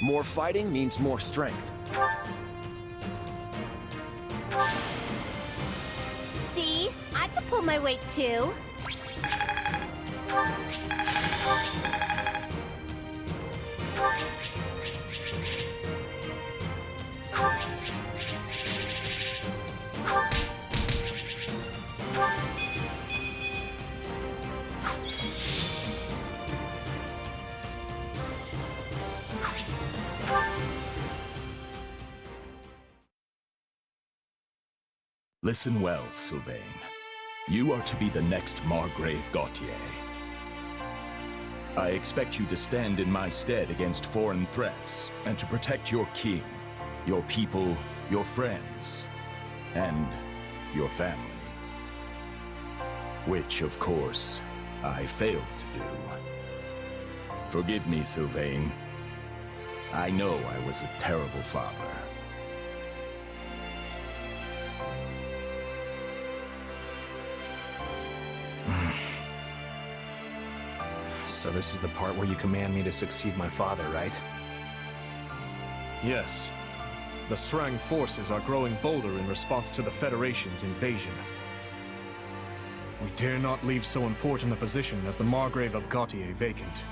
More fighting means more strength. See? I could pull my weight too. Listen well, Sylvain. You are to be the next Margrave Gautier. I expect you to stand in my stead against foreign threats, and to protect your king, your people, your friends, and your family. Which, of course, I failed to do. Forgive me, Sylvain. I know I was a terrible father. So this is the part where you command me to succeed my father, right? Yes. The Srang forces are growing bolder in response to the Federation's invasion. We dare not leave so important a position as the Margrave of Gautier vacant.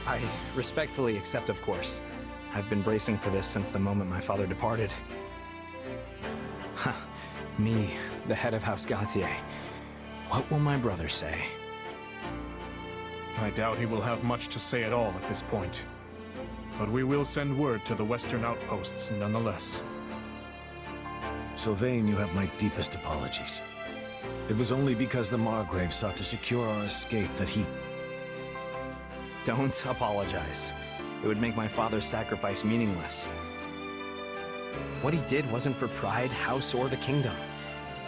I respectfully accept, of course. I've been bracing for this since the moment my father departed. Me, the head of House Gautier. What will my brother say? I doubt he will have much to say at all at this point. But we will send word to the western outposts nonetheless. Sylvain, you have my deepest apologies. It was only because the Margrave sought to secure our escape that he... Don't apologize. It would make my father's sacrifice meaningless. What he did wasn't for pride, house, or the kingdom.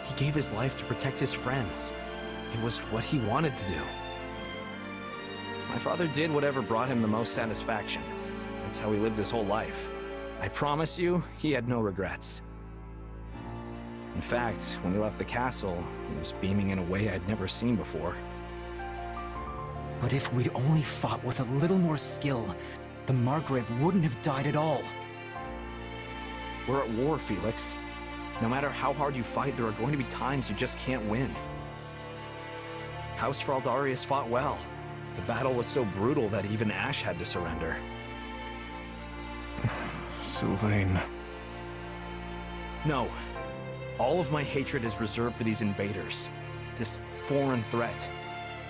He gave his life to protect his friends. It was what he wanted to do. My father did whatever brought him the most satisfaction. That's how he lived his whole life. I promise you, he had no regrets. In fact, when he left the castle, he was beaming in a way I'd never seen before. But if we'd only fought with a little more skill, the Margrave wouldn't have died at all. We're at war, Felix. No matter how hard you fight, there are going to be times you just can't win. House Fraldarius fought well. The battle was so brutal that even Ash had to surrender. Sylvain. No. All of my hatred is reserved for these invaders. This foreign threat.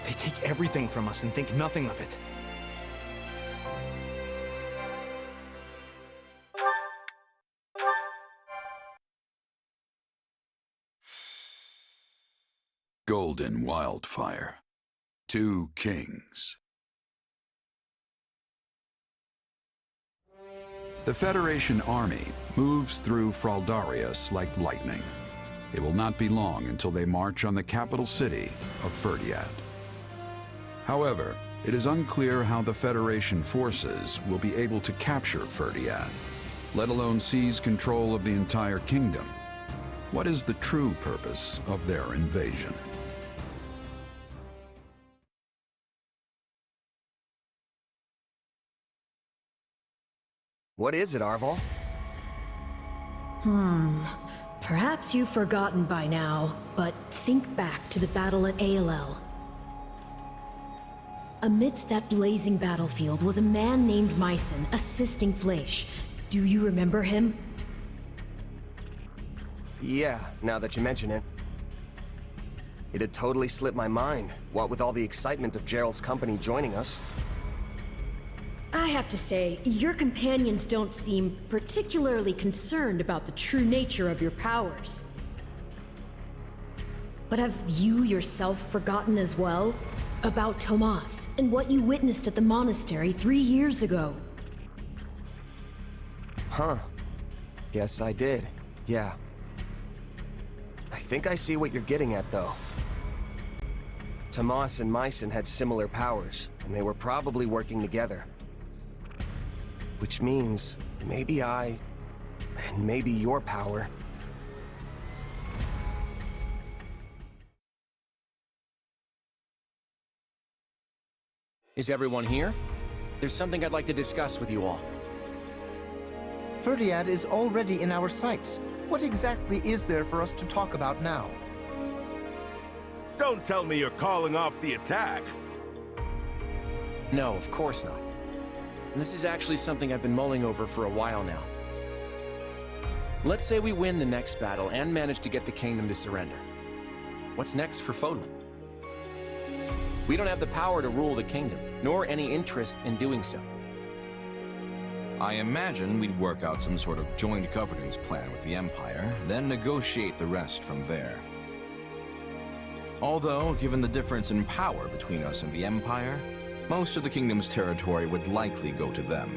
They take everything from us and think nothing of it. Golden Wildfire. 2 Kings. The Federation army moves through Fraldarius like lightning. It will not be long until they march on the capital city of Ferdiad. However, it is unclear how the Federation forces will be able to capture Ferdiad, let alone seize control of the entire kingdom. What is the true purpose of their invasion? What is it, Arval? Perhaps you've forgotten by now, but think back to the battle at ALL. Amidst that blazing battlefield was a man named Myson assisting Fleisch. Do you remember him? Yeah, now that you mention it. It had totally slipped my mind, what with all the excitement of Gerald's company joining us. I have to say, your companions don't seem particularly concerned about the true nature of your powers. But have you yourself forgotten as well? About Tomas and what you witnessed at the monastery 3 years ago? Huh. Yes, I did. Yeah. I think I see what you're getting at, though. Tomas and Myson had similar powers, and they were probably working together. Which means, maybe I, and maybe your power. Is everyone here? There's something I'd like to discuss with you all. Ferdiad is already in our sights. What exactly is there for us to talk about now? Don't tell me you're calling off the attack. No, of course not. And this is actually something I've been mulling over for a while now. Let's say we win the next battle and manage to get the kingdom to surrender. What's next for Fodlan? We don't have the power to rule the kingdom, nor any interest in doing so. I imagine we'd work out some sort of joint governance plan with the Empire, then negotiate the rest from there. Although, given the difference in power between us and the Empire, most of the kingdom's territory would likely go to them.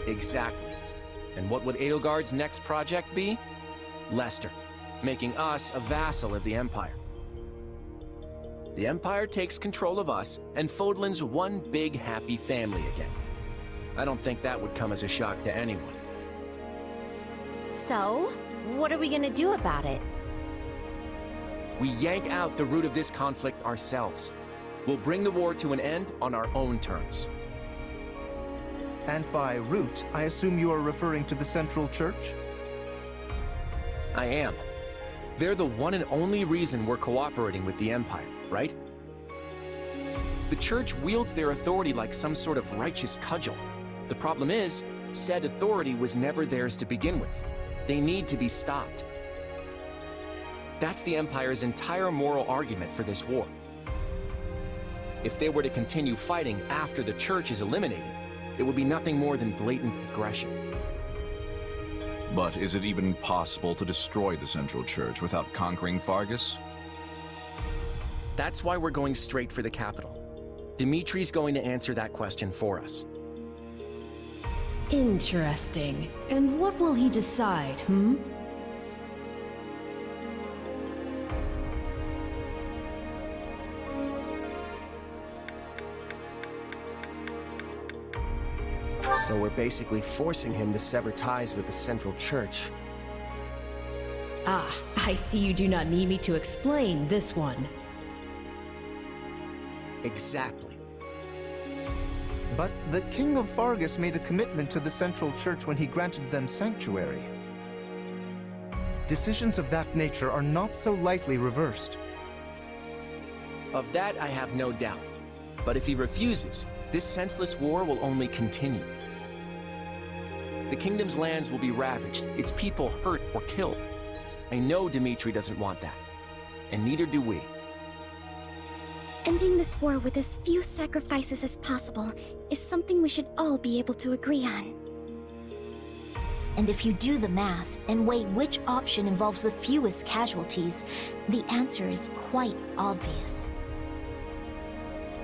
Exactly. And what would Edelgard's next project be? Leicester, making us a vassal of the Empire. The Empire takes control of us, and Fodlan's one big happy family again. I don't think that would come as a shock to anyone. So, what are we gonna do about it? We yank out the root of this conflict ourselves. We'll bring the war to an end on our own terms. And by root, I assume you are referring to the Central Church? I am. They're the one and only reason we're cooperating with the Empire, right? The Church wields their authority like some sort of righteous cudgel. The problem is, said authority was never theirs to begin with. They need to be stopped. That's the Empire's entire moral argument for this war. If they were to continue fighting after the Church is eliminated, it would be nothing more than blatant aggression. But is it even possible to destroy the Central Church without conquering Fargus? That's why we're going straight for the capital. Dimitri's going to answer that question for us. Interesting. And what will he decide, hmm? So we're basically forcing him to sever ties with the Central Church. Ah, I see you do not need me to explain this one. Exactly. But the King of Fargus made a commitment to the Central Church when he granted them sanctuary. Decisions of that nature are not so lightly reversed. Of that, I have no doubt. But if he refuses, this senseless war will only continue. The kingdom's lands will be ravaged, its people hurt or killed. I know Dimitri doesn't want that, and neither do we. Ending this war with as few sacrifices as possible is something we should all be able to agree on. And if you do the math and weigh which option involves the fewest casualties, the answer is quite obvious.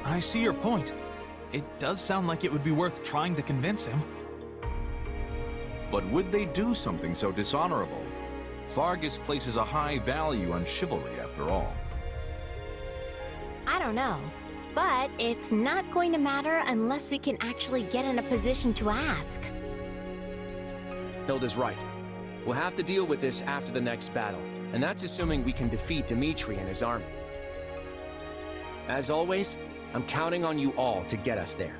I see your point. It does sound like it would be worth trying to convince him. But would they do something so dishonorable? Fargus places a high value on chivalry, after all. I don't know, but it's not going to matter unless we can actually get in a position to ask. Hilda's right. We'll have to deal with this after the next battle, and that's assuming we can defeat Dimitri and his army. As always, I'm counting on you all to get us there.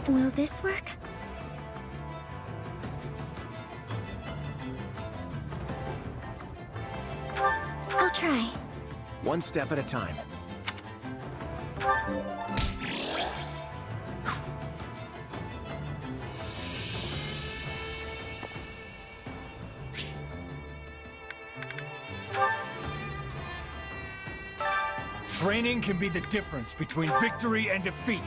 Will this work? I'll try. One step at a time. Training can be the difference between victory and defeat.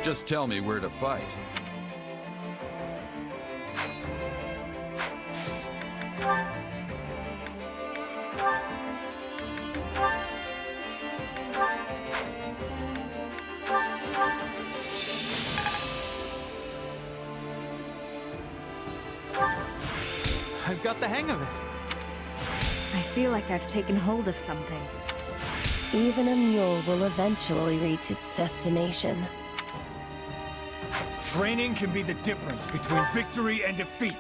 Just tell me where to fight. I've got the hang of it. I feel like I've taken hold of something. Even a mule will eventually reach its destination. Training can be the difference between victory and defeat.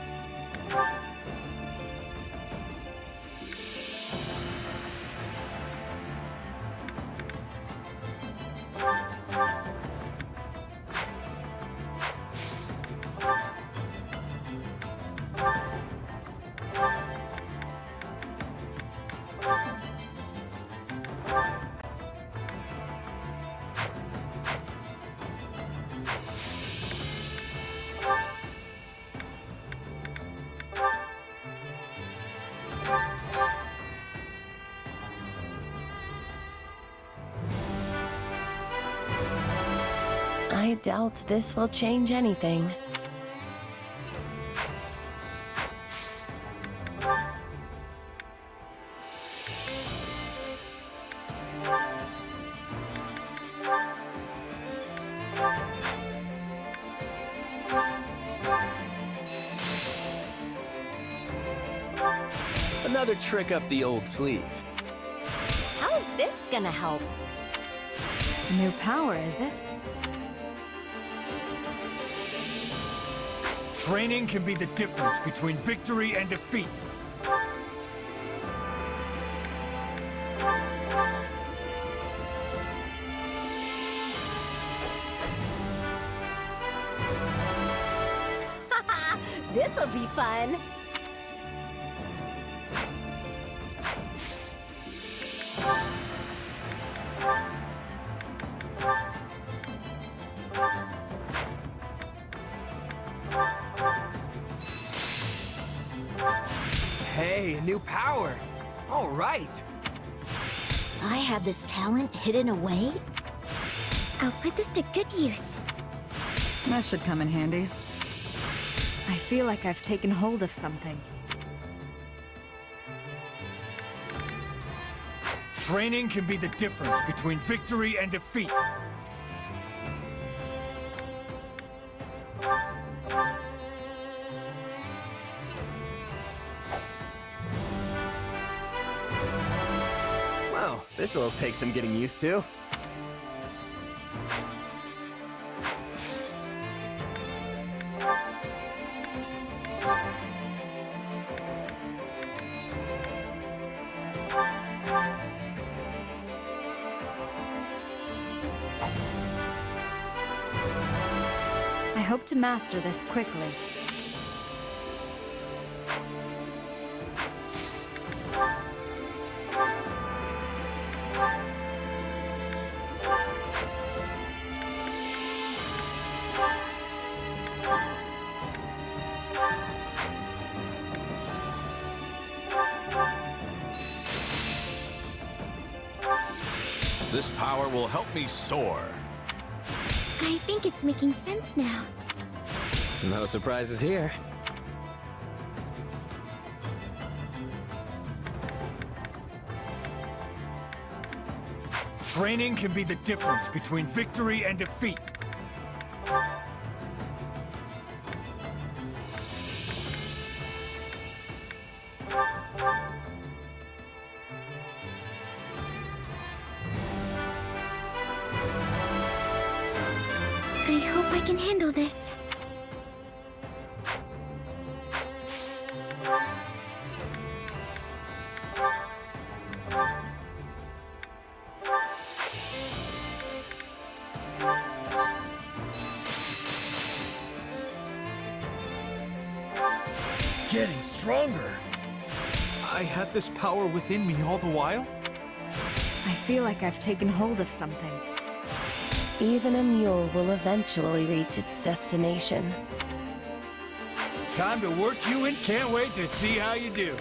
I doubt this will change anything. Another trick up the old sleeve. How's this gonna help? New power, is it? Training can be the difference between victory and defeat. That'll be fun. Hey, a new power! All right! I have this talent hidden away? I'll put this to good use. That should come in handy. I feel like I've taken hold of something. Training can be the difference between victory and defeat. Well, this'll take some getting used to. I hope to master this quickly. This power will help me soar. I think it's making sense now. No surprises here. Training can be the difference between victory and defeat. I hope I can handle this. Getting stronger. I had this power within me all the while? I feel like I've taken hold of something. Even a mule will eventually reach its destination. Time to work you in. Can't wait to see how you do.